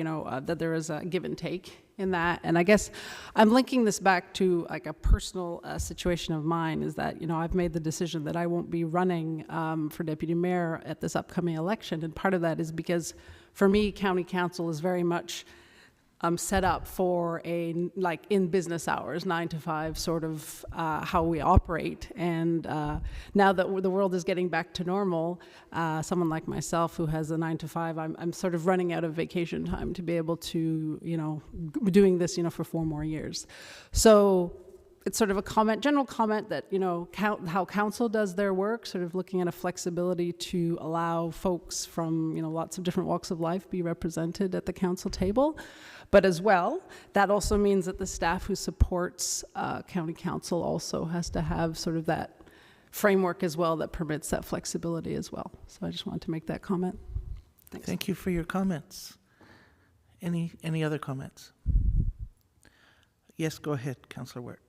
Speaker 6: that there is a give and take in that. And I guess I'm linking this back to like a personal situation of mine, is that, I've made the decision that I won't be running for deputy mayor at this upcoming election. And part of that is because for me, county council is very much set up for in business hours, 9 to 5 sort of how we operate. And now that the world is getting back to normal, someone like myself who has a 9 to 5, I'm sort of running out of vacation time to be able to, doing this, for 4 more years. So it's sort of a general comment that, how council does their work, sort of looking at a flexibility to allow folks from, lots of different walks of life be represented at the council table. But as well, that also means that the staff who supports county council also has to have sort of that framework as well that permits that flexibility as well. So I just wanted to make that comment. Thanks.
Speaker 1: Thank you for your comments. Any other comments? Yes, go ahead, Councillor Wirt.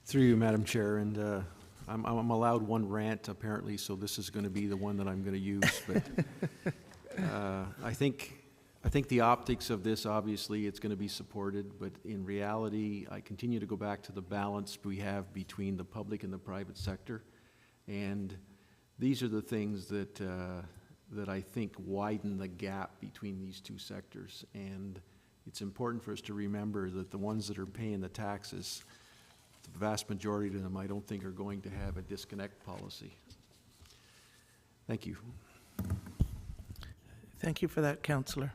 Speaker 7: Through you, Madam Chair, and I'm allowed one rant apparently, so this is going to be the one that I'm going to use. But I think the optics of this, obviously, it's going to be supported, but in reality, I continue to go back to the balance we have between the public and the private sector, and these are the things that that I think widen the gap between these two sectors. And it's important for us to remember that the ones that are paying the taxes, the vast majority of them, I don't think are going to have a disconnect policy. Thank you.
Speaker 1: Thank you for that, Councillor.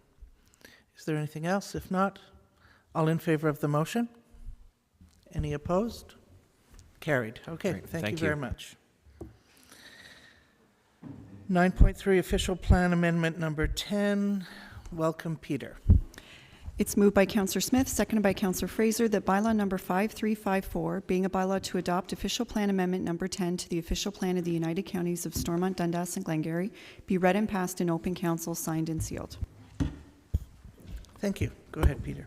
Speaker 1: Is there anything else? If not, all in favor of the motion? Any opposed? Carried. Okay,
Speaker 15: Great.
Speaker 1: thank you
Speaker 15: Thank
Speaker 1: very
Speaker 15: you.
Speaker 1: much. 9.3 Official Plan Amendment Number 10. Welcome, Peter.
Speaker 2: It's moved by Councillor Smith, seconded by Councillor Fraser, that bylaw number 5354, being a bylaw to adopt official plan amendment number 10 to the official plan of the United Counties of Stormont, Dundas, and Glengarry, be read and passed in open council, signed and sealed.
Speaker 1: Thank you. Go ahead, Peter.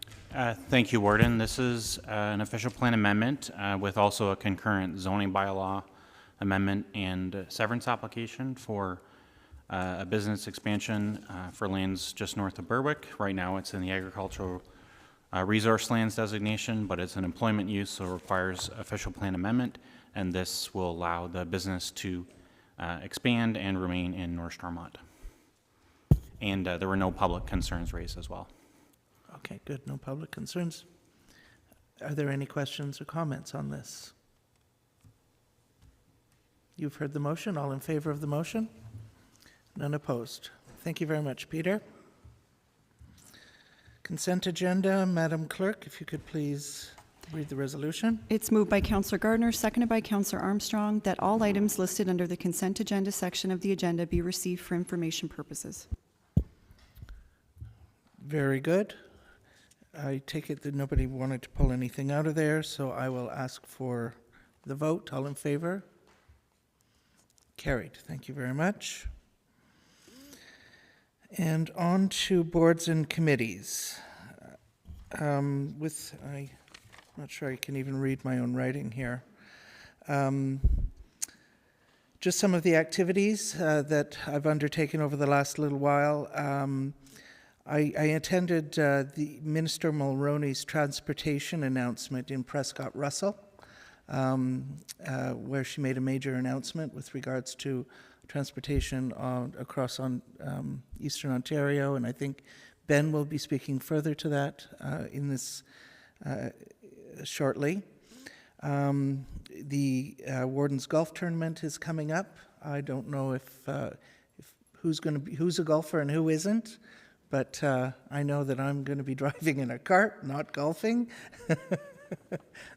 Speaker 16: Thank you, Warden. This is an official plan amendment with also a concurrent zoning bylaw amendment and severance application for a business expansion for lands just north of Berwick. Right now it's in the agricultural resource lands designation, but it's an employment use, so it requires official plan amendment, and this will allow the business to expand and remain in North Stormont. And there were no public concerns raised as well.
Speaker 1: Okay, good. No public concerns. Are there any questions or comments on this? You've heard the motion. All in favor of the motion? None opposed. Thank you very much, Peter. Consent agenda, Madam Clerk, if you could please read the resolution.
Speaker 2: It's moved by Councillor Gardner, seconded by Councillor Armstrong, that all items listed under the consent agenda section of the agenda be received for information purposes.
Speaker 1: Very good. I take it that nobody wanted to pull anything out of there, so I will ask for the vote. All in favor? Carried. Thank you very much. And on to boards and committees. I'm not sure I can even read my own writing here. Just some of the activities that I've undertaken over the last little while. I attended the Minister Mulroney's transportation announcement in Prescott Russell, where she made a major announcement with regards to transportation across on Eastern Ontario, and I think Ben will be speaking further to that in this shortly. The Warden's Golf Tournament is coming up. I don't know if who's a golfer and who isn't. But I know that I'm going to be driving in a cart, not golfing.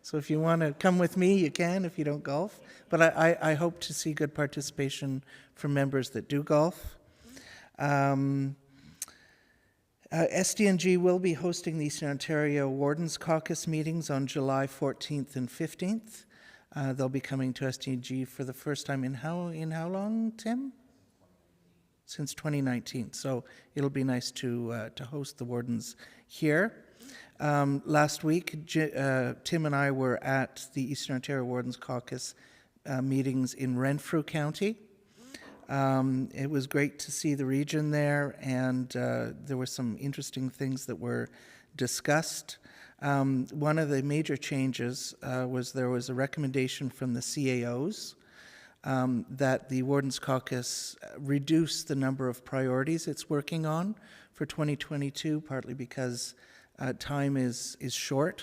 Speaker 1: So if you want to come with me, you can if you don't golf. But I hope to see good participation from members that do golf. SDNG will be hosting the Eastern Ontario Wardens Caucus meetings on July 14th and 15th. They'll be coming to SDNG for the first time in how long, Tim? Since 2019, so it'll be nice to host the wardens here. Last week, Tim and I were at the Eastern Ontario Wardens Caucus meetings in Renfrew County. It was great to see the region there, and there were some interesting things that were discussed. One of the major changes was there was a recommendation from the CAOs that the Wardens Caucus reduce the number of priorities it's working on for 2022, partly because time is short,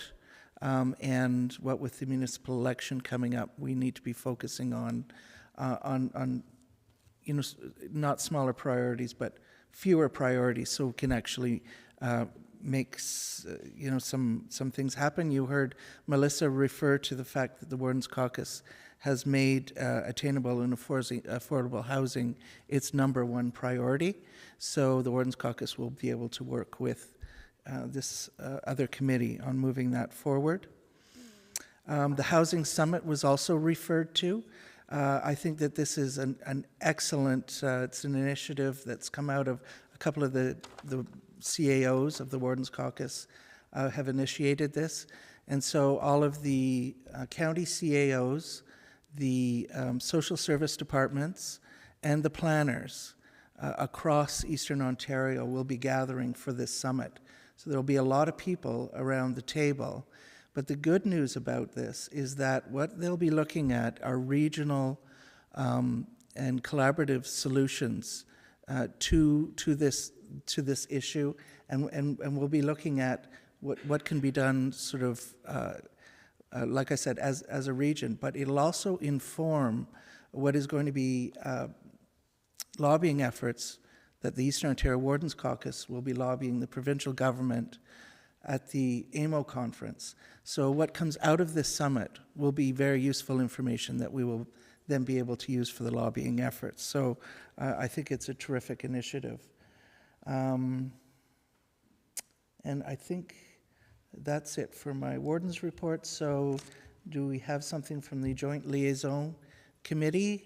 Speaker 1: and what with the municipal election coming up, we need to be focusing on not smaller priorities, but fewer priorities, so we can actually make some things happen. You heard Melissa refer to the fact that the Wardens Caucus has made attainable and affordable housing its #1 priority. So the Wardens Caucus will be able to work with this other committee on moving that forward. The Housing Summit was also referred to. I think that this is an excellent, it's an initiative that's come out of a couple of the CAOs of the Wardens Caucus have initiated this. And so all of the county CAOs, the social service departments, and the planners across Eastern Ontario will be gathering for this summit. So there'll be a lot of people around the table. But the good news about this is that what they'll be looking at are regional and collaborative solutions to this issue, and we'll be looking at what can be done sort of like I said, as a region, but it'll also inform what is going to be lobbying efforts that the Eastern Ontario Wardens Caucus will be lobbying the provincial government at the AMO conference. So what comes out of this summit will be very useful information that we will then be able to use for the lobbying efforts. So I think it's a terrific initiative. And I think that's it for my warden's report. So do we have something from the Joint Liaison Committee?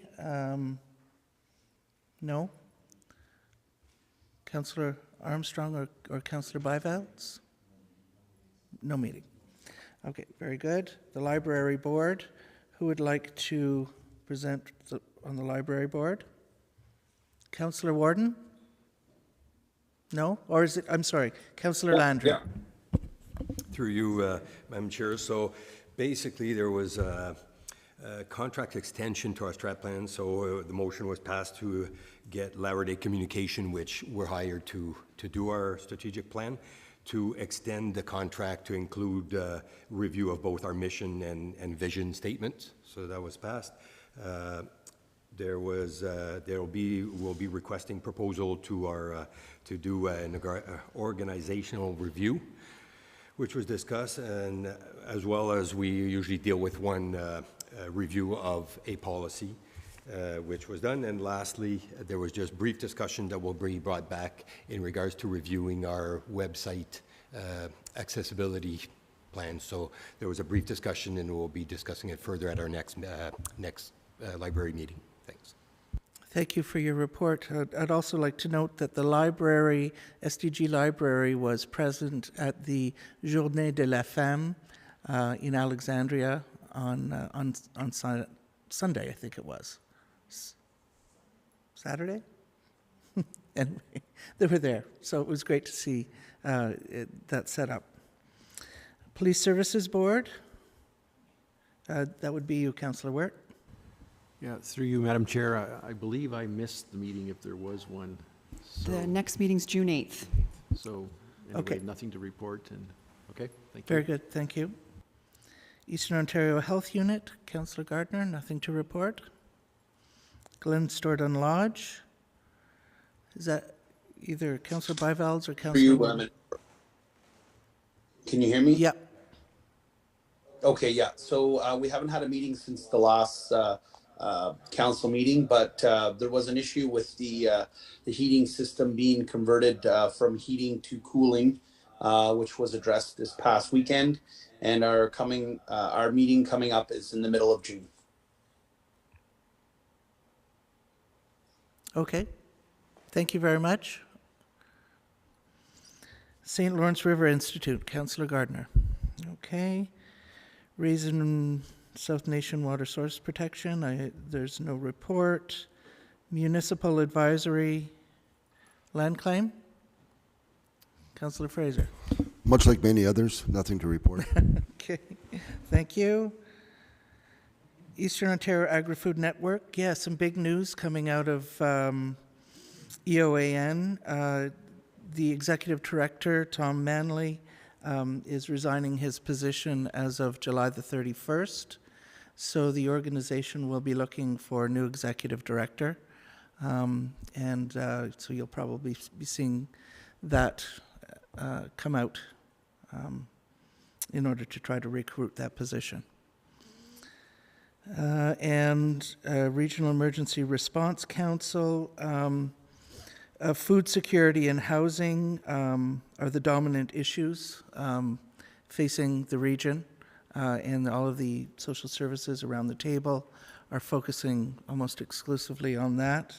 Speaker 1: No? Councillor Armstrong or Councillor Bivalds? No meeting. Okay, very good. The Library Board. Who would like to present on the Library Board? Councillor Warden? No? Or is it, I'm sorry, Councillor Landry?
Speaker 9: Yeah. Through you, Madam Chair. So basically, there was a contract extension to our strat plan. So the motion was passed to get Latter-day Communication, which were hired to do our strategic plan, to extend the contract to include review of both our mission and vision statements. So that was passed. We'll be requesting proposal to our to do an organizational review, which was discussed, and as well as we usually deal with one review of a policy, which was done. And lastly, there was just brief discussion that will be brought back in regards to reviewing our website accessibility plan. So there was a brief discussion, and we'll be discussing it further at our next library meeting. Thanks.
Speaker 1: Thank you for your report. I'd also like to note that the library, SDG Library, was present at the Journée de la Femme in Alexandria on Sunday, I think it was. Saturday? Anyway, they were there, so it was great to see that set up. Police Services Board, that would be you, Councillor Wirt.
Speaker 7: Yeah, through you, Madam Chair, I believe I missed the meeting if there was one. So,
Speaker 2: The next meeting's June 8th.
Speaker 7: so anyway,
Speaker 1: Okay.
Speaker 7: nothing to report, and, okay, thank you.
Speaker 1: Very good, thank you. Eastern Ontario Health Unit, Councillor Gardner, nothing to report. Glenstordon Lodge, is that either Councillor Bivalds or Councillor?
Speaker 17: Can you hear me?
Speaker 1: Yep.
Speaker 17: Okay, yeah. So we haven't had a meeting since the last council meeting, but there was an issue with the heating system being converted from heating to cooling, which was addressed this past weekend. And our meeting coming up is in the middle of June.
Speaker 1: Okay, thank you very much. St. Lawrence River Institute, Councillor Gardner. Okay. Raisin South Nation Water Source Protection, there's no report. Municipal Advisory, Land Claim, Councillor Fraser.
Speaker 8: Much like many others, nothing to report.
Speaker 1: Okay, thank you. Eastern Ontario Agri-Food Network, yeah, some big news coming out of EOAN. The executive director, Tom Manley, is resigning his position as of July the 31st. So the organization will be looking for a new executive director. So you'll probably be seeing that come out in order to try to recruit that position. Regional Emergency Response Council, food security and housing are the dominant issues facing the region, and all of the social services around the table are focusing almost exclusively on that.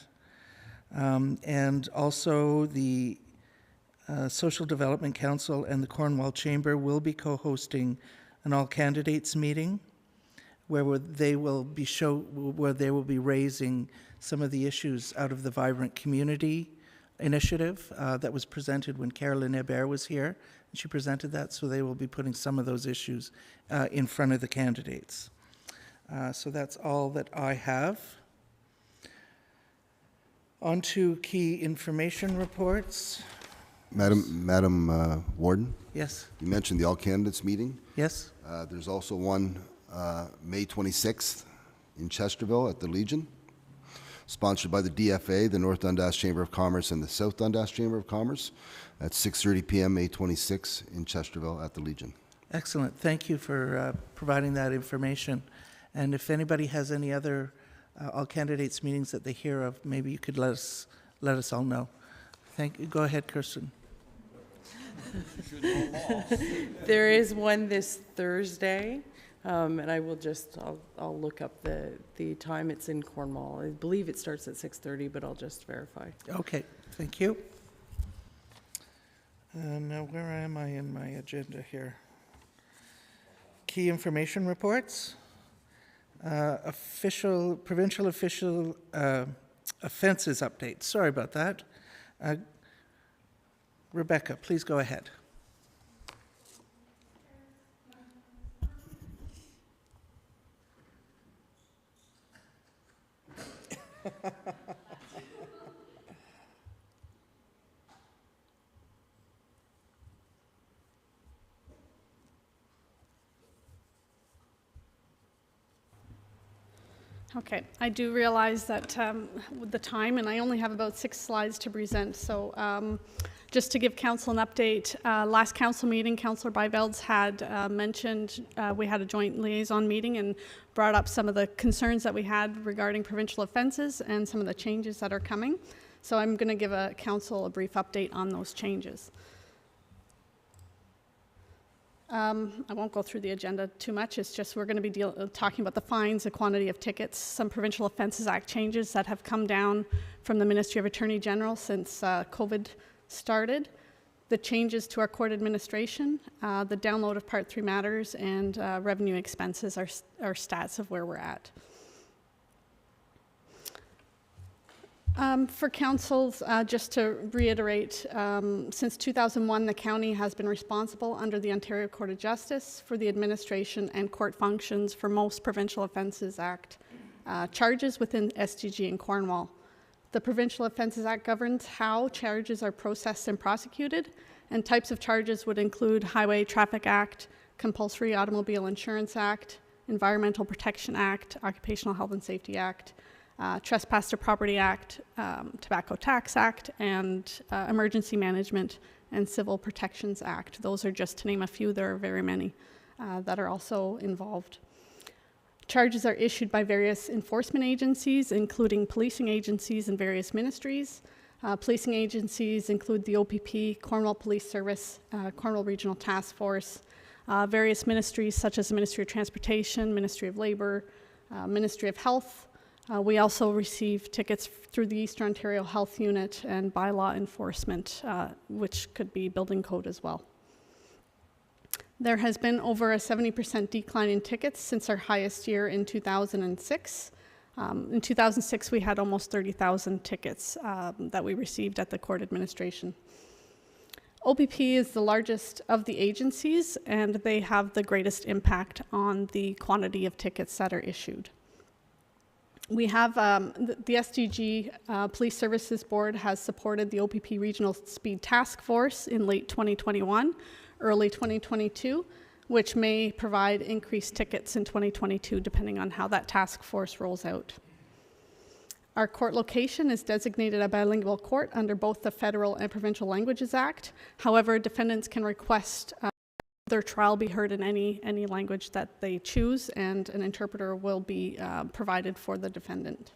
Speaker 1: And also the Social Development Council and the Cornwall Chamber will be co-hosting an all-candidates meeting where they will be raising some of the issues out of the Vibrant Community initiative that was presented when Carolyn Hebert was here. And she presented that, so they will be putting some of those issues in front of the candidates. So that's all that I have. On to key information reports.
Speaker 8: Madam Warden?
Speaker 1: Yes.
Speaker 8: You mentioned the all candidates meeting.
Speaker 1: Yes.
Speaker 8: There's also one May 26th in Chesterville at the Legion. sponsored by the DFA, the North Dundas Chamber of Commerce, and the South Dundas Chamber of Commerce at 6:30 p.m. May 26 in Chesterville at the Legion.
Speaker 1: Excellent. Thank you for providing that information. And if anybody has any other all candidates meetings that they hear of, maybe you could let us all know. Thank you. Go ahead, Kirsten.
Speaker 5: There is one this Thursday, and I'll look up the time. It's in Cornwall. I believe it starts at 6:30, but I'll just verify.
Speaker 1: Okay, thank you. Now, where am I in my agenda here? Key information reports. Provincial official offenses update. Sorry about that. Rebecca, please go ahead.
Speaker 18: Okay, I do realize that with the time, and I only have about 6 slides to present, so just to give council an update, last council meeting, Councillor Byvelds had mentioned we had a joint liaison meeting and brought up some of the concerns that we had regarding provincial offences and some of the changes that are coming. So I'm going to give council a brief update on those changes. I won't go through the agenda too much. It's just we're going to be talking about the fines, the quantity of tickets, some Provincial Offences Act changes that have come down from the Ministry of Attorney General since COVID started, the changes to our court administration, the download of Part 3 matters, and revenue expenses are stats of where we're at. For councils, just to reiterate, since 2001, the county has been responsible under the Ontario Court of Justice for the administration and court functions for most Provincial Offences Act charges within SDG in Cornwall. The Provincial Offences Act governs how charges are processed and prosecuted, and types of charges would include Highway Traffic Act, Compulsory Automobile Insurance Act, Environmental Protection Act, Occupational Health and Safety Act, Trespass to Property Act, Tobacco Tax Act, and Emergency Management and Civil Protections Act. Those are just to name a few. There are very many that are also involved. Charges are issued by various enforcement agencies, including policing agencies and various ministries. Policing agencies include the OPP, Cornwall Police Service, Cornwall Regional Task Force, various ministries such as the Ministry of Transportation, Ministry of Labour, Ministry of Health. We also receive tickets through the Eastern Ontario Health Unit and bylaw enforcement, which could be building code as well. There has been over a 70% decline in tickets since our highest year in 2006. In 2006, we had almost 30,000 tickets that we received at the court administration. OPP is the largest of the agencies, and they have the greatest impact on the quantity of tickets that are issued. We have the SDG Police Services Board has supported the OPP Regional Speed Task Force in late 2021, early 2022, which may provide increased tickets in 2022 depending on how that task force rolls out. Our court location is designated a bilingual court under both the Federal and Provincial Languages Act. However, defendants can request their trial be heard in any language that they choose, and an interpreter will be provided for the defendant.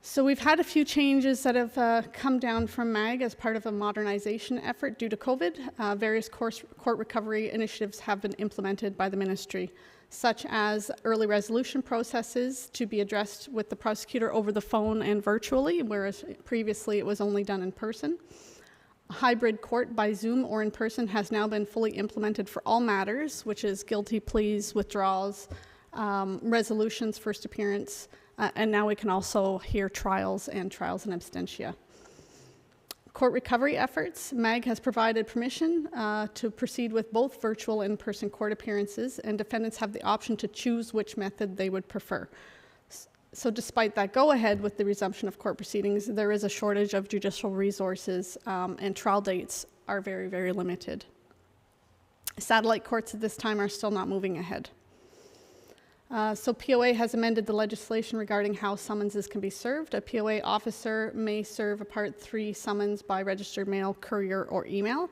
Speaker 18: So we've had a few changes that have come down from MAG as part of a modernization effort due to COVID. Various court recovery initiatives have been implemented by the ministry, such as early resolution processes to be addressed with the prosecutor over the phone and virtually, whereas previously it was only done in person. Hybrid court by Zoom or in person has now been fully implemented for all matters, which is guilty pleas, withdrawals, resolutions, first appearance, and now we can also hear trials and absentia. Court recovery efforts. MAG has provided permission to proceed with both virtual and in-person court appearances, and defendants have the option to choose which method they would prefer. So despite that go-ahead with the resumption of court proceedings, there is a shortage of judicial resources, and trial dates are very, very limited. Satellite courts at this time are still not moving ahead. So POA has amended the legislation regarding how summonses can be served. A POA officer may serve a Part 3 summons by registered mail, courier, or email,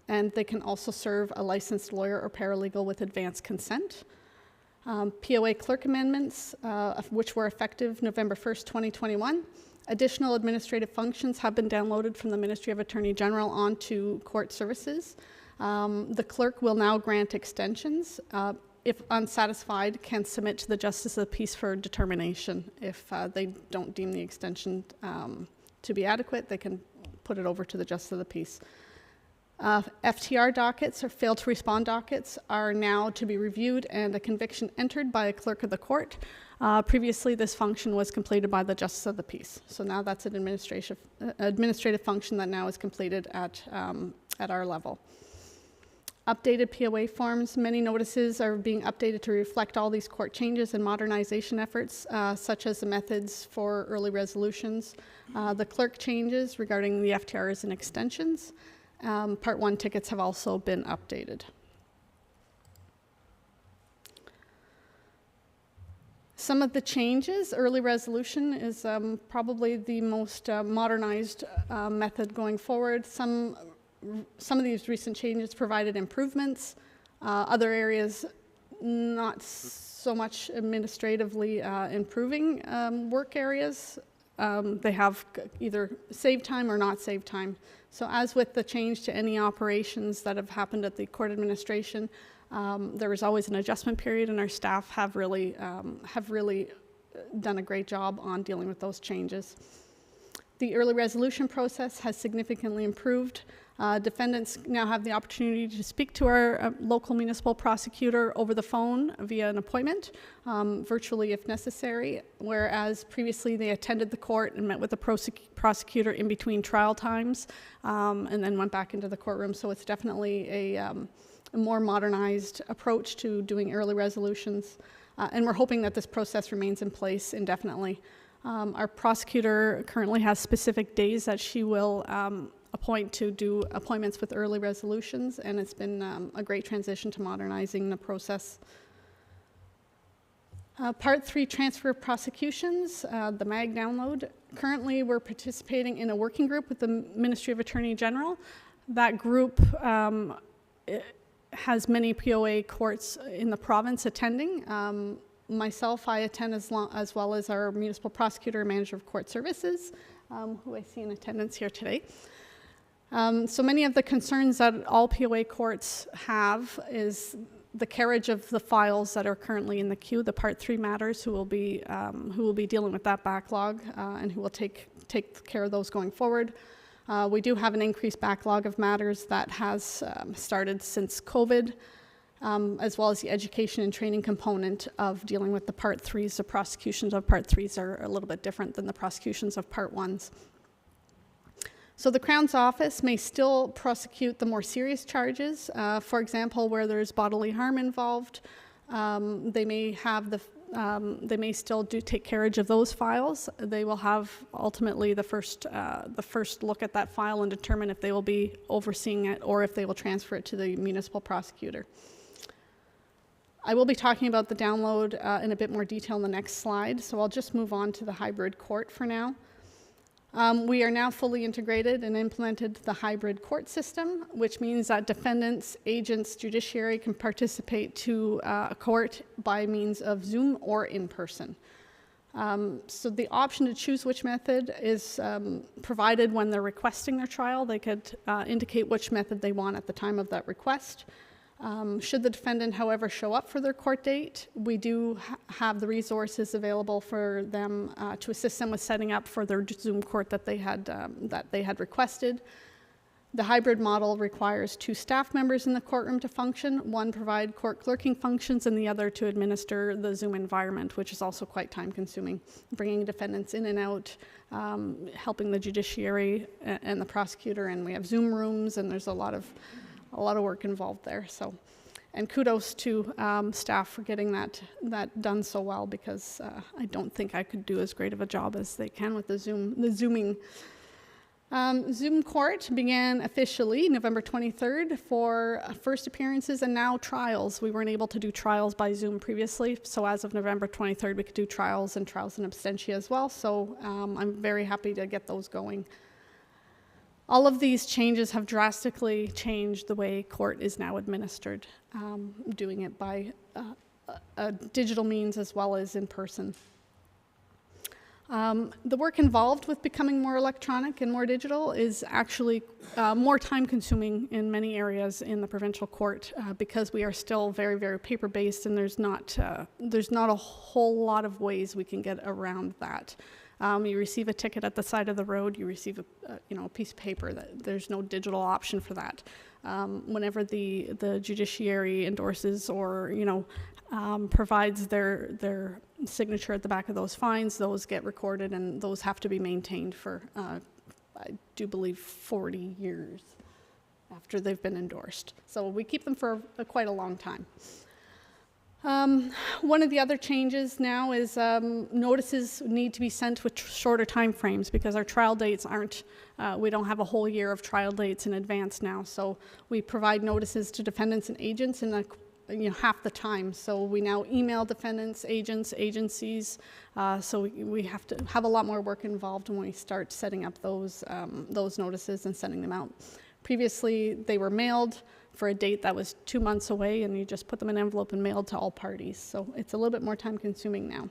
Speaker 18: and they can also serve a licensed lawyer or paralegal with advance consent. POA clerk amendments, which were effective November 1st, 2021. Additional administrative functions have been downloaded from the Ministry of Attorney General onto court services. The clerk will now grant extensions. If unsatisfied, can submit to the Justice of the Peace for determination. If they don't deem the extension to be adequate, they can put it over to the Justice of the Peace. FTR dockets, or fail to respond dockets, are now to be reviewed and a conviction entered by a clerk of the court. Previously, this function was completed by the Justice of the Peace. So now that's an administrative function that now is completed at our level. Updated POA forms. Many notices are being updated to reflect all these court changes and modernization efforts, such as the methods for early resolutions, the clerk changes regarding the FTRs and extensions. Part 1 tickets have also been updated. Some of the changes, early resolution is probably the most modernized method going forward. Some of these recent changes provided improvements. Other areas, not so much administratively improving work areas. They have either saved time or not saved time. So as with the change to any operations that have happened at the court administration, there is always an adjustment period, and our staff have really done a great job on dealing with those changes. The early resolution process has significantly improved. Defendants now have the opportunity to speak to our local municipal prosecutor over the phone via an appointment, virtually if necessary, whereas previously they attended the court and met with the prosecutor in between trial times and then went back into the courtroom. So it's definitely a more modernized approach to doing early resolutions. And we're hoping that this process remains in place indefinitely. Our prosecutor currently has specific days that she will appoint to do appointments with early resolutions, and it's been a great transition to modernizing the process. Part 3, transfer of prosecutions, the MAG download. Currently, we're participating in a working group with the Ministry of Attorney General. That group has many POA courts in the province attending. Myself, I attend as well as our municipal prosecutor and manager of court services, who I see in attendance here today. So many of the concerns that all POA courts have is the carriage of the files that are currently in the queue, the Part 3 matters, who will be dealing with that backlog and who will take care of those going forward. We do have an increased backlog of matters that has started since COVID, as well as the education and training component of dealing with the Part 3s. The prosecutions of Part 3s are a little bit different than the prosecutions of Part 1s. So the Crown's office may still prosecute the more serious charges. For example, where there's bodily harm involved, they may still take carriage of those files. They will have ultimately the first look at that file and determine if they will be overseeing it or if they will transfer it to the municipal prosecutor. I will be talking about the download in a bit more detail in the next slide, so I'll just move on to the hybrid court for now. We are now fully integrated and implemented the hybrid court system, which means that defendants, agents, judiciary can participate to a court by means of Zoom or in person. So the option to choose which method is provided when they're requesting their trial. They could indicate which method they want at the time of that request. Should the defendant, however, show up for their court date, we do have the resources available for them to assist them with setting up for their Zoom court that they had requested. The hybrid model requires 2 staff members in the courtroom to function, one provide court clerking functions and the other to administer the Zoom environment, which is also quite time-consuming, bringing defendants in and out, helping the judiciary and the prosecutor, and we have Zoom rooms, and there's a lot of work involved there. So, and kudos to staff for getting that done so well, because I don't think I could do as great of a job as they can with the zooming. Zoom Court began officially November 23rd for first appearances and now trials. We weren't able to do trials by Zoom previously, so as of November 23rd, we could do trials in absentia as well, so I'm very happy to get those going. All of these changes have drastically changed the way court is now administered, doing it by a digital means as well as in person. The work involved with becoming more electronic and more digital is actually more time consuming in many areas in the provincial court because we are still very, very paper based, and there's not a whole lot of ways we can get around that. You receive a ticket at the side of the road, you receive a piece of paper. There's no digital option for that. Whenever the judiciary endorses or provides their signature at the back of those fines, those get recorded and those have to be maintained for, I do believe, 40 years after they've been endorsed. So we keep them for quite a long time. One of the other changes now is notices need to be sent with shorter time frames because our trial dates aren't, we don't have a whole year of trial dates in advance now. So we provide notices to defendants and agents in half the time. So we now email defendants, agents, agencies. So we have to have a lot more work involved when we start setting up those notices and sending them out. Previously, they were mailed for a date that was 2 months away, and you just put them in an envelope and mailed to all parties. So it's a little bit more time consuming now.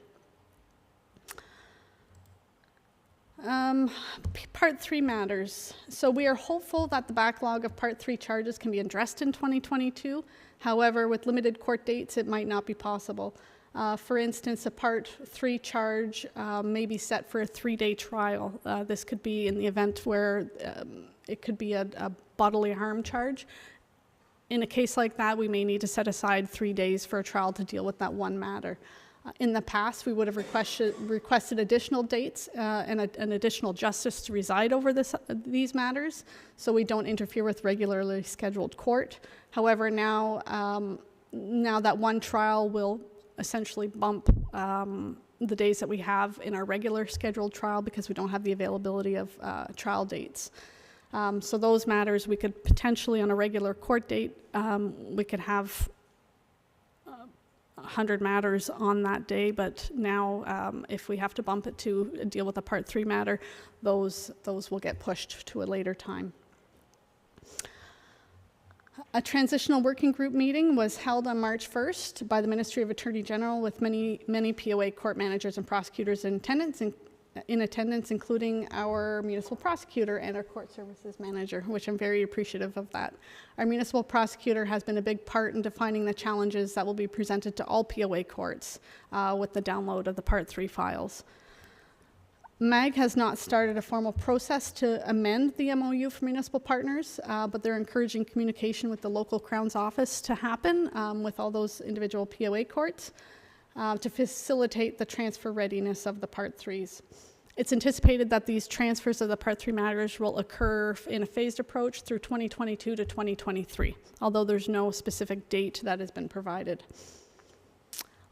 Speaker 18: Part 3 matters. So we are hopeful that the backlog of Part 3 charges can be addressed in 2022. However, with limited court dates, it might not be possible. For instance, a Part 3 charge may be set for a 3-day trial. This could be in the event where it could be a bodily harm charge. In a case like that, we may need to set aside 3 days for a trial to deal with that one matter. In the past, we would have requested additional dates and an additional justice to reside over these matters, so we don't interfere with regularly scheduled court. However, now that one trial will essentially bump the days that we have in our regular scheduled trial because we don't have the availability of trial dates. So those matters, we could potentially, on a regular court date, we could have 100 matters on that day, but now if we have to bump it to deal with a Part 3 matter, those will get pushed to a later time. A transitional working group meeting was held on March 1st by the Ministry of Attorney General with many POA court managers and prosecutors in attendance, including our municipal prosecutor and our court services manager, which I'm very appreciative of that. Our municipal prosecutor has been a big part in defining the challenges that will be presented to all POA courts with the download of the Part 3 files. MAG has not started a formal process to amend the MOU for municipal partners, but they're encouraging communication with the local Crown's office to happen with all those individual POA courts to facilitate the transfer readiness of the Part 3s. It's anticipated that these transfers of the Part 3 matters will occur in a phased approach through 2022 to 2023, although there's no specific date that has been provided.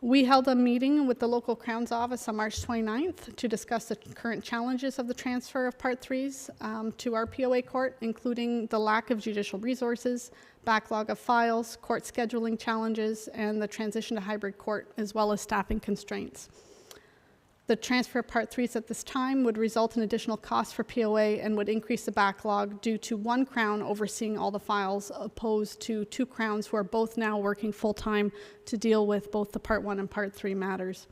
Speaker 18: We held a meeting with the local Crown's office on March 29th to discuss the current challenges of the transfer of Part 3s to our POA court, including the lack of judicial resources, backlog of files, court scheduling challenges, and the transition to hybrid court, as well as staffing constraints. The transfer of Part 3s at this time would result in additional costs for POA and would increase the backlog due to one Crown overseeing all the files, opposed to 2 Crowns who are both now working full-time to deal with both the Part 1 and Part 3 matters.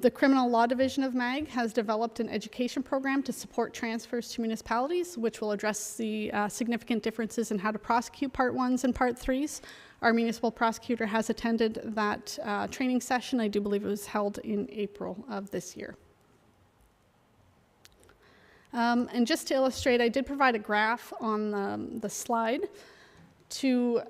Speaker 18: The Criminal Law Division of MAG has developed an education program to support transfers to municipalities, which will address the significant differences in how to prosecute Part 1s and Part 3s. Our municipal prosecutor has attended that training session. I do believe it was held in April of this year. And just to illustrate, I did provide a graph on the slide to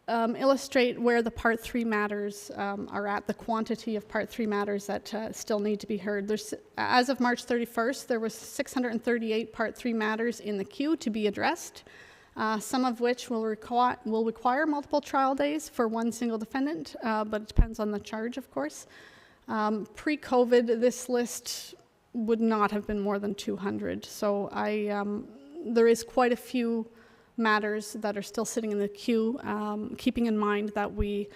Speaker 18: illustrate where the Part 3 matters are at, the quantity of Part 3 matters that still need to be heard. As of March 31st, there was 638 Part 3 matters in the queue to be addressed, some of which will require multiple trial days for one single defendant, but it depends on the charge, of course. Pre-COVID, this list would not have been more than 200. So there is quite a few matters that are still sitting in the queue, keeping in mind that we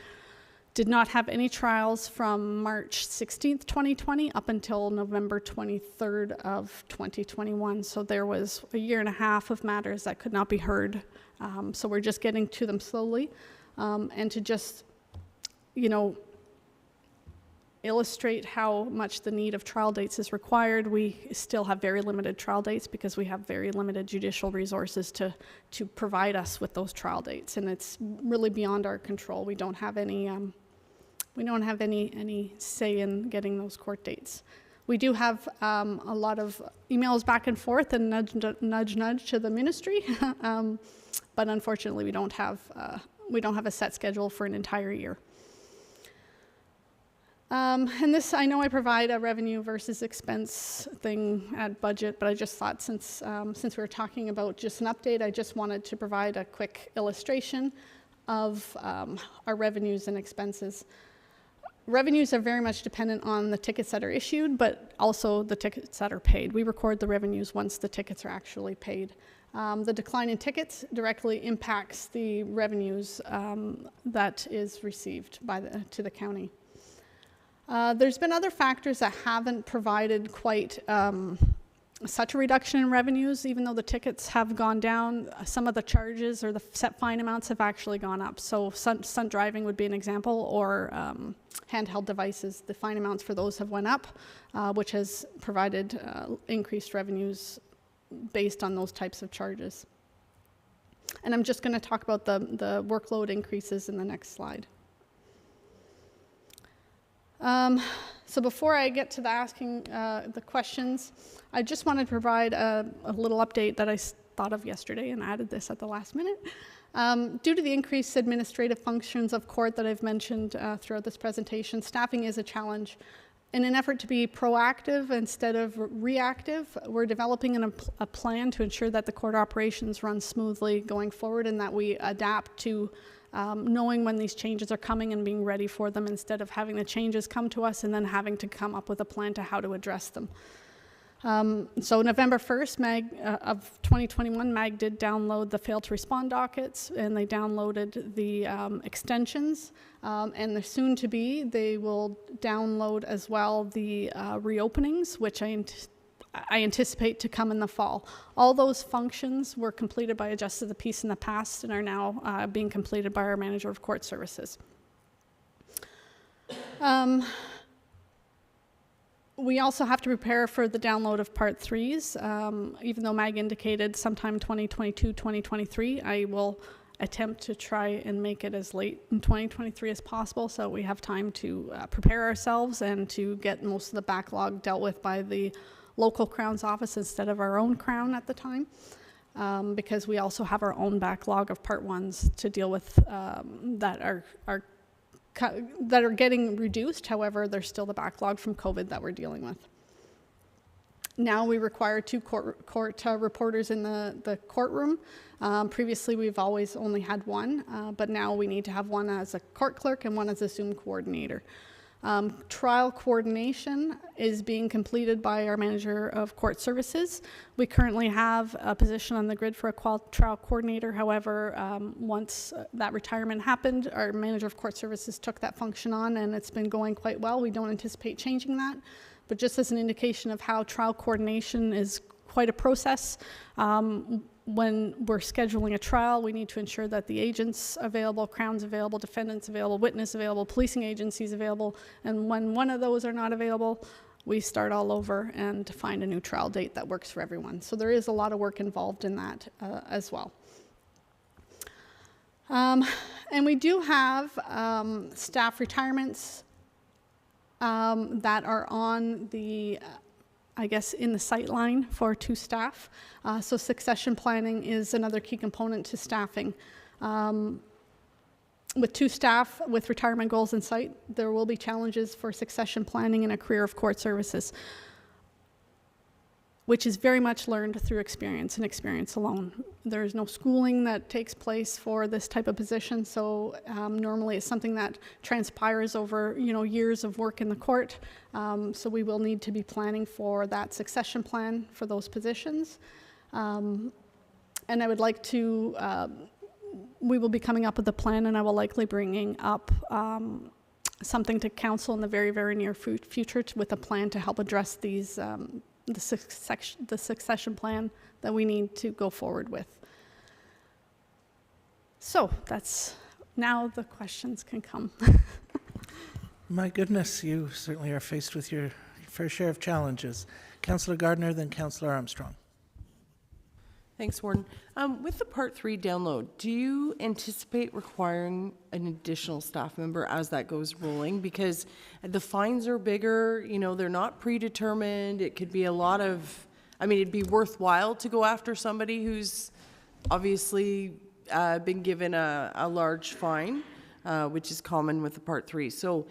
Speaker 18: did not have any trials from March 16th, 2020 up until November 23rd of 2021. So there was a year and a half of matters that could not be heard. So we're just getting to them slowly. And to just, illustrate how much the need of trial dates is required, we still have very limited trial dates because we have very limited judicial resources to provide us with those trial dates. And it's really beyond our control. We don't have any say in getting those court dates. We do have a lot of emails back and forth and nudge to the ministry, but unfortunately we don't have a set schedule for an entire year. And this, I know I provide a revenue versus expense thing at budget, but I just thought since we were talking about just an update, I just wanted to provide a quick illustration of our revenues and expenses. Revenues are very much dependent on the tickets that are issued, but also the tickets that are paid. We record the revenues once the tickets are actually paid. The decline in tickets directly impacts the revenues that is received to the county. There's been other factors that haven't provided quite such a reduction in revenues. Even though the tickets have gone down, some of the charges or the set fine amounts have actually gone up. So stunt driving would be an example, or handheld devices. The fine amounts for those have went up, which has provided increased revenues based on those types of charges. And I'm just going to talk about the workload increases in the next slide. So before I get to asking the questions, I just wanted to provide a little update that I thought of yesterday and added this at the last minute. Due to the increased administrative functions of court that I've mentioned throughout this presentation, staffing is a challenge. In an effort to be proactive instead of reactive, we're developing a plan to ensure that the court operations run smoothly going forward and that we adapt to knowing when these changes are coming and being ready for them instead of having the changes come to us and then having to come up with a plan to how to address them. So November 1st, of 2021, MAG did download the fail to respond dockets, and they downloaded the extensions, and the soon to be, they will download as well the reopenings, which I anticipate to come in the fall. All those functions were completed by a Justice of the Peace in the past and are now being completed by our Manager of Court Services. We also have to prepare for the download of Part 3s. Even though MAG indicated sometime 2022, 2023, I will attempt to try and make it as late in 2023 as possible so we have time to prepare ourselves and to get most of the backlog dealt with by the local Crown's office instead of our own Crown at the time, because we also have our own backlog of Part 1s to deal with that are getting reduced. However, there's still the backlog from COVID that we're dealing with. Now we require 2 court reporters in the courtroom. Previously, we've always only had 1, but now we need to have 1 as a court clerk and 1 as a Zoom coordinator. Trial coordination is being completed by our Manager of Court Services. We currently have a position on the grid for a trial coordinator. However, once that retirement happened, our Manager of Court Services took that function on, and it's been going quite well. We don't anticipate changing that. But just as an indication of how trial coordination is quite a process, when we're scheduling a trial, we need to ensure that the agent's available, Crown's available, defendant's available, witness available, policing agencies available, and when one of those are not available, we start all over and find a new trial date that works for everyone. So there is a lot of work involved in that as well. And we do have staff retirements that are on the I guess, in the sight line for 2 staff. So succession planning is another key component to staffing. With 2 staff with retirement goals in sight, there will be challenges for succession planning in a career of court services. which is very much learned through experience and experience alone. There is no schooling that takes place for this type of position, so normally it's something that transpires over years of work in the court. So we will need to be planning for that succession plan for those positions. And I would like to, we will be coming up with a plan, and I will likely bringing up something to council in the very, very near future with a plan to help address these the succession plan that we need to go forward with. So that's, now the questions can come.
Speaker 1: My goodness, you certainly are faced with your fair share of challenges. Councillor Gardner, then Councillor Armstrong.
Speaker 5: Thanks, Warden. With the Part 3 download, do you anticipate requiring an additional staff member as that goes rolling? Because the fines are bigger, they're not predetermined. It could be a lot of, it'd be worthwhile to go after somebody who's obviously been given a large fine, which is common with the Part 3. So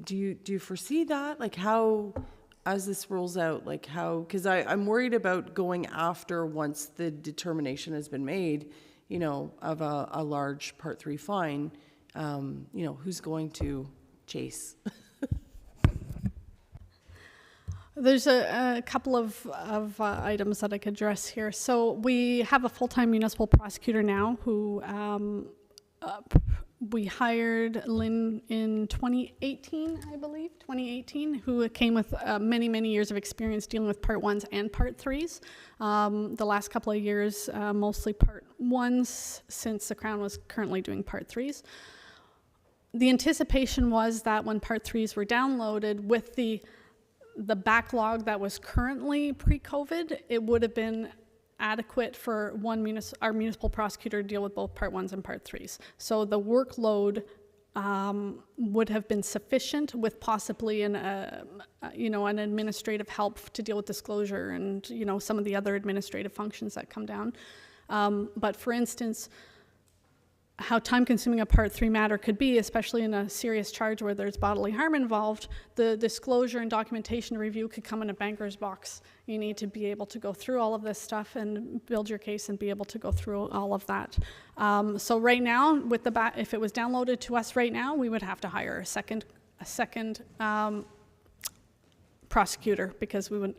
Speaker 5: do you foresee that? Like how, as this rolls out, like how, because I'm worried about going after once the determination has been made, of a large Part 3 fine, who's going to chase?
Speaker 18: There's a couple of items that I could address here. So we have a full-time municipal prosecutor now who we hired Lynn in 2018, I believe, 2018, who came with many, many years of experience dealing with Part 1s and Part 3s. The last couple of years, mostly Part 1s, since the Crown was currently doing Part 3s. The anticipation was that when Part 3s were downloaded, with the backlog that was currently pre-COVID, it would have been adequate for our municipal prosecutor to deal with both Part 1s and Part 3s. So the workload would have been sufficient, with possibly an administrative help to deal with disclosure and some of the other administrative functions that come down. But for instance, how time-consuming a Part 3 matter could be, especially in a serious charge where there's bodily harm involved, the disclosure and documentation review could come in a banker's box. You need to be able to go through all of this stuff and build your case and be able to go through all of that. So right now, with if it was downloaded to us right now, we would have to hire a second prosecutor, because we would.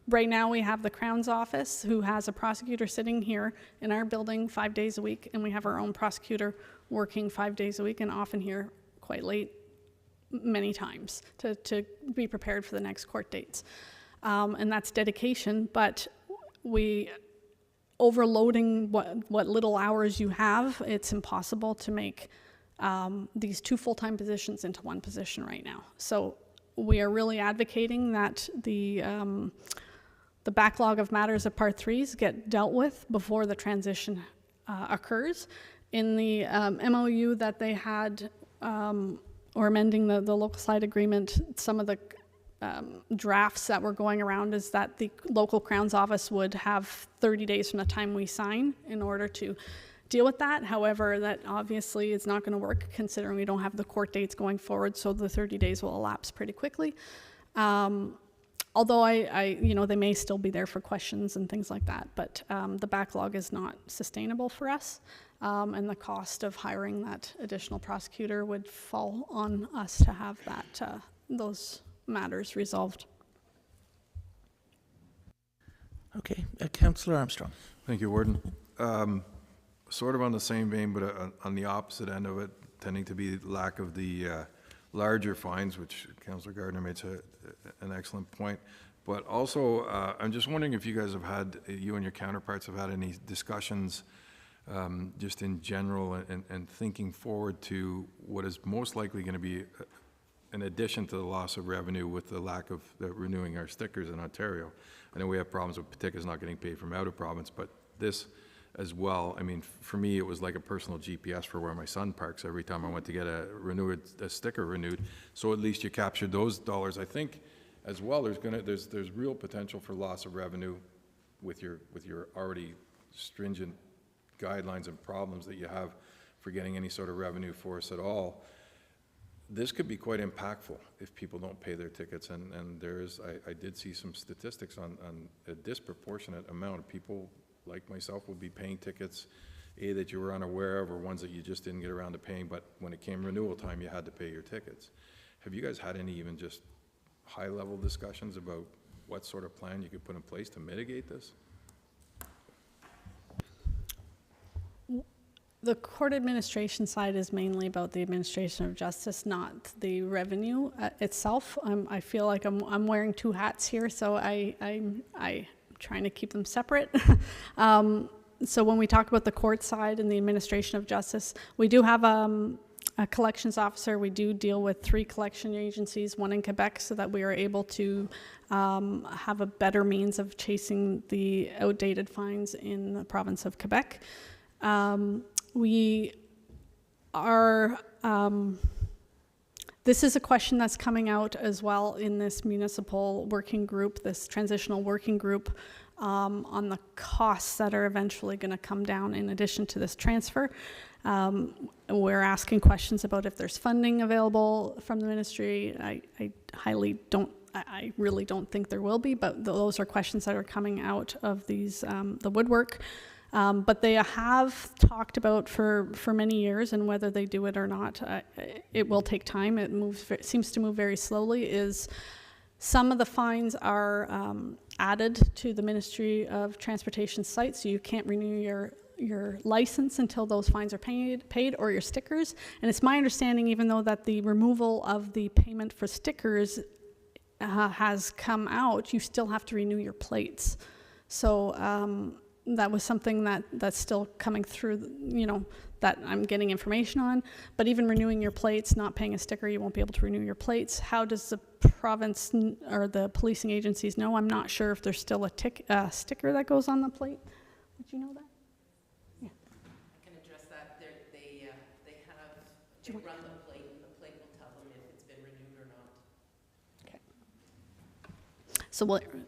Speaker 18: Right now, we have the Crown's office, who has a prosecutor sitting here in our building 5 days a week, and we have our own prosecutor working 5 days a week, and often here quite late many times to be prepared for the next court dates. And that's dedication, but overloading what little hours you have, it's impossible to make these two full-time positions into one position right now. So we are really advocating that the backlog of matters of Part 3s get dealt with before the transition occurs. In the MOU that they had, or amending the local side agreement, some of the drafts that were going around is that the local Crown's office would have 30 days from the time we sign in order to deal with that. However, that obviously is not going to work, considering we don't have the court dates going forward, so the 30 days will elapse pretty quickly. Although they may still be there for questions and things like that, but the backlog is not sustainable for us, and the cost of hiring that additional prosecutor would fall on us to have that those matters resolved.
Speaker 1: Okay, Councillor Armstrong.
Speaker 7: Thank you, Warden. Sort of on the same vein, but on the opposite end of it, tending to be lack of the larger fines, which Councillor Gardner made an excellent point. But also, I'm just wondering if you guys have had, you and your counterparts have had any discussions just in general and thinking forward to what is most likely going to be in addition to the loss of revenue with the lack of renewing our stickers in Ontario. I know we have problems with tickets not getting paid from out of province, but this as well. I mean, for me, it was like a personal GPS for where my son parks every time I went to get a sticker renewed. So at least you captured those dollars. I think as well, there's real potential for loss of revenue with your already stringent guidelines and problems that you have for getting any sort of revenue for us at all. this could be quite impactful if people don't pay their tickets, and I did see some statistics on a disproportionate amount of people like myself would be paying tickets, that you were unaware of, or ones that you just didn't get around to paying, but when it came renewal time, you had to pay your tickets. Have you guys had any even just high-level discussions about what sort of plan you could put in place to mitigate this?
Speaker 18: The court administration side is mainly about the administration of justice, not the revenue itself. I feel like I'm wearing two hats here, so I'm trying to keep them separate. So when we talk about the court side and the administration of justice, we do have a collections officer. We do deal with 3 collection agencies, 1 in Quebec, so that we are able to have a better means of chasing the outdated fines in the province of Quebec. We are, this is a question that's coming out as well in this municipal working group, this transitional working group, on the costs that are eventually going to come down in addition to this transfer. We're asking questions about if there's funding available from the ministry. I really don't think there will be, but those are questions that are coming out of these, the woodwork. But they have talked about for many years, and whether they do it or not, it will take time. It seems to move very slowly. Some of the fines are added to the Ministry of Transportation site, so you can't renew your license until those fines are paid, or your stickers. And it's my understanding, even though that the removal of the payment for stickers has come out, you still have to renew your plates. So that was something that's still coming through, that I'm getting information on. But even renewing your plates, not paying a sticker, you won't be able to renew your plates. How does the province or the policing agencies know? I'm not sure if there's still a sticker that goes on the plate. Would you know that? Yeah.
Speaker 5: I can address that. They run the plate, and the plate will tell them if it's been renewed or not.
Speaker 18: Okay.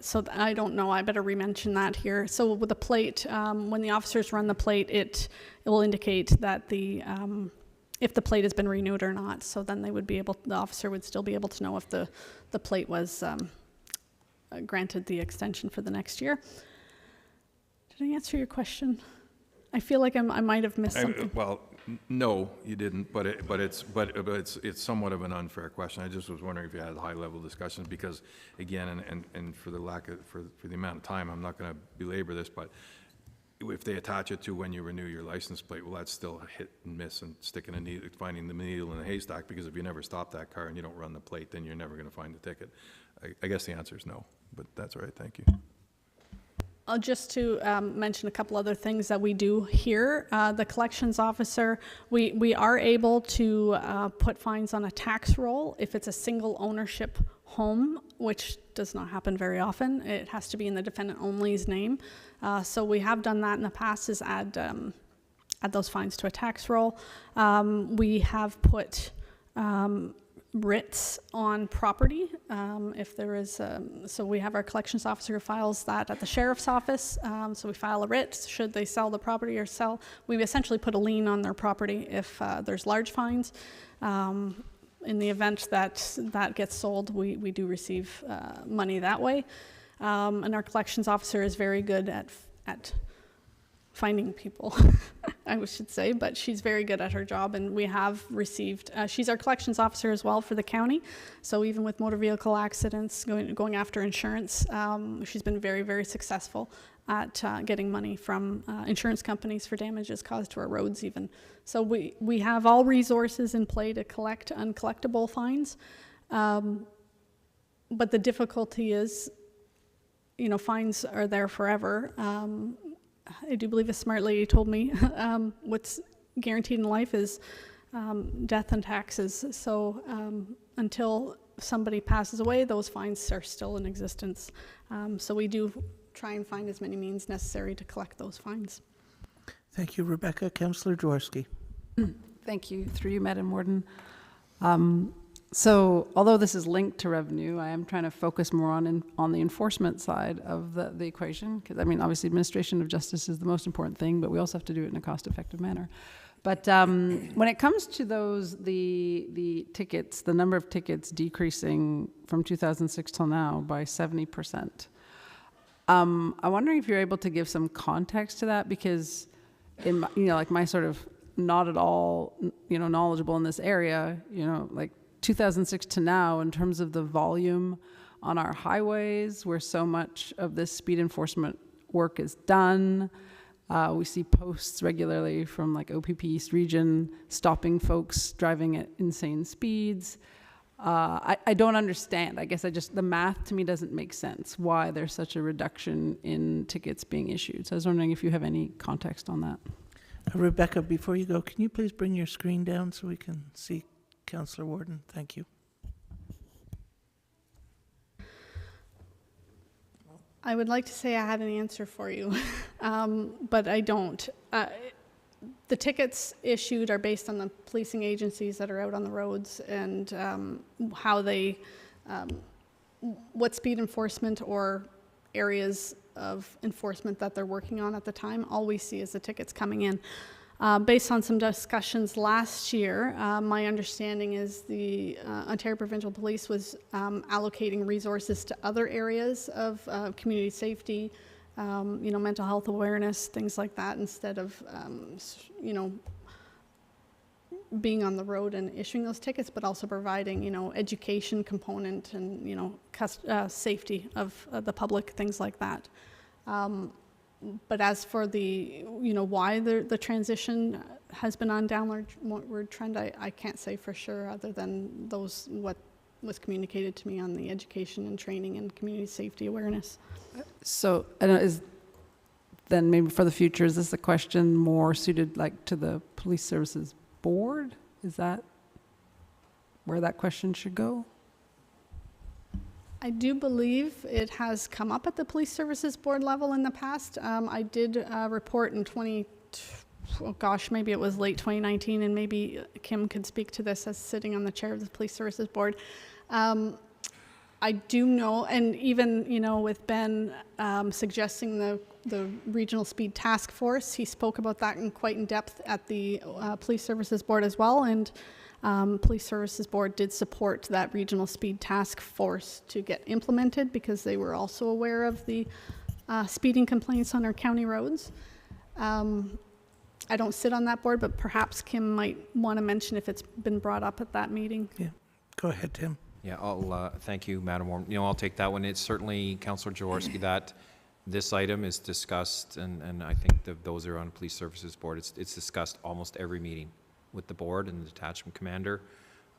Speaker 18: So I don't know. I better re-mention that here. So with the plate, when the officers run the plate, it will indicate that if the plate has been renewed or not. So then the officer would still be able to know if the plate was granted the extension for the next year. Did I answer your question? I feel like I might have missed something.
Speaker 7: Well, no, you didn't, but it's somewhat of an unfair question. I just was wondering if you had high-level discussions, because again, and for the amount of time, I'm not going to belabor this, but if they attach it to when you renew your license plate, well, that's still a hit and miss and sticking a needle, finding the needle in a haystack, because if you never stop that car and you don't run the plate, then you're never going to find the ticket. I guess the answer is no, but that's all right. Thank you.
Speaker 18: Just to mention a couple other things that we do here. The collections officer, we are able to put fines on a tax roll if it's a single ownership home, which does not happen very often. It has to be in the defendant only's name. So we have done that in the past, is add those fines to a tax roll. We have put writs on property if there is so we have our collections officer who files that at the sheriff's office, so we file a writ should they sell the property or sell. We essentially put a lien on their property if there's large fines. In the event that gets sold, we do receive money that way, and our collections officer is very good at finding people, I should say, but she's very good at her job, and we have received, she's our collections officer as well for the county, so even with motor vehicle accidents, going after insurance, she's been very, very successful at getting money from insurance companies for damages caused to our roads even. So we have all resources in play to collect uncollectible fines, but the difficulty is, fines are there forever. I do believe a smart lady told me what's guaranteed in life is death and taxes. So until somebody passes away, those fines are still in existence. So we do try and find as many means necessary to collect those fines.
Speaker 1: Thank you, Rebecca. Councillor Jaworski.
Speaker 6: Thank you. Through you, Madam Warden. So although this is linked to revenue, I am trying to focus more on the enforcement side of the equation, because obviously administration of justice is the most important thing, but we also have to do it in a cost-effective manner. But when it comes to those, the tickets, the number of tickets decreasing from 2006 till now by 70%. I'm wondering if you're able to give some context to that, because in my, like my sort of not at all, knowledgeable in this area, like 2006 to now, in terms of the volume on our highways where so much of this speed enforcement work is done. We see posts regularly from like OPP East Region stopping folks driving at insane speeds. I don't understand. I guess the math to me doesn't make sense why there's such a reduction in tickets being issued. So I was wondering if you have any context on that.
Speaker 1: Rebecca, before you go, can you please bring your screen down so we can see Councillor Warden? Thank you.
Speaker 18: I would like to say I had an answer for you, but I don't. The tickets issued are based on the policing agencies that are out on the roads and how they, what speed enforcement or areas of enforcement that they're working on at the time. All we see is the tickets coming in. Based on some discussions last year, my understanding is the Ontario Provincial Police was allocating resources to other areas of community safety, mental health awareness, things like that, instead of, being on the road and issuing those tickets, but also providing, education component and, safety of the public, things like that. But as for the, why the transition has been on downward trend, I can't say for sure, other than what was communicated to me on the education and training and community safety awareness.
Speaker 6: So, then maybe for the future, is this a question more suited like to the Police Services Board? Is that where that question should go?
Speaker 18: I do believe it has come up at the Police Services Board level in the past. I did report in maybe it was late 2019, and maybe Kim could speak to this as sitting on the chair of the Police Services Board. I do know, and even, with Ben suggesting the Regional Speed Task Force, he spoke about that quite in depth at the Police Services Board as well, and Police Services Board did support that Regional Speed Task Force to get implemented because they were also aware of the speeding complaints on our county roads. I don't sit on that board, but perhaps Kim might want to mention if it's been brought up at that meeting.
Speaker 1: Yeah, go ahead, Tim.
Speaker 15: Yeah, I'll thank you, Madam Warden. I'll take that one. It's certainly, Councillor Jaworski, that this item is discussed, and I think those are on Police Services Board. It's discussed almost every meeting with the board and the detachment commander,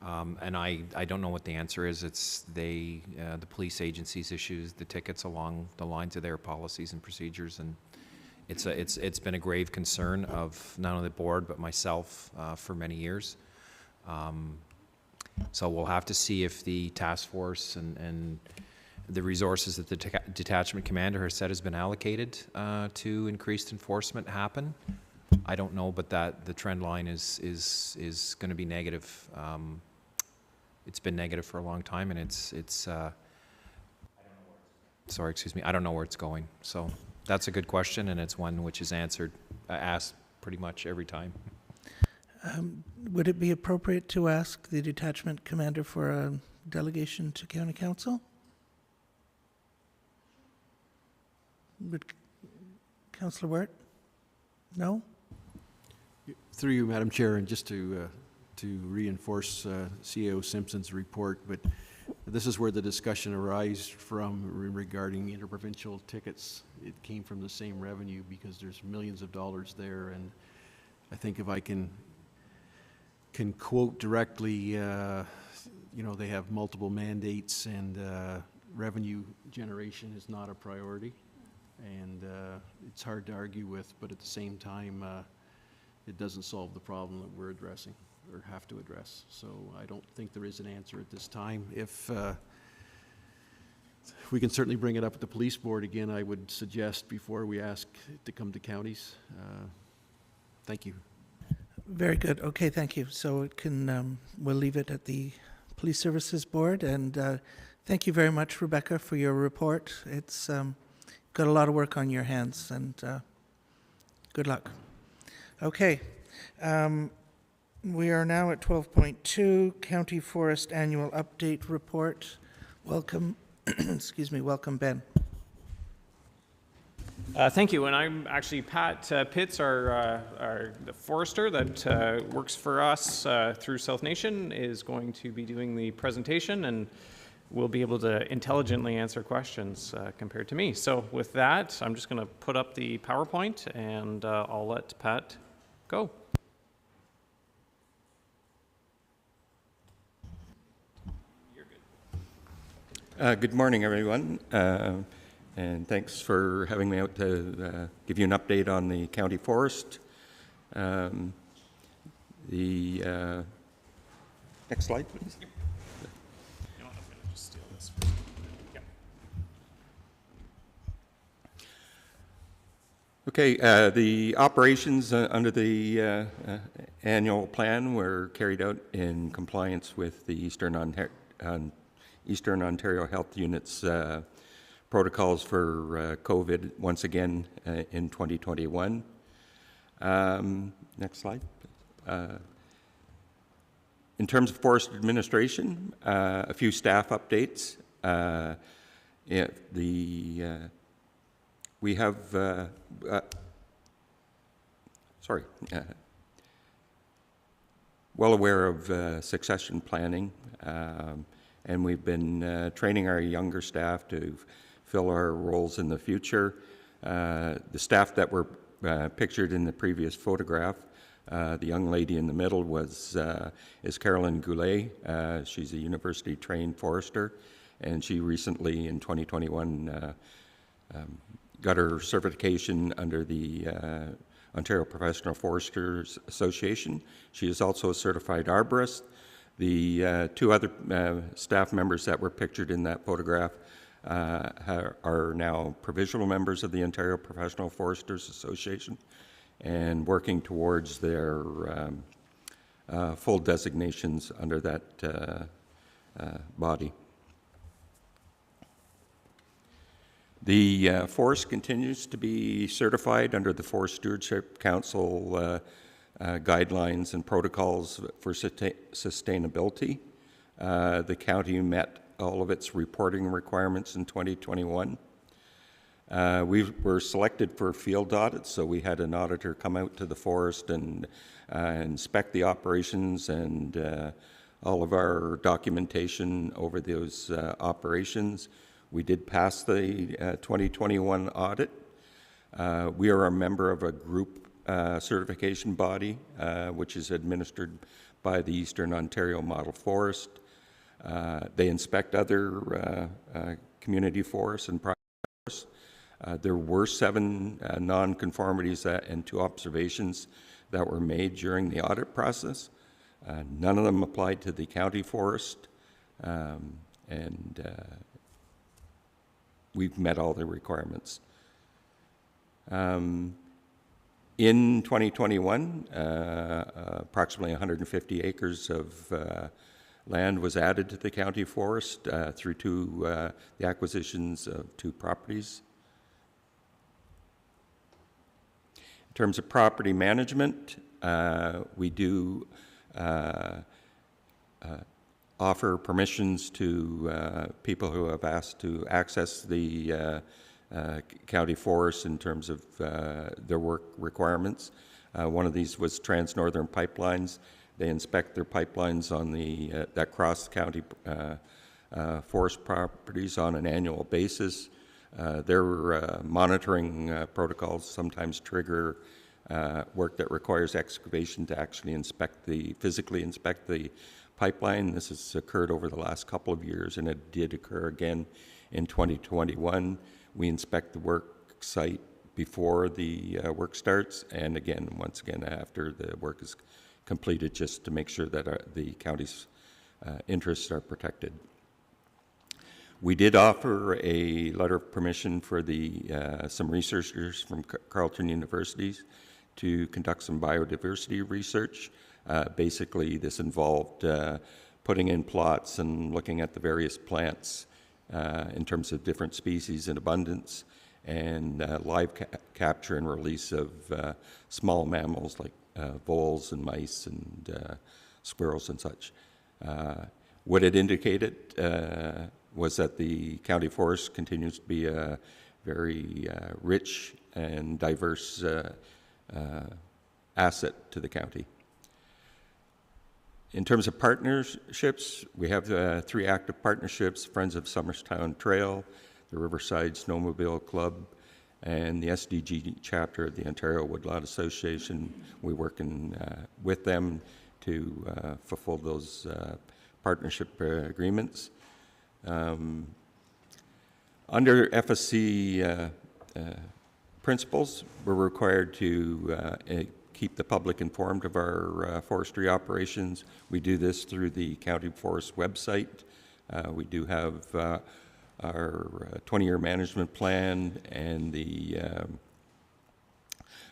Speaker 15: and I don't know what the answer is. It's the police agencies issues the tickets along the lines of their policies and procedures, and it's been a grave concern of not only the board but myself for many years. So we'll have to see if the task force and the resources that the detachment commander has said has been allocated to increased enforcement happen. I don't know, but that the trend line is going to be negative. It's been negative for a long time, and it's. Sorry, excuse me. I don't know where it's going. So that's a good question, and it's one which is asked pretty much every time.
Speaker 1: Would it be appropriate to ask the detachment commander for a delegation to county council? Would Councillor Wirt? No?
Speaker 7: Through you, Madam Chair, and just to reinforce CAO Simpson's report, but this is where the discussion arises from regarding interprovincial tickets. It came from the same revenue because there's millions of dollars there, and I think if I can quote directly, they have multiple mandates, and revenue generation is not a priority, and it's hard to argue with, but at the same time, it doesn't solve the problem that we're addressing or have to address. So I don't think there is an answer at this time. If we can certainly bring it up at the police board again, I would suggest before we ask it to come to counties. Thank you.
Speaker 1: Very good. Okay, thank you. So it can, we'll leave it at the Police Services Board, and thank you very much, Rebecca, for your report. It's got a lot of work on your hands, and good luck. Okay, We are now at 12.2, County Forest Annual Update Report. Welcome, excuse me, welcome, Ben.
Speaker 14: Thank you, and I'm actually Pat Pitts, our the forester that works for us through South Nation, is going to be doing the presentation, and will be able to intelligently answer questions compared to me. So with that, I'm just going to put up the PowerPoint, and I'll let Pat go.
Speaker 9: Good morning, everyone, and thanks for having me out to give you an update on the county forest. Next slide, please.
Speaker 14: You know what, I'm going to just steal this first. Yeah.
Speaker 9: Okay, the operations under the annual plan were carried out in compliance with the Eastern Ontario Health Unit's protocols for COVID once again in 2021. Next slide. In terms of forest administration, a few staff updates. We have, well aware of succession planning, and we've been training our younger staff to fill our roles in the future. The staff that were pictured in the previous photograph, the young lady in the middle is Carolyn Goulet. She's a university-trained forester, and she recently, in 2021, got her certification under the Ontario Professional Foresters Association. She is also a certified arborist. The two other staff members that were pictured in that photograph are now provisional members of the Ontario Professional Foresters Association and working towards their full designations under that body. The forest continues to be certified under the Forest Stewardship Council guidelines and protocols for sustainability. The county met all of its reporting requirements in 2021. We were selected for field audits, so we had an auditor come out to the forest and inspect the operations and all of our documentation over those operations. We did pass the 2021 audit. We are a member of a group certification body, which is administered by the Eastern Ontario Model Forest. They inspect other community forests and private forests. There were 7 non-conformities and 2 observations that were made during the audit process. None of them applied to the county forest, and we've met all the requirements. In 2021, approximately 150 acres of land was added to the county forest through the acquisitions of 2 properties. In terms of property management, we do offer permissions to people who have asked to access the county forest in terms of their work requirements. One of these was Trans-Northern Pipelines. They inspect their pipelines on that cross county forest properties on an annual basis. Their monitoring protocols sometimes trigger work that requires excavation to actually physically inspect the pipeline. This has occurred over the last couple of years, and it did occur again in 2021. We inspect the work site before the work starts, and once again after the work is completed, just to make sure that the county's interests are protected. We did offer a letter of permission for some researchers from Carleton Universities to conduct some biodiversity research. Basically, this involved putting in plots and looking at the various plants in terms of different species in abundance, and live capture and release of small mammals like voles and mice and squirrels and such. What it indicated was that the county forest continues to be a very rich and diverse asset to the county. In terms of partnerships, we have 3 active partnerships: Friends of Somerstown Trail, the Riverside Snowmobile Club, and the SDG Chapter of the Ontario Woodlot Association. We're working with them to fulfill those partnership agreements. Under FSC principles, we're required to keep the public informed of our forestry operations. We do this through the County Forest website. We do have our 20-year management plan and the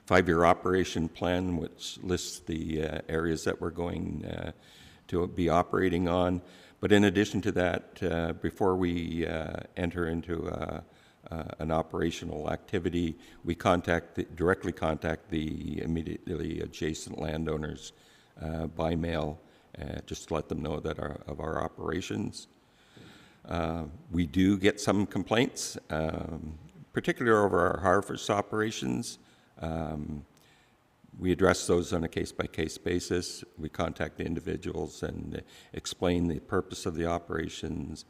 Speaker 9: 5-year operation plan, which lists the areas that we're going to be operating on. But in addition to that, before we enter into an operational activity, we directly contact the immediately adjacent landowners by mail, just to let them know of our operations. We do get some complaints, particularly over our harvest operations. We address those on a case-by-case basis. We contact the individuals and explain the purpose of the operations.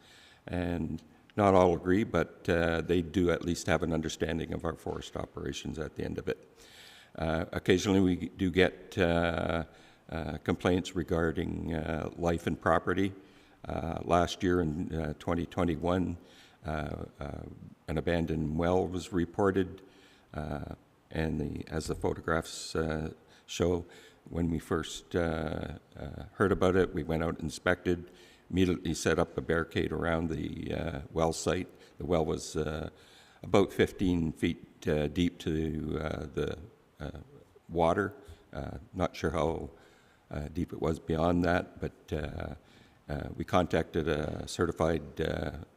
Speaker 9: And not all agree, but they do at least have an understanding of our forest operations at the end of it. Occasionally we do get complaints regarding life and property. Last year in 2021, an abandoned well was reported, and as the photographs show, when we first heard about it, we went out and inspected, immediately set up a barricade around the well site. The well was about 15 feet deep to the water. Not sure how deep it was beyond that, but we contacted a certified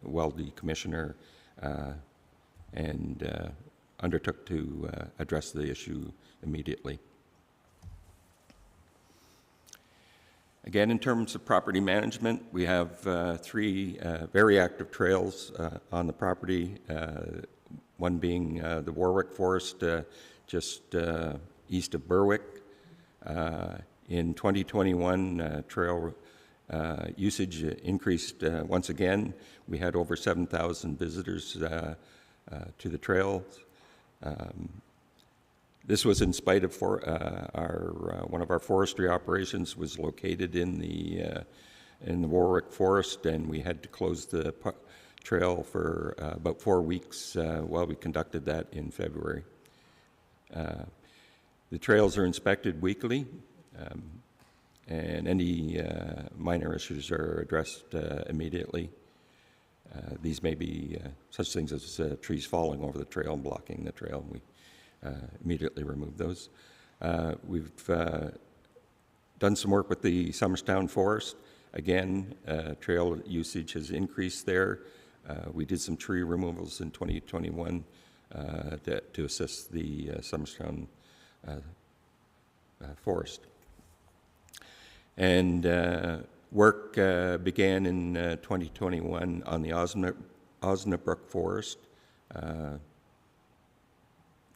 Speaker 9: well decommissioner and undertook to address the issue immediately. Again, in terms of property management, we have 3 very active trails on the property, one being the Warwick Forest just east of Berwick. In 2021, trail usage increased once again. We had over 7,000 visitors to the trails. This was in spite of one of our forestry operations was located in the Warwick Forest, and we had to close the trail for about 4 weeks while we conducted that in February. The trails are inspected weekly, and any minor issues are addressed immediately. These may be such things as trees falling over the trail and blocking the trail. We immediately remove those. We've done some work with the Somerstown Forest. Again, trail usage has increased there. We did some tree removals in 2021 to assist the Somerstown Forest. And work began in 2021 on the Osnabrook Forest.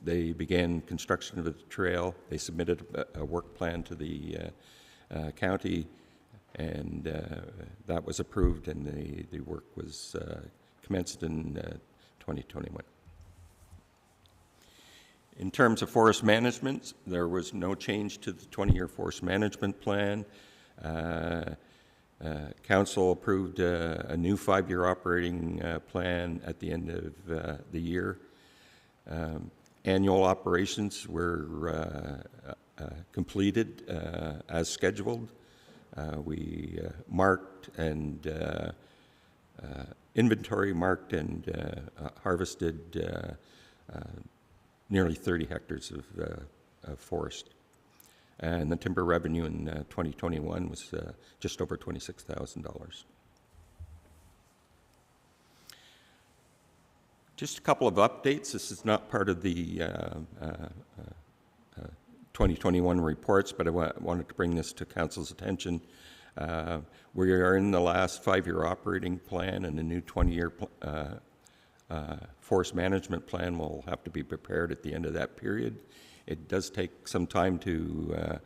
Speaker 9: They began construction of the trail. They submitted a work plan to the county, and that was approved, and the work was commenced in 2021. In terms of forest management, there was no change to the 20-year forest management plan. Council approved a new 5-year operating plan at the end of the year. Annual operations were completed as scheduled. We marked and inventory marked and harvested nearly 30 hectares of forest. And the timber revenue in 2021 was just over $26,000. Just a couple of updates. This is not part of the 2021 reports, but I wanted to bring this to council's attention. We are in the last 5-year operating plan, and a new 20-year forest management plan will have to be prepared at the end of that period. It does take some time to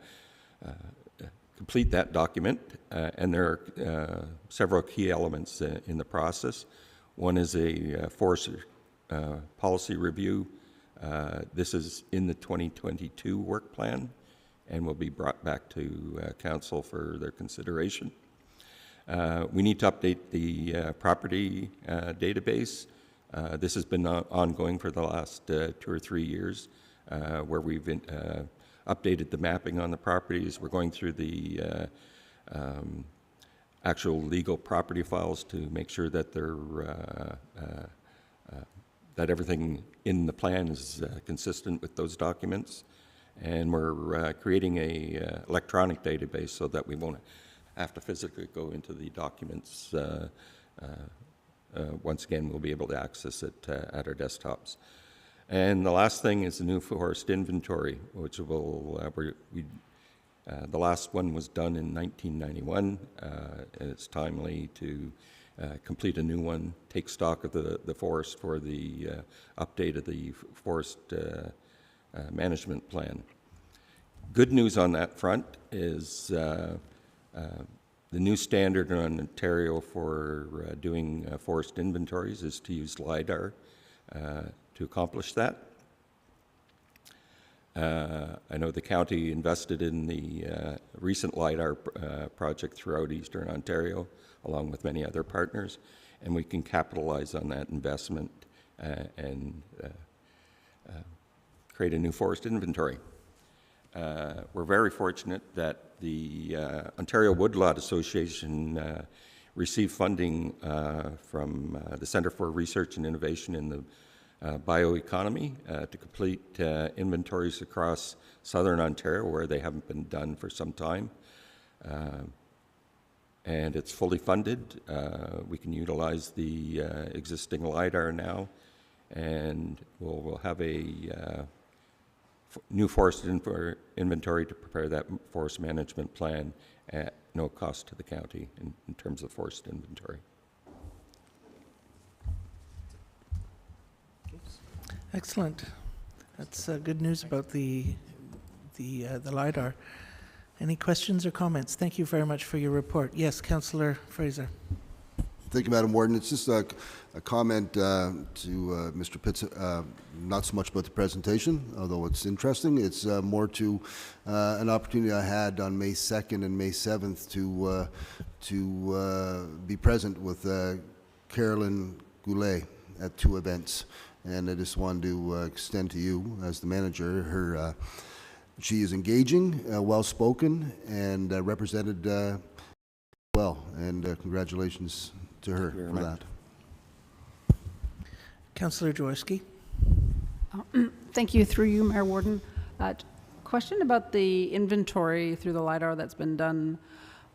Speaker 9: complete that document, and there are several key elements in the process. One is a forest policy review. This is in the 2022 work plan and will be brought back to council for their consideration. We need to update the property database. This has been ongoing for the last 2 or 3 years, where we've updated the mapping on the properties. We're going through the actual legal property files to make sure that they're that everything in the plan is consistent with those documents. And we're creating a electronic database so that we won't have to physically go into the documents. Once again, we'll be able to access it at our desktops. And the last thing is the new forest inventory, which will, the last one was done in 1991, and it's timely to complete a new one, take stock of the forest for the update of the forest management plan. Good news on that front is the new standard in Ontario for doing forest inventories is to use LiDAR to accomplish that. I know the county invested in the recent LiDAR project throughout Eastern Ontario, along with many other partners, and we can capitalize on that investment and create a new forest inventory. We're very fortunate that the Ontario Woodlot Association received funding from the Centre for Research and Innovation in the bioeconomy to complete inventories across southern Ontario where they haven't been done for some time. And it's fully funded. We can utilize the existing LiDAR now, and we'll have a new forest inventory to prepare that forest management plan at no cost to the county in terms of forest inventory.
Speaker 1: Excellent. That's good news about the LiDAR. Any questions or comments? Thank you very much for your report. Yes, Councillor Fraser.
Speaker 8: Thank you, Madam Warden. It's just a comment to Mr. Pitts, not so much about the presentation, although it's interesting. It's more to an opportunity I had on May 2nd and May 7th to be present with Carolyn Goulet at 2 events. And I just wanted to extend to you, as the manager, her. She is engaging, well-spoken, and represented well. And congratulations to her for that.
Speaker 1: Councillor Jaworski.
Speaker 6: Thank you. Through you, Mayor Warden. Question about the inventory through the LiDAR that's been done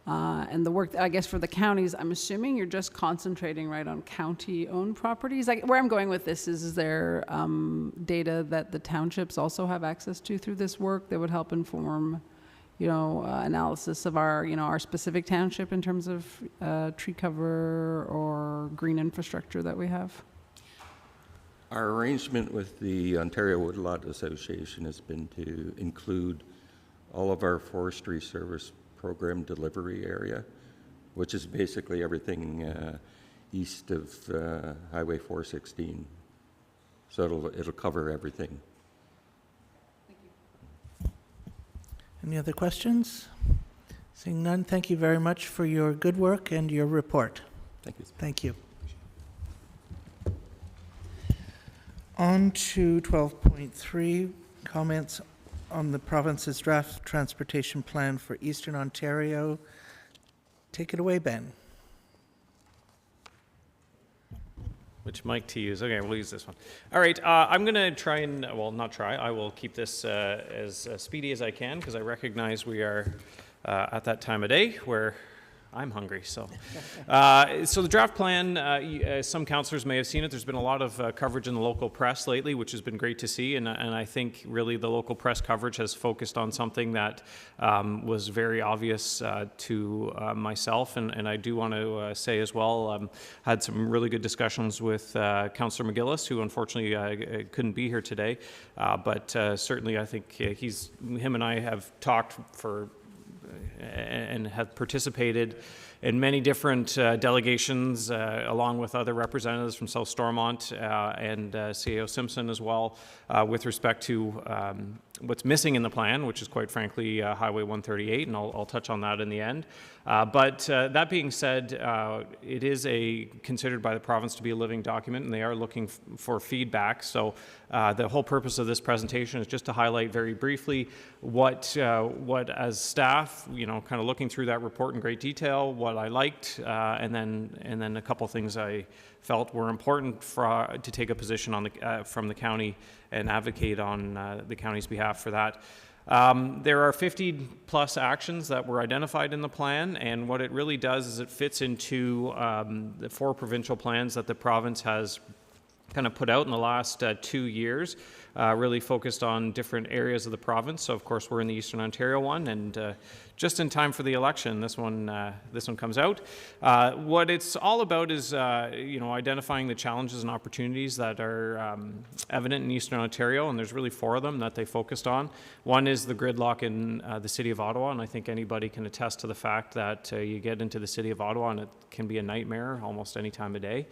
Speaker 6: and the work, I guess, for the counties. I'm assuming you're just concentrating right on county-owned properties. Where I'm going with this is there data that the townships also have access to through this work that would help inform, analysis of our, our specific township in terms of tree cover or green infrastructure that we have?
Speaker 9: Our arrangement with the Ontario Woodlot Association has been to include all of our forestry service program delivery area, which is basically everything east of Highway 416. So it'll cover everything.
Speaker 6: Thank you.
Speaker 1: Any other questions? Seeing none, thank you very much for your good work and your report.
Speaker 9: Thank you.
Speaker 1: Thank you. On to 12.3, comments on the province's draft transportation plan for Eastern Ontario. Take it away, Ben.
Speaker 14: Which mic to use? Okay, we'll use this one. All right, I'm going to try and, well, not try, I will keep this as speedy as I can because I recognize we are at that time of day where I'm hungry. So so the draft plan, some councillors may have seen it. There's been a lot of coverage in the local press lately, which has been great to see, and I think really the local press coverage has focused on something that was very obvious to myself, and I do want to say as well, had some really good discussions with Councillor McGillis, who unfortunately couldn't be here today, but certainly I think him and I have talked for and have participated in many different delegations, along with other representatives from South Stormont and CAO Simpson as well, with respect to what's missing in the plan, which is quite frankly Highway 138, and I'll touch on that in the end. But that being said, it is considered by the province to be a living document, and they are looking for feedback. So the whole purpose of this presentation is just to highlight very briefly what as staff, kind of looking through that report in great detail, what I liked, and then a couple things I felt were important to take a position on from the county and advocate on the county's behalf for that. There are 50 plus actions that were identified in the plan, and what it really does is it fits into the 4 provincial plans that the province has kind of put out in the last 2 years, really focused on different areas of the province. So of course we're in the Eastern Ontario one, and just in time for the election, this one comes out. What it's all about is identifying the challenges and opportunities that are evident in Eastern Ontario, and there's really 4 of them that they focused on. One is the gridlock in the city of Ottawa, and I think anybody can attest to the fact that you get into the city of Ottawa and it can be a nightmare almost any time of day.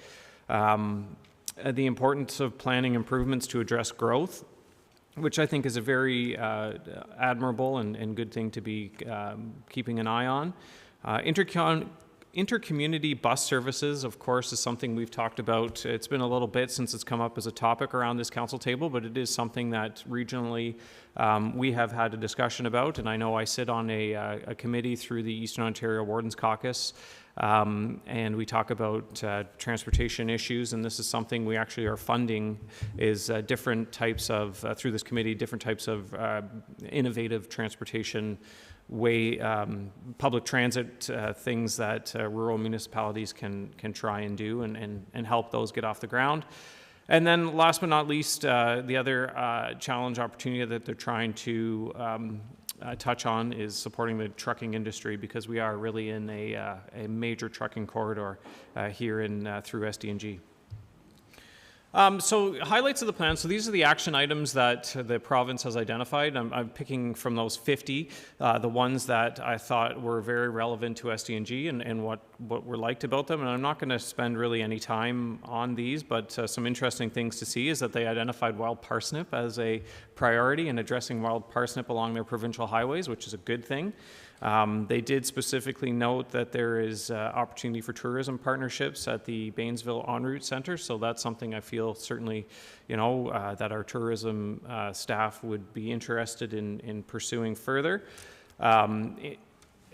Speaker 14: The importance of planning improvements to address growth, which I think is a very admirable and good thing to be keeping an eye on. Intercommunity bus services, of course, is something we've talked about. It's been a little bit since it's come up as a topic around this council table, but it is something that regionally we have had a discussion about, and I know I sit on a committee through the Eastern Ontario Wardens Caucus, and we talk about transportation issues, and this is something we actually are funding, is different types of, through this committee, different types of innovative transportation public transit things that rural municipalities can try and do and help those get off the ground. And then last but not least, the other challenge opportunity that they're trying to touch on is supporting the trucking industry, because we are really in a major trucking corridor here through SDG. So highlights of the plan. So these are the action items that the province has identified. I'm picking from those 50, the ones that I thought were very relevant to SDG and what were liked about them. And I'm not going to spend really any time on these, but some interesting things to see is that they identified wild parsnip as a priority in addressing wild parsnip along their provincial highways, which is a good thing. They did specifically note that there is opportunity for tourism partnerships at the Baynesville En Route Center, so that's something I feel certainly, that our tourism staff would be interested in pursuing further.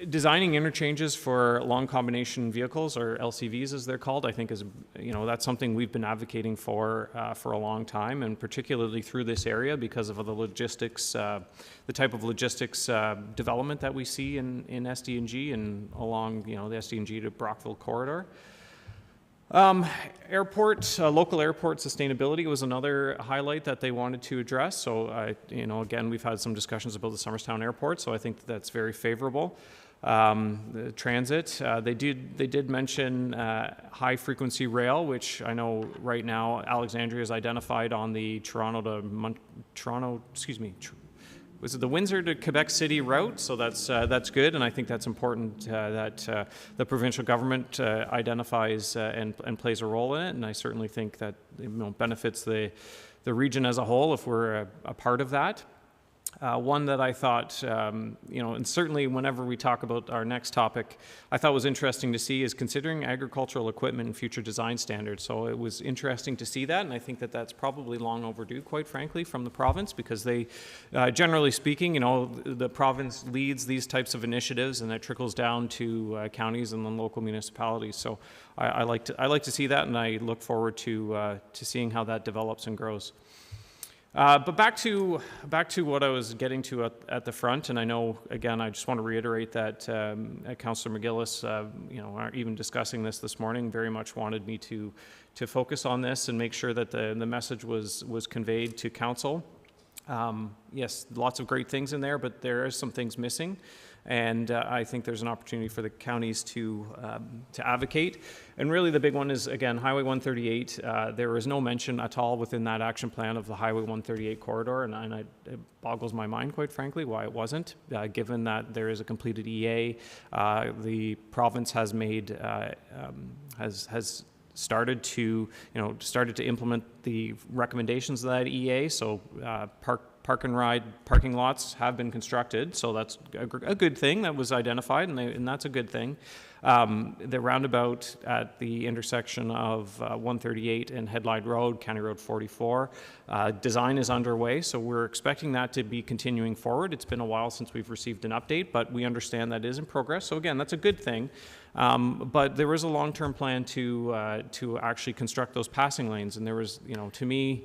Speaker 14: Designing interchanges for long combination vehicles, or LCVs as they're called, I think is, that's something we've been advocating for a long time, and particularly through this area because of the logistics, the type of logistics development that we see in SDG and along, the SDG to Brockville corridor. Local airport sustainability was another highlight that they wanted to address. So, again, we've had some discussions about the Somerstown Airport, so I think that's very favorable. The transit, they did mention high frequency rail, which I know right now Alexandria is identified on the was it the Windsor to Quebec City route? So that's good, and I think that's important that the provincial government identifies and plays a role in it, and I certainly think that benefits the region as a whole if we're a part of that. One that I thought, and certainly whenever we talk about our next topic, I thought was interesting to see is considering agricultural equipment in future design standards. So it was interesting to see that, and I think that that's probably long overdue, quite frankly, from the province, because they, generally speaking, the province leads these types of initiatives, and that trickles down to counties and then local municipalities. So I like to see that, and I look forward to seeing how that develops and grows. But back to what I was getting to at the front, and I know, again, I just want to reiterate that Councillor McGillis, even discussing this morning, very much wanted me to focus on this and make sure that the message was conveyed to council. Yes, lots of great things in there, but there are some things missing. And I think there's an opportunity for the counties to advocate. And really the big one is, again, Highway 138. There is no mention at all within that action plan of the Highway 138 corridor, and it boggles my mind, quite frankly, why it wasn't, given that there is a completed EA. The province has made, has started to implement the recommendations of that EA, so park and ride parking lots have been constructed, so that's a good thing that was identified, and that's a good thing. The roundabout at the intersection of 138 and Headlight Road, County Road 44, design is underway, so we're expecting that to be continuing forward. It's been a while since we've received an update, but we understand that is in progress, so again, that's a good thing. But there is a long-term plan to actually construct those passing lanes, and there was, to me,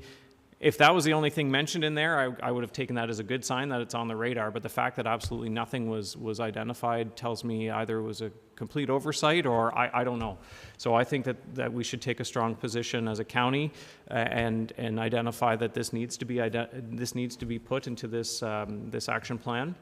Speaker 14: if that was the only thing mentioned in there, I would have taken that as a good sign that it's on the radar. But the fact that absolutely nothing was identified tells me either it was a complete oversight or I don't know. So I think that we should take a strong position as a county and identify that this needs to be put into this action plan.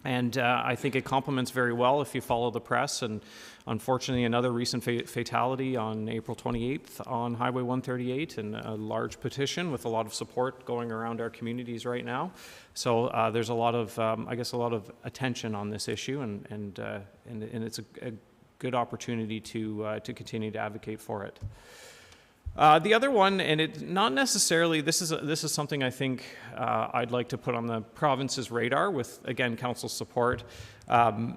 Speaker 14: And I think it complements very well if you follow the press. And unfortunately, another recent fatality on April 28th on Highway 138, and a large petition with a lot of support going around our communities right now. So there's a lot of, a lot of attention on this issue, and it's a good opportunity to continue to advocate for it. The other one, and it not necessarily, this is something I think I'd like to put on the province's radar with, again, council support.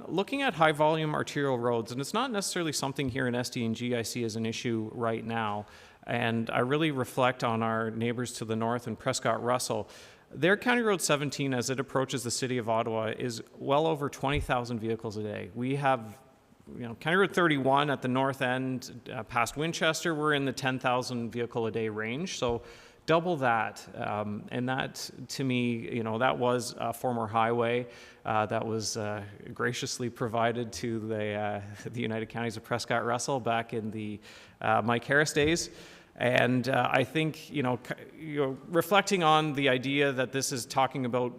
Speaker 14: Looking at high volume arterial roads, and it's not necessarily something here in SDG I see as an issue right now, and I really reflect on our neighbors to the north in Prescott Russell. Their County Road 17, as it approaches the city of Ottawa, is well over 20,000 vehicles a day. We have County Road 31 at the north end, past Winchester, we're in the 10,000 vehicle a day range. So double that. And that, to me, that was a former highway that was graciously provided to the United Counties of Prescott Russell back in the Mike Harris days. And I think, reflecting on the idea that this is talking about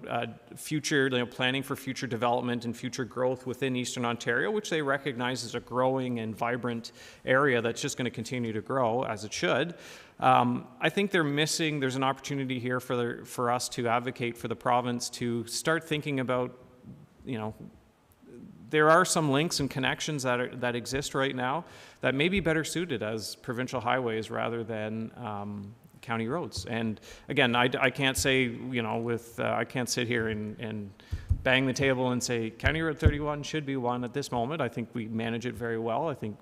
Speaker 14: future, planning for future development and future growth within Eastern Ontario, which they recognize as a growing and vibrant area that's just going to continue to grow, as it should. I think there's an opportunity here for us to advocate for the province to start thinking about, there are some links and connections that exist right now that may be better suited as provincial highways rather than county roads. And again, I can't say, I can't sit here and bang the table and say County Road 31 should be one at this moment. I think we manage it very well. I think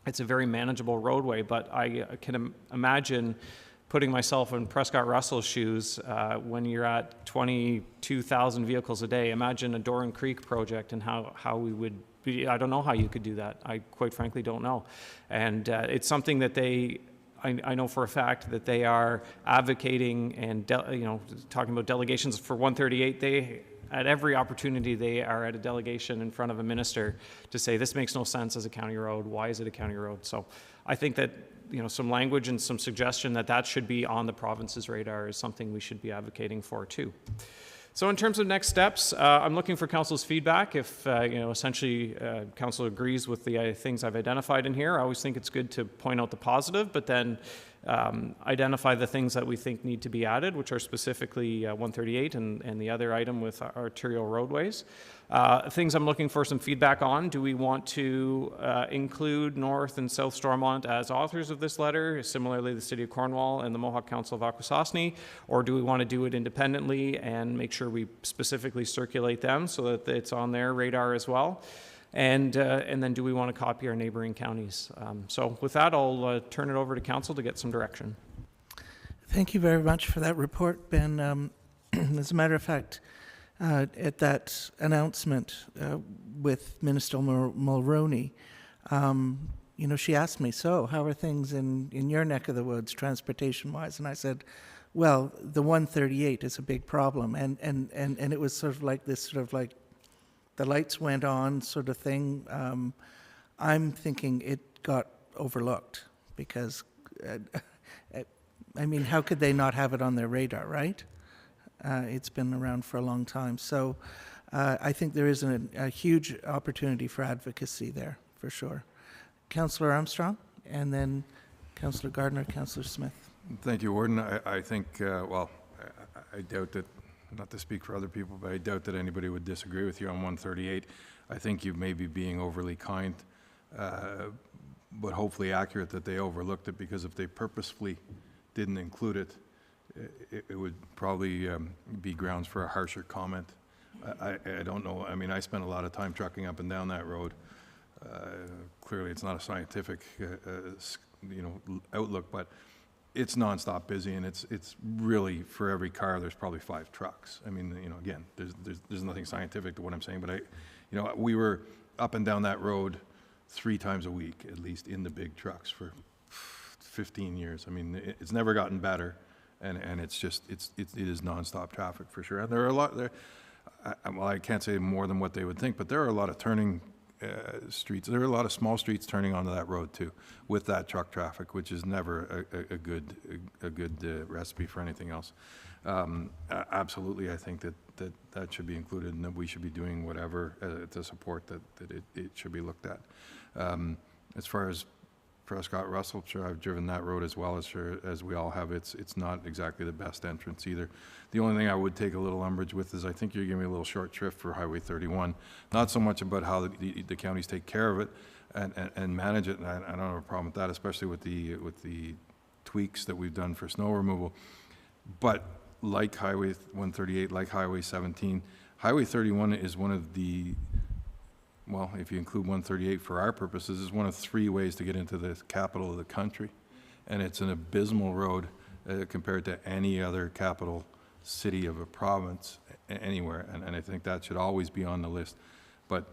Speaker 14: it's a very manageable roadway, but I can imagine putting myself in Prescott Russell's shoes when you're at 22,000 vehicles a day. Imagine a Dorn Creek project and how we would be. I don't know how you could do that. I quite frankly don't know. And it's something that I know for a fact that they are advocating and talking about delegations for 138. At every opportunity, they are at a delegation in front of a minister to say this makes no sense as a county road. Why is it a county road? So I think that some language and some suggestion that should be on the province's radar is something we should be advocating for too. So in terms of next steps, I'm looking for council's feedback. If essentially council agrees with the things I've identified in here, I always think it's good to point out the positive, but then identify the things that we think need to be added, which are specifically 138 and the other item with arterial roadways. Things I'm looking for some feedback on. Do we want to include North and South Stormont as authors of this letter, similarly the City of Cornwall and the Mohawk Council of Akwesasne, or do we want to do it independently and make sure we specifically circulate them so that it's on their radar as well? And then do we want to copy our neighboring counties? So with that, I'll turn it over to council to get some direction.
Speaker 1: Thank you very much for that report, Ben. As a matter of fact, at that announcement with Minister Mulroney, she asked me, so how are things in your neck of the woods, transportation-wise? And I said, well, the 138 is a big problem. And it was sort of like this the lights went on sort of thing. I'm thinking it got overlooked because, how could they not have it on their radar, right? It's been around for a long time. So I think there is a huge opportunity for advocacy there, for sure. Councillor Armstrong, and then Councillor Gardner, Councillor Smith.
Speaker 7: Thank you, Warden. I think, I doubt that, not to speak for other people, but I doubt that anybody would disagree with you on 138. I think you may be being overly kind, but hopefully accurate that they overlooked it, because if they purposefully didn't include it, it would probably be grounds for a harsher comment. I don't know. I spent a lot of time trucking up and down that road. Clearly, it's not a scientific, outlook, but it's nonstop busy, and it's really, for every car, there's probably 5 trucks. Again, there's nothing scientific to what I'm saying, but we were up and down that road 3 times a week, at least, in the big trucks for 15 years. It's never gotten better, and it is nonstop traffic for sure. And there are a lot there. I can't say more than what they would think, but there are a lot of turning streets. There are a lot of small streets turning onto that road too, with that truck traffic, which is never a good recipe for anything else. Absolutely, I think that should be included, and that we should be doing whatever to support that it should be looked at. As far as Prescott Russell, sure, I've driven that road as well, as we all have. It's not exactly the best entrance either. The only thing I would take a little umbrage with is I think you're giving me a little short shrift for Highway 31. Not so much about how the counties take care of it and manage it, and I don't have a problem with that, especially with the tweaks that we've done for snow removal. But like Highway 138, like Highway 17, Highway 31 is one of the, well, if you include 138 for our purposes, is one of 3 ways to get into the capital of the country. And it's an abysmal road compared to any other capital city of a province anywhere. And I think that should always be on the list. But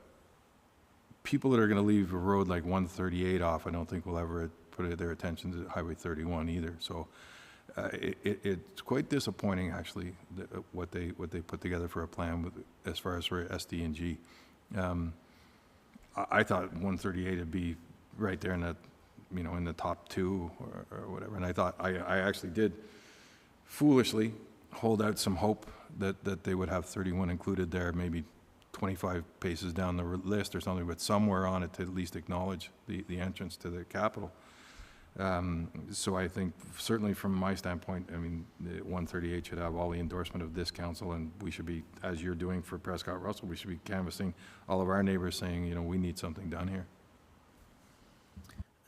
Speaker 7: people that are going to leave a road like 138 off, I don't think will ever put their attention to Highway 31 either. So it's quite disappointing, actually, what they put together for a plan as far as for SDG. I thought 138 would be right there in the top 2 or whatever. And I thought, I actually did foolishly hold out some hope that they would have 31 included there, maybe 25 paces down the list or something, but somewhere on it to at least acknowledge the entrance to the capital. So I think, certainly from my standpoint, the 138 should have all the endorsement of this council, and we should be, as you're doing for Prescott Russell, we should be canvassing all of our neighbors saying, we need something done here.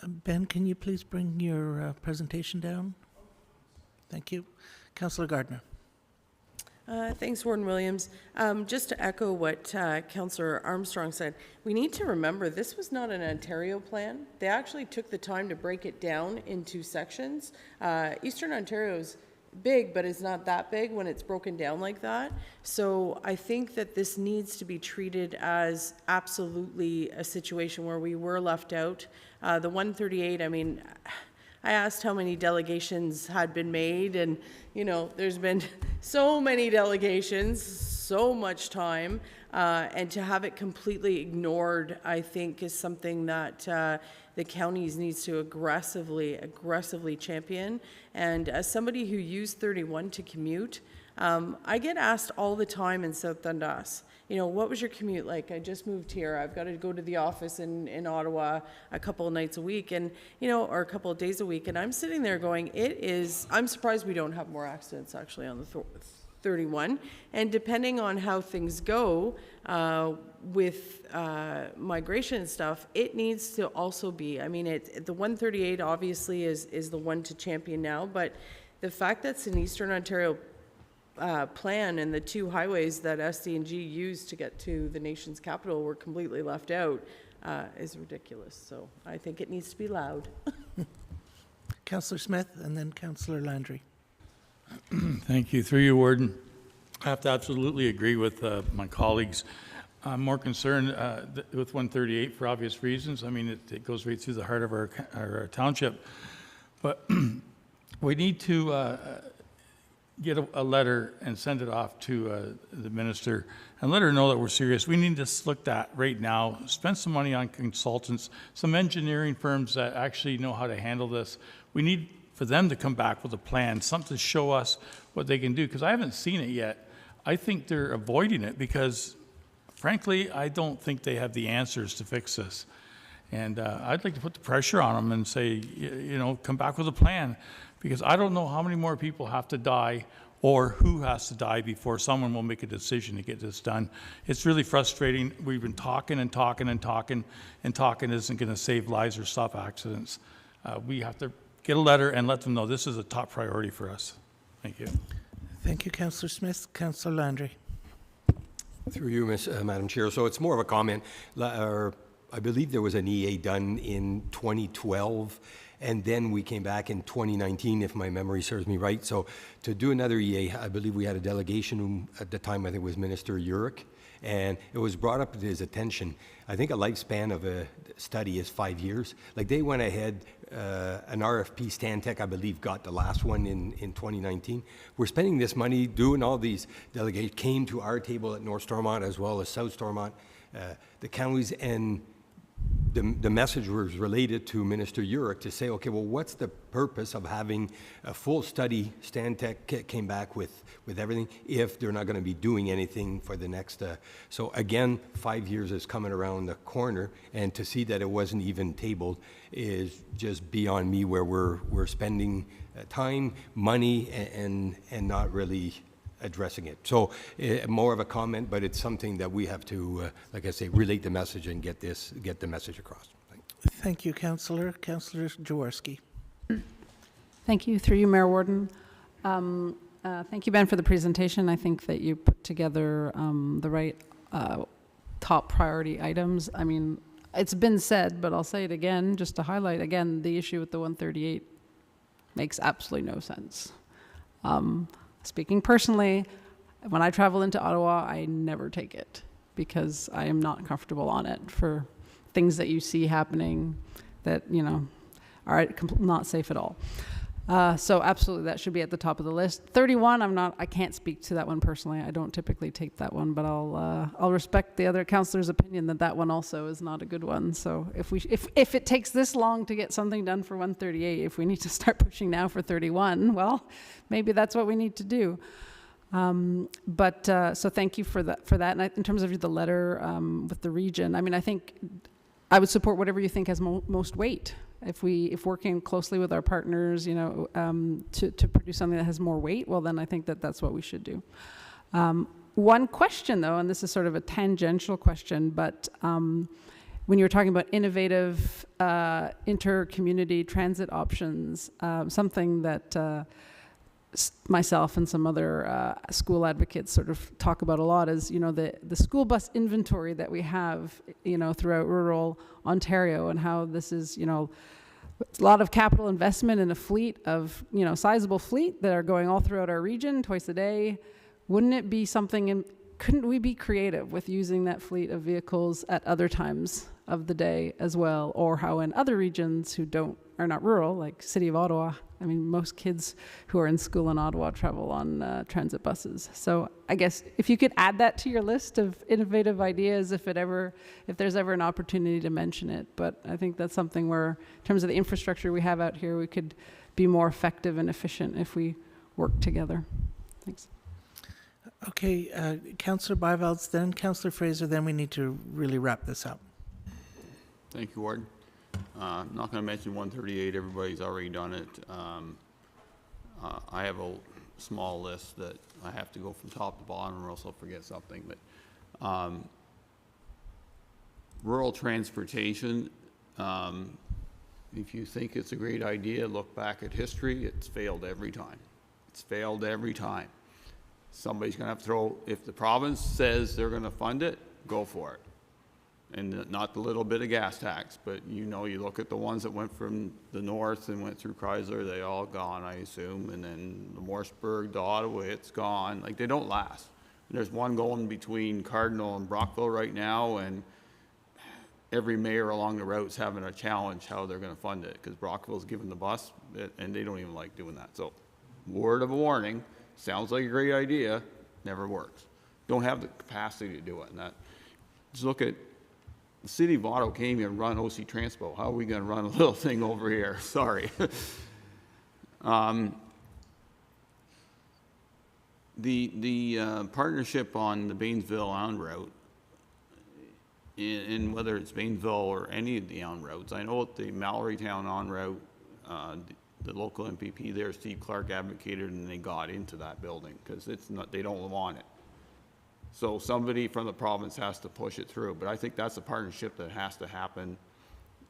Speaker 1: Ben, can you please bring your presentation down? Thank you. Councillor Gardner.
Speaker 5: Thanks, Warden Williams. Just to echo what Councillor Armstrong said, we need to remember this was not an Ontario plan. They actually took the time to break it down into sections. Eastern Ontario's big, but it's not that big when it's broken down like that. So I think that this needs to be treated as absolutely a situation where we were left out. The 138, I asked how many delegations had been made, and there's been so many delegations, so much time, and to have it completely ignored, I think, is something that the counties needs to aggressively champion. And as somebody who used 31 to commute, I get asked all the time in South Dundas, what was your commute like? I just moved here. I've got to go to the office in Ottawa a couple of nights a week, and or a couple of days a week. And I'm sitting there going, I'm surprised we don't have more accidents actually on the 31. And depending on how things go with migration and stuff, it needs to also be, the 138 obviously is the one to champion now, but the fact that's in Eastern Ontario plan and the 2 highways that SDG used to get to the nation's capital were completely left out is ridiculous. So I think it needs to be loud.
Speaker 1: Councillor Smith and then Councillor Landry.
Speaker 10: Thank you. Through you, Warden. I have to absolutely agree with my colleagues. I'm more concerned with 138 for obvious reasons. I mean, it goes right through the heart of our township. But we need to get a letter and send it off to the minister and let her know that we're serious. We need to look at right now, spend some money on consultants, some engineering firms that actually know how to handle this. We need for them to come back with a plan, something to show us what they can do, because I haven't seen it yet. I think they're avoiding it because, frankly, I don't think they have the answers to fix this. And I'd like to put the pressure on them and say, you know, come back with a plan, because I don't know how many more people have to die or who has to die before someone will make a decision to get this done. It's really frustrating. We've been talking and talking and talking, and talking isn't going to save lives or stop accidents. We have to get a letter and let them know this is a top priority for us. Thank you.
Speaker 1: Thank you, Councillor Smith. Councillor Landry.
Speaker 9: Through you, Madam Chair. So it's more of a comment. I believe there was an EA done in 2012, and then we came back in 2019, if my memory serves me right. So to do another EA, I believe we had a delegation at the time, I think it was Minister Urick, and it was brought up to his attention. I think a lifespan of a study is 5 years. Like they went ahead, an RFP, Stantec, I believe, got the last one in 2019. We're spending this money doing all these delegations, came to our table at North Stormont as well as South Stormont, the counties, and the message was related to Minister Urick to say, okay, well, what's the purpose of having a full study? Stantec came back with everything if they're not going to be doing anything for the next. So again, 5 years is coming around the corner, and to see that it wasn't even tabled is just beyond me, where we're spending time, money, and not really addressing it. So more of a comment, but it's something that we have to, like I say, relate the message and get the message across.
Speaker 1: Thank you, Councillor. Councillor Jaworski.
Speaker 6: Thank you. Through you, Mayor Warden. Thank you, Ben, for the presentation. I think that you put together the right top priority items. I mean, it's been said, but I'll say it again, just to highlight again, the issue with the 138 makes absolutely no sense. Speaking personally, when I travel into Ottawa, I never take it because I am not comfortable on it for things that you see happening that, you know, are not safe at all. So absolutely, that should be at the top of the list. 31, I can't speak to that one personally. I don't typically take that one, but I'll respect the other councillor's opinion that one also is not a good one. So if it takes this long to get something done for 138, if we need to start pushing now for 31, well, maybe that's what we need to do. So thank you for that. And in terms of the letter with the region, I mean, I think I would support whatever you think has most weight. If working closely with our partners, you know, to produce something that has more weight, well, then I think that that's what we should do. One question, though, and this is sort of a tangential question, but when you were talking about innovative inter-community transit options, something that myself and some other school advocates sort of talk about a lot is, you know, the school bus inventory that we have, you know, throughout rural Ontario, and how this is, you know, a lot of capital investment in a fleet of, you know, sizable fleet that are going all throughout our region twice a day. Wouldn't it be something, couldn't we be creative with using that fleet of vehicles at other times of the day as well? Or how in other regions who are not rural, like City of Ottawa, I mean, most kids who are in school in Ottawa travel on transit buses. So I guess if you could add that to your list of innovative ideas, if there's ever an opportunity to mention it. But I think that's something where, in terms of the infrastructure we have out here, we could be more effective and efficient if we work together. Thanks.
Speaker 1: Okay, Councillor Byvelds, then Councillor Fraser, then we need to really wrap this up.
Speaker 4: Thank you, Warden. I'm not going to mention 138. Everybody's already done it. I have a small list that I have to go from top to bottom or else I'll forget something. But rural transportation, if you think it's a great idea, look back at history. It's failed every time. It's failed every time. Somebody's going to have to throw, if the province says they're going to fund it, go for it. And not the little bit of gas tax, but you know, you look at the ones that went from the north and went through Chrysler, they all gone, I assume, and then the Morseburg to Ottawa, it's gone. Like, they don't last. There's one going between Cardinal and Brockville right now, and every mayor along the route's having a challenge how they're gonna fund it, because Brockville's giving the bus, and they don't even like doing that. So, word of a warning, sounds like a great idea, never works. Don't have the capacity to do it, and that, just look at, the city of Otto can't even run OC Transpo. How are we gonna run a little thing over here? Sorry. The partnership on the Bainville on route, in whether it's Bainville or any of the on routes, I know at the Mallorytown on route, the local MPP there, Steve Clark, advocated, and they got into that building because it's not, they don't want it. So somebody from the province has to push it through, but I think that's a partnership that has to happen.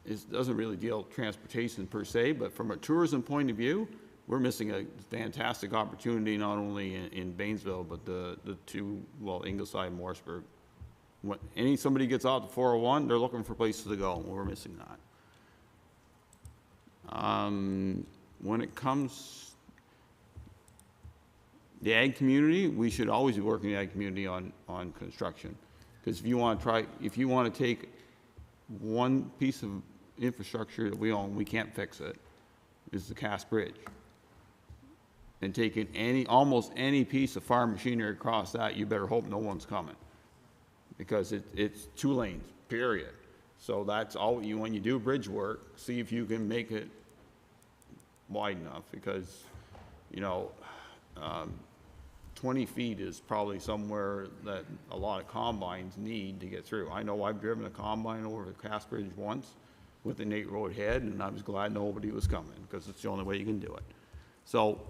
Speaker 4: It doesn't really deal with transportation per se, but from a tourism point of view, we're missing a fantastic opportunity, not only in Bainville, but the two, well, Ingleside and Morrisburg. When somebody gets out the 401, they're looking for places to go, and we're missing that. When it comes, the ag community, we should always be working in the ag community on construction. Because if you want to take one piece of infrastructure that we own, we can't fix it, is the Cass Bridge. And taking almost any piece of farm machinery across that, you better hope no one's coming. Because it's 2 lanes, period. So that's all when you do bridge work, see if you can make it wide enough, because, 20 feet is probably somewhere that a lot of combines need to get through. I know I've driven a combine over the Cass Bridge once with the Nate Road head, and I was glad nobody was coming, because it's the only way you can do it. So,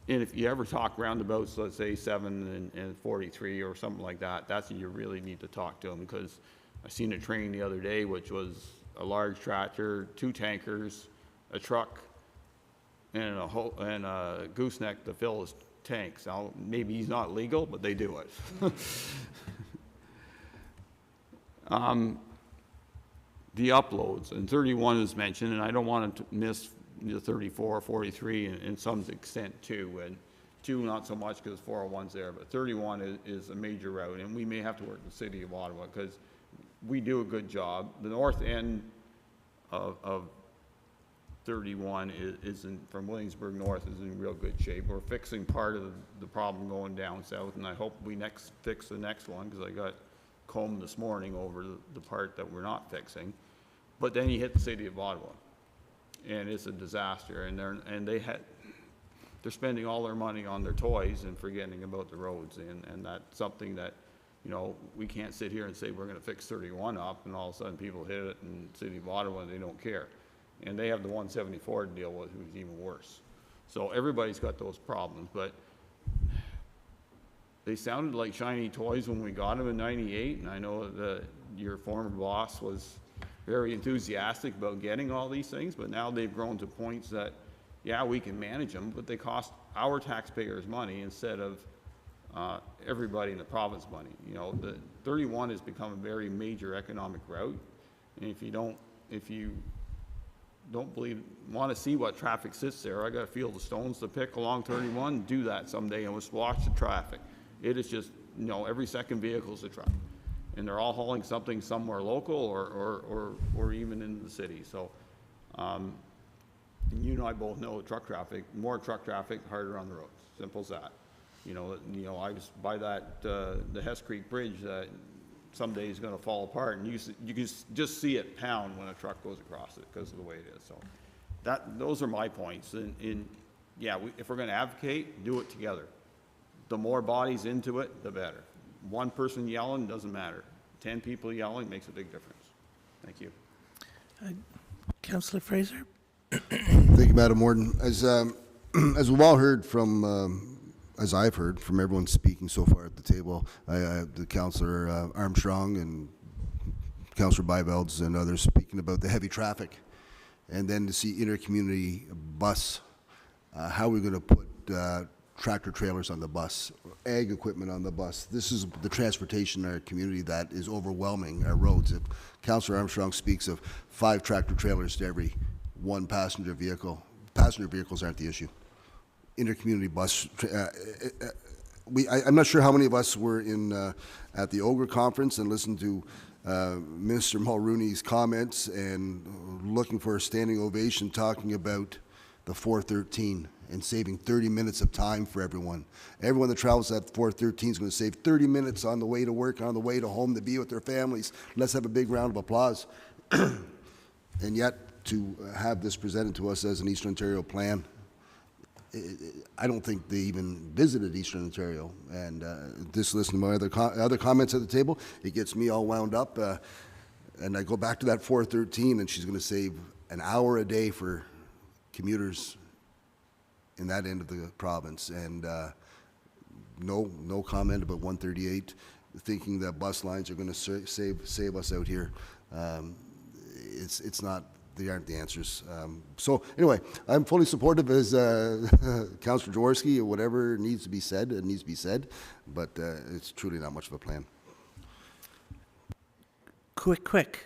Speaker 4: and if you ever talk roundabouts, let's say 7 and 43 or something like that, that's when you really need to talk to them, because I seen a train the other day, which was a large tractor, 2 tankers, a truck, and a gooseneck to fill his tanks. Now, maybe he's not legal, but they do it. The uploads, and 31 is mentioned, and I don't want to miss the 34, 43, and some extent too, and 2 not so much because 401's there, but 31 is a major route, and we may have to work with the city of Ottawa because we do a good job. The north end of 31 from Williamsburg north is in real good shape. We're fixing part of the problem going down south, and I hope we fix the next one, because I got combed this morning over the part that we're not fixing. But then you hit the city of Ottawa, and it's a disaster, and they're spending all their money on their toys and forgetting about the roads, and that's something that, we can't sit here and say we're going to fix 31 up, and all of a sudden people hit it in the city of Ottawa and they don't care. And they have the 174 to deal with, who's even worse. So everybody's got those problems, but they sounded like shiny toys when we got them in '98, and I know that your former boss was very enthusiastic about getting all these things, but now they've grown to points that, yeah, we can manage them, but they cost our taxpayers money instead of everybody in the province money. The 31 has become a very major economic route, and if you want to see what traffic sits there, I got a field of stones to pick along 31, do that someday and just watch the traffic. It is just, every second vehicle is a truck. And they're all hauling something somewhere local or even in the city. So, you and I both know more truck traffic, harder on the roads. Simple as that. I was by the Hess Creek Bridge that someday is going to fall apart, and you can just see it pound when a truck goes across it because of the way it is. So those are my points. And if we're going to advocate, do it together. The more bodies into it, the better. One person yelling doesn't matter. 10 people yelling makes a big difference. Thank you.
Speaker 1: Councillor Fraser.
Speaker 8: Thank you, Madam Warden. As we've all heard from, as I've heard from everyone speaking so far at the table, the Councillor Armstrong and Councillor Byvelds and others speaking about the heavy traffic, and then to see inter-community bus, how we're going to put tractor trailers on the bus, ag equipment on the bus. This is the transportation in our community that is overwhelming our roads. If Councillor Armstrong speaks of 5 tractor trailers to every 1 passenger vehicle, passenger vehicles aren't the issue. Intercommunity bus I'm not sure how many of us were at the Ogre Conference and listened to Minister Mulrooney's comments and looking for a standing ovation talking about the 413 and saving 30 minutes of time for everyone. Everyone that travels at 413 is going to save 30 minutes on the way to work, on the way to home to be with their families. Let's have a big round of applause. And yet, to have this presented to us as an Eastern Ontario plan, I don't think they even visited Eastern Ontario. And just listening to my other comments at the table, it gets me all wound up. And I go back to that 413, and she's going to save an hour a day for commuters in that end of the province. And no comment about 138, thinking that bus lines are going to save us out here. It's not. They aren't the answers. So anyway, I'm fully supportive as Councillor Jaworski. Whatever needs to be said, it needs to be said, but it's truly not much of a plan.
Speaker 1: Quick.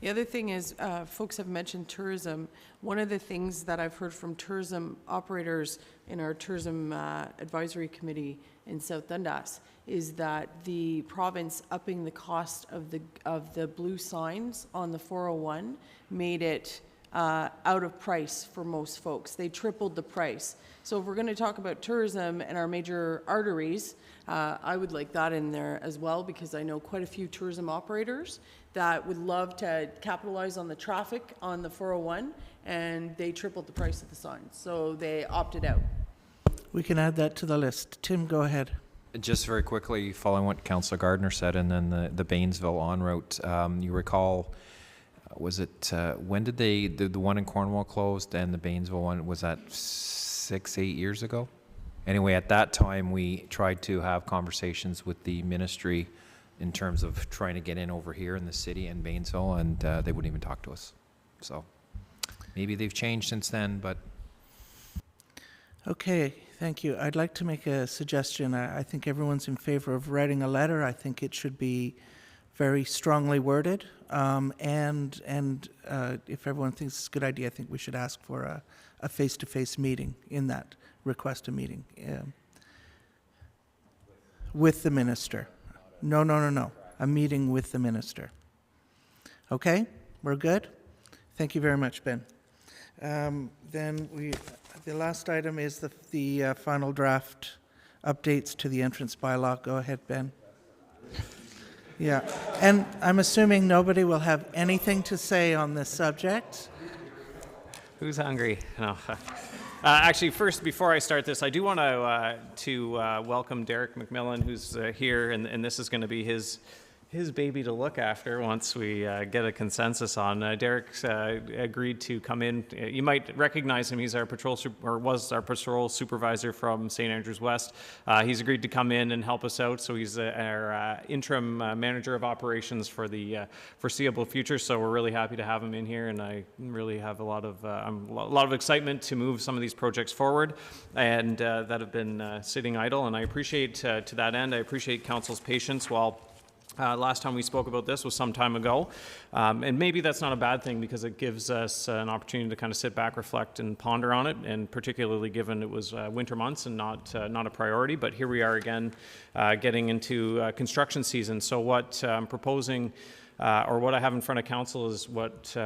Speaker 5: The other thing is, folks have mentioned tourism. One of the things that I've heard from tourism operators in our tourism advisory committee in South Dundas is that the province upping the cost of the blue signs on the 401 made it out of price for most folks. They tripled the price. So if we're going to talk about tourism and our major arteries, I would like that in there as well, because I know quite a few tourism operators that would love to capitalize on the traffic on the 401, and they tripled the price of the signs. So they opted out.
Speaker 1: We can add that to the list. Tim, go ahead.
Speaker 15: Just very quickly, following what Councillor Gardner said, and then the Baynesville en route, you recall, was it, when did the one in Cornwall closed and the Baynesville one, was that 6-8 years ago? Anyway, at that time, we tried to have conversations with the ministry in terms of trying to get in over here in the city in Baynesville, and they wouldn't even talk to us. So maybe they've changed since then, but...
Speaker 1: Okay, thank you. I'd like to make a suggestion. I think everyone's in favor of writing a letter. I think it should be very strongly worded. And if everyone thinks it's a good idea, I think we should ask for a face-to-face meeting in that, request a meeting with the minister. No. A meeting with the minister. Okay, we're good? Thank you very much, Ben. Then the last item is the final draft updates to the entrance bylaw. Go ahead, Ben. Yeah, and I'm assuming nobody will have anything to say on this subject.
Speaker 14: Who's hungry? No. Actually, first, before I start this, I do want to welcome Derek McMillan, who's here, and this is going to be his baby to look after once we get a consensus on. Derek's agreed to come in. You might recognize him. He's our was our patrol supervisor from St. Andrews West. He's agreed to come in and help us out. So he's our interim manager of operations for the foreseeable future. So we're really happy to have him in here, and I really have a lot of excitement to move some of these projects forward, and that have been sitting idle. And I appreciate to that end. I appreciate council's patience while. Last time we spoke about this was some time ago, and maybe that's not a bad thing because it gives us an opportunity to kind of sit back, reflect, and ponder on it, and particularly given it was winter months and not a priority, but here we are again getting into construction season. So what I'm proposing, or what I have in front of council is what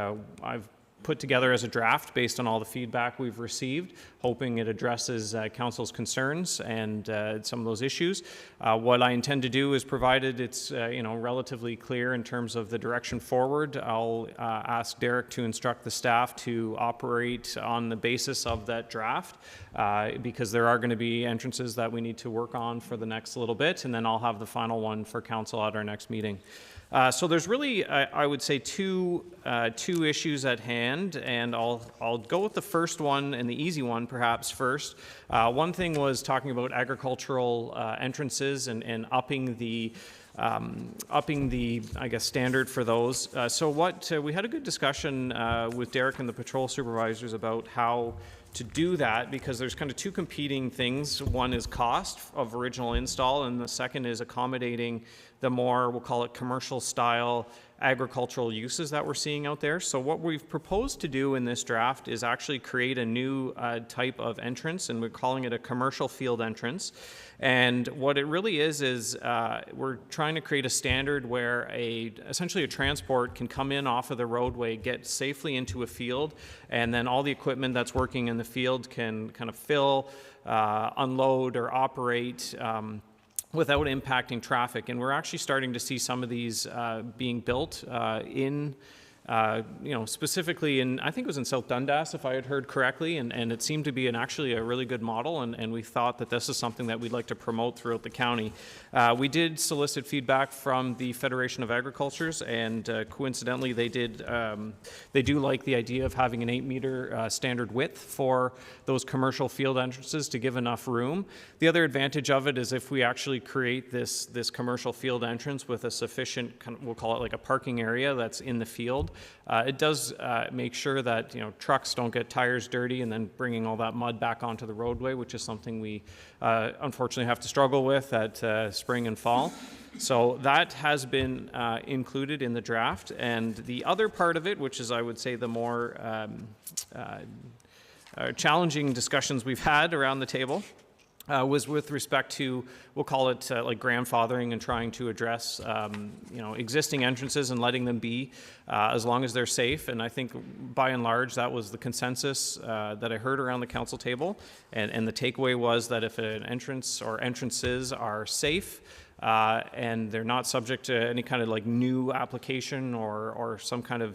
Speaker 14: I've put together as a draft based on all the feedback we've received, hoping it addresses council's concerns and some of those issues. What I intend to do is, provided it's relatively clear in terms of the direction forward, I'll ask Derek to instruct the staff to operate on the basis of that draft, because there are going to be entrances that we need to work on for the next little bit, and then I'll have the final one for council at our next meeting. So there's really, I would say, two issues at hand, and I'll go with the first one and the easy one perhaps first. One thing was talking about agricultural entrances and upping the I guess standard for those. So what we had a good discussion with Derek and the patrol supervisors about how to do that, because there's kind of two competing things. One is cost of original install, and the second is accommodating the more, we'll call it commercial style agricultural uses that we're seeing out there. So what we've proposed to do in this draft is actually create a new type of entrance, and we're calling it a commercial field entrance. And what it really is we're trying to create a standard where essentially a transport can come in off of the roadway, get safely into a field, and then all the equipment that's working in the field can kind of fill, unload, or operate without impacting traffic. And we're actually starting to see some of these being built specifically in, I think it was in South Dundas, if I had heard correctly, and it seemed to be actually a really good model, and we thought that this is something that we'd like to promote throughout the county. We did solicit feedback from the Federation of Agricultures, and coincidentally they do like the idea of having an 8-meter standard width for those commercial field entrances to give enough room. The other advantage of it is if we actually create this commercial field entrance with a sufficient, we'll call it like a parking area that's in the field, it does make sure that trucks don't get tires dirty and then bringing all that mud back onto the roadway, which is something we unfortunately have to struggle with at spring and fall. So that has been included in the draft. And the other part of it, which is I would say the more challenging discussions we've had around the table, was with respect to, we'll call it like grandfathering and trying to address, existing entrances and letting them be as long as they're safe. And I think by and large, that was the consensus that I heard around the council table. And the takeaway was that if an entrance or entrances are safe, and they're not subject to any kind of like new application or some kind of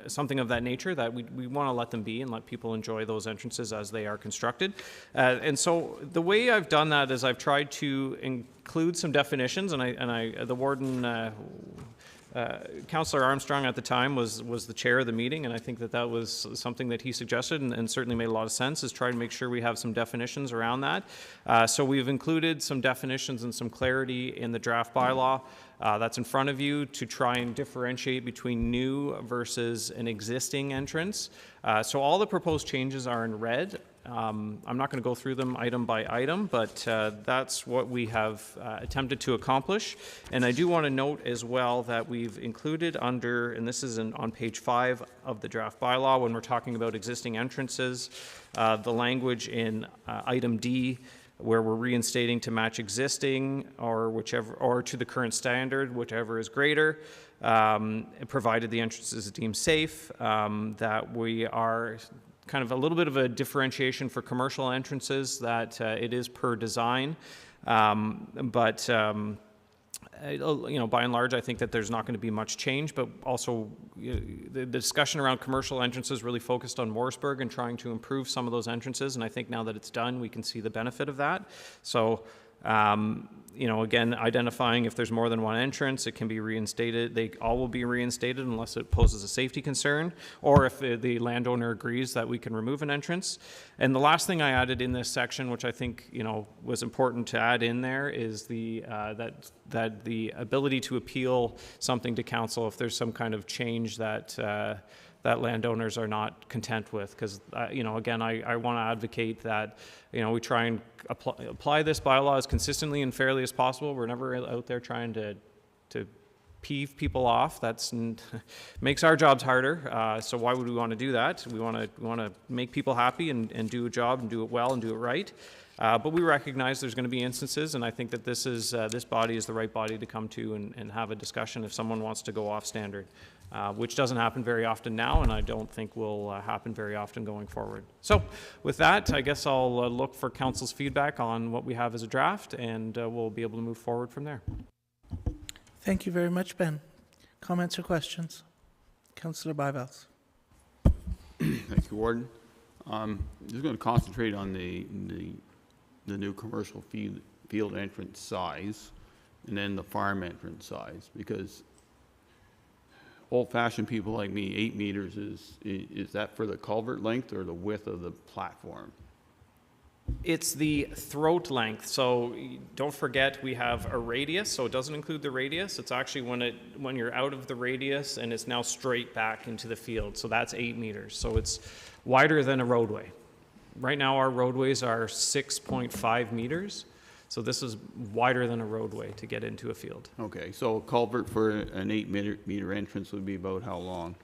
Speaker 14: something of that nature, that we want to let them be and let people enjoy those entrances as they are constructed. And so the way I've done that is I've tried to include some definitions, and the warden, Councillor Armstrong at the time was the chair of the meeting, and I think that was something that he suggested and certainly made a lot of sense, is try to make sure we have some definitions around that. So we've included some definitions and some clarity in the draft bylaw that's in front of you to try and differentiate between new versus an existing entrance. So all the proposed changes are in red. I'm not going to go through them item by item, but that's what we have attempted to accomplish. And I do want to note as well that we've included under, and this is on page 5 of the draft bylaw, when we're talking about existing entrances, the language in item D, where we're reinstating to match existing or to the current standard, whichever is greater, provided the entrance is deemed safe, that we are kind of a little bit of a differentiation for commercial entrances, that it is per design. But by and large, I think that there's not going to be much change, but also the discussion around commercial entrances really focused on Morrisburg and trying to improve some of those entrances. And I think now that it's done, we can see the benefit of that. So, again, identifying if there's more than one entrance, it can be reinstated. They all will be reinstated unless it poses a safety concern, or if the landowner agrees that we can remove an entrance. And the last thing I added in this section, which I think was important to add in there, is that the ability to appeal something to council if there's some kind of change that landowners are not content with. Because, again, I want to advocate that, we try and apply this bylaw as consistently and fairly as possible. We're never out there trying to peeve people off. That's makes our jobs harder. So why would we want to do that? We want to make people happy and do a job and do it well and do it right. But we recognize there's going to be instances, and I think that this body is the right body to come to and have a discussion if someone wants to go off standard, which doesn't happen very often now, and I don't think will happen very often going forward. So with that, I guess I'll look for council's feedback on what we have as a draft, and we'll be able to move forward from there.
Speaker 1: Thank you very much, Ben. Comments or questions? Councillor Bivels.
Speaker 4: Thank you, Warden. I'm just going to concentrate on the new commercial field entrance size and then the farm entrance size, because old-fashioned people like me, 8 meters is that for the culvert length or the width of the platform?
Speaker 14: It's the throat length. So don't forget we have a radius, so it doesn't include the radius. It's actually when you're out of the radius and it's now straight back into the field. So that's 8 meters. So it's wider than a roadway. right now our roadways are 6.5 meters. So this is wider than a roadway to get into a field.
Speaker 4: Okay, so a culvert for an 8-meter entrance would be about how long?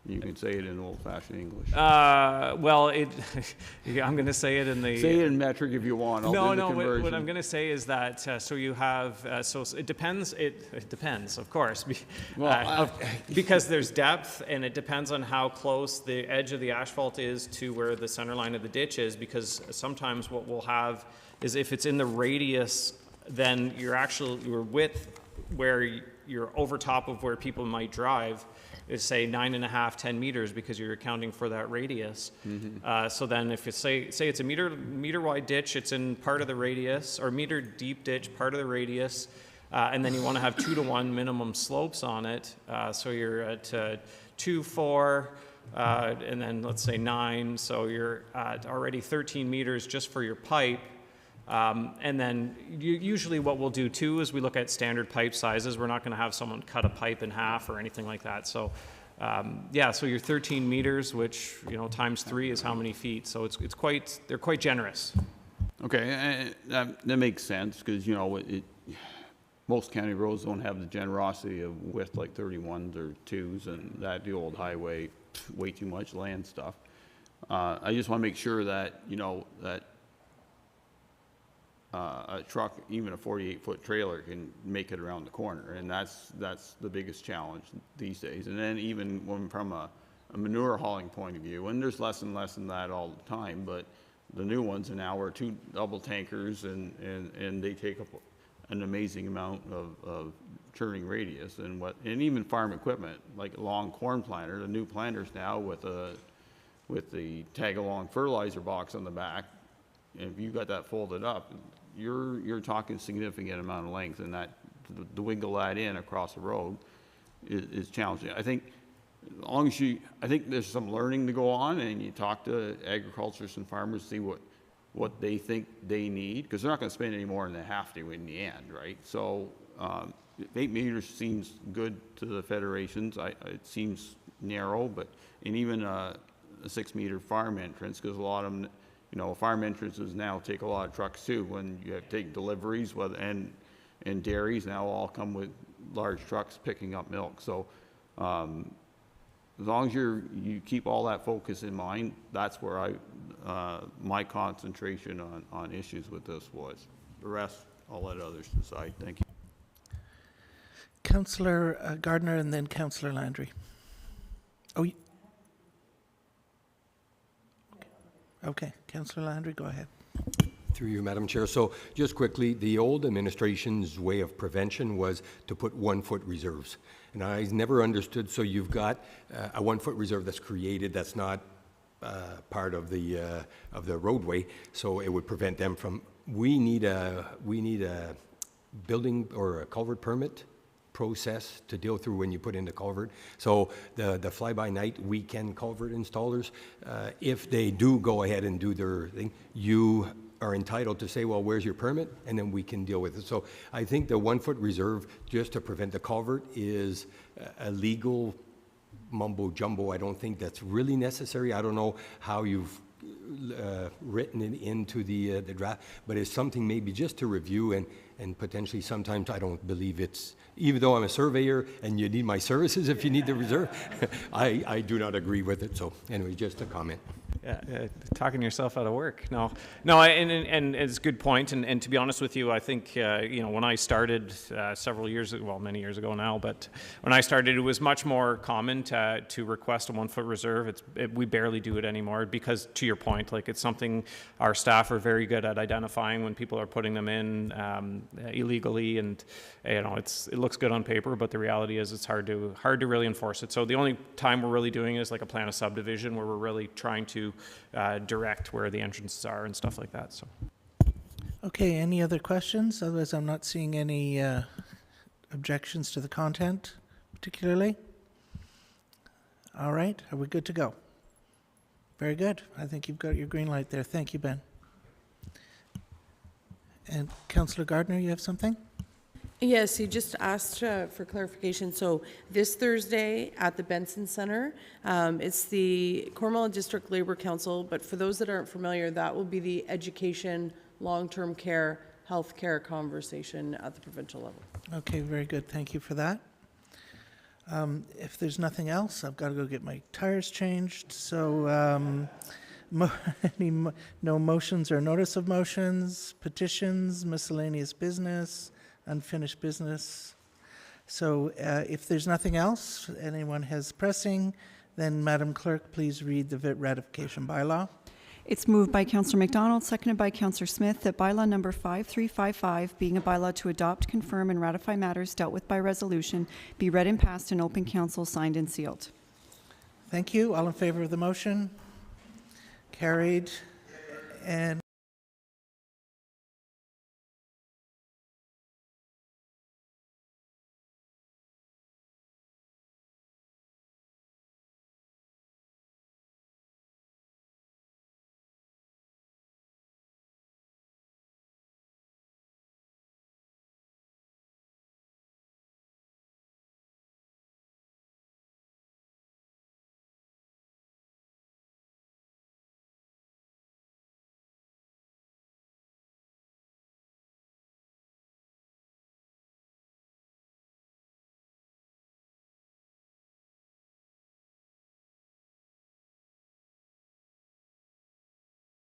Speaker 4: You can say it in old-fashioned English.
Speaker 14: Well, I'm going to say it in the...
Speaker 4: Say it in metric if you want. I'll do the conversion.
Speaker 14: What I'm going to say is that, so you have, so it depends, it depends, of course, because there's depth, and it depends on how close the edge of the asphalt is to where the center line of the ditch is, because sometimes what we'll have is if it's in the radius, then your width where you're over top of where people might drive is say 9.5, 10 meters, because you're accounting for that radius. So then if you say it's a meter wide ditch, it's in part of the radius, or meter deep ditch, part of the radius, and then you want to have 2-to-1 minimum slopes on it. So you're at 2, 4, and then let's say 9. So you're at already 13 meters just for your pipe. And then usually what we'll do too is we look at standard pipe sizes. We're not going to have someone cut a pipe in half or anything like that. So yeah, so you're 13 meters, which, you know, times 3 is how many feet. So they're quite generous.
Speaker 4: Okay, that makes sense, because, you know, most county roads don't have the generosity of width like 31s or 2s, and that the old highway, way too much land stuff. I just want to make sure that, you know, that a truck, even a 48-foot trailer, can make it around the corner, and that's the biggest challenge these days. And then even from a manure hauling point of view, and there's less and less than that all the time, but the new ones now are 2 double tankers, and they take up an amazing amount of turning radius, and even farm equipment like a long corn planter, the new planters now with the tag-along fertilizer box on the back. If you got that folded up, you're talking significant amount of length, and that to wiggle that in across the road is challenging. I think as long as I think there's some learning to go on, and you talk to agriculturists and farmers, see what they think they need, because they're not going to spend any more than they have to in the end, right? So 8 meters seems good to the federations. It seems narrow, and even a 6-meter farm entrance, because a lot of them, you know, farm entrances now take a lot of trucks too. When you have to take deliveries, and dairies now all come with large trucks picking up milk. So as long as you keep all that focus in mind, that's where my concentration on issues with this was. The rest, I'll let others decide. Thank you.
Speaker 1: Councillor Gardner, and then Councillor Landry. Oh. Okay, Councillor Landry, go ahead.
Speaker 9: Through you, Madam Chair. So just quickly, the old administration's way of prevention was to put 1-foot reserves. And I never understood, so you've got a 1-foot reserve that's created, that's not part of the roadway, so it would prevent them from, we need a building or a culvert permit process to deal through when you put in the culvert. So the fly-by-night weekend culvert installers, if they do go ahead and do their thing, you are entitled to say, well, where's your permit? And then we can deal with it. So I think the 1-foot reserve, just to prevent the culvert, is a legal mumbo-jumbo. I don't think that's really necessary. I don't know how you've written it into the draft, but it's something maybe just to review, and potentially sometimes I don't believe it's, even though I'm a surveyor and you need my services if you need the reserve, I do not agree with it. So anyway, just a comment.
Speaker 14: Yeah, talking yourself out of work. No, and it's a good point. And to be honest with you, I think you know, when I started several years ago, well, many years ago now, but when I started, it was much more common to request a 1-foot reserve. We barely do it anymore, because to your point, like, it's something our staff are very good at identifying when people are putting them in illegally, and you know, it looks good on paper, but the reality is it's hard to really enforce it. So the only time we're really doing is like a plan of subdivision, where we're really trying to direct where the entrances are and stuff like that. So.
Speaker 1: Okay, any other questions? Otherwise, I'm not seeing any objections to the content, particularly. All right, are we good to go? Very good. I think you've got your green light there. Thank you, Ben. And Councillor Gardner, you have something?
Speaker 5: Yes, he just asked for clarification. So this Thursday at the Benson Center, it's the Cornwall District Labor Council, but for those that aren't familiar, that will be the education, long-term care, healthcare conversation at the provincial level.
Speaker 1: Okay, very good. Thank you for that. If there's nothing else, I've got to go get my tires changed. So no motions or notice of motions, petitions, miscellaneous business, unfinished business. So if there's nothing else anyone has pressing, then Madam Clerk, please read the ratification bylaw.
Speaker 2: It's moved by Councillor McDonald, seconded by Councillor Smith, that bylaw number 5355, being a bylaw to adopt, confirm, and ratify matters dealt with by resolution, be read and passed in open council, signed and sealed.
Speaker 1: Thank you. All in favor of the motion? Carried. And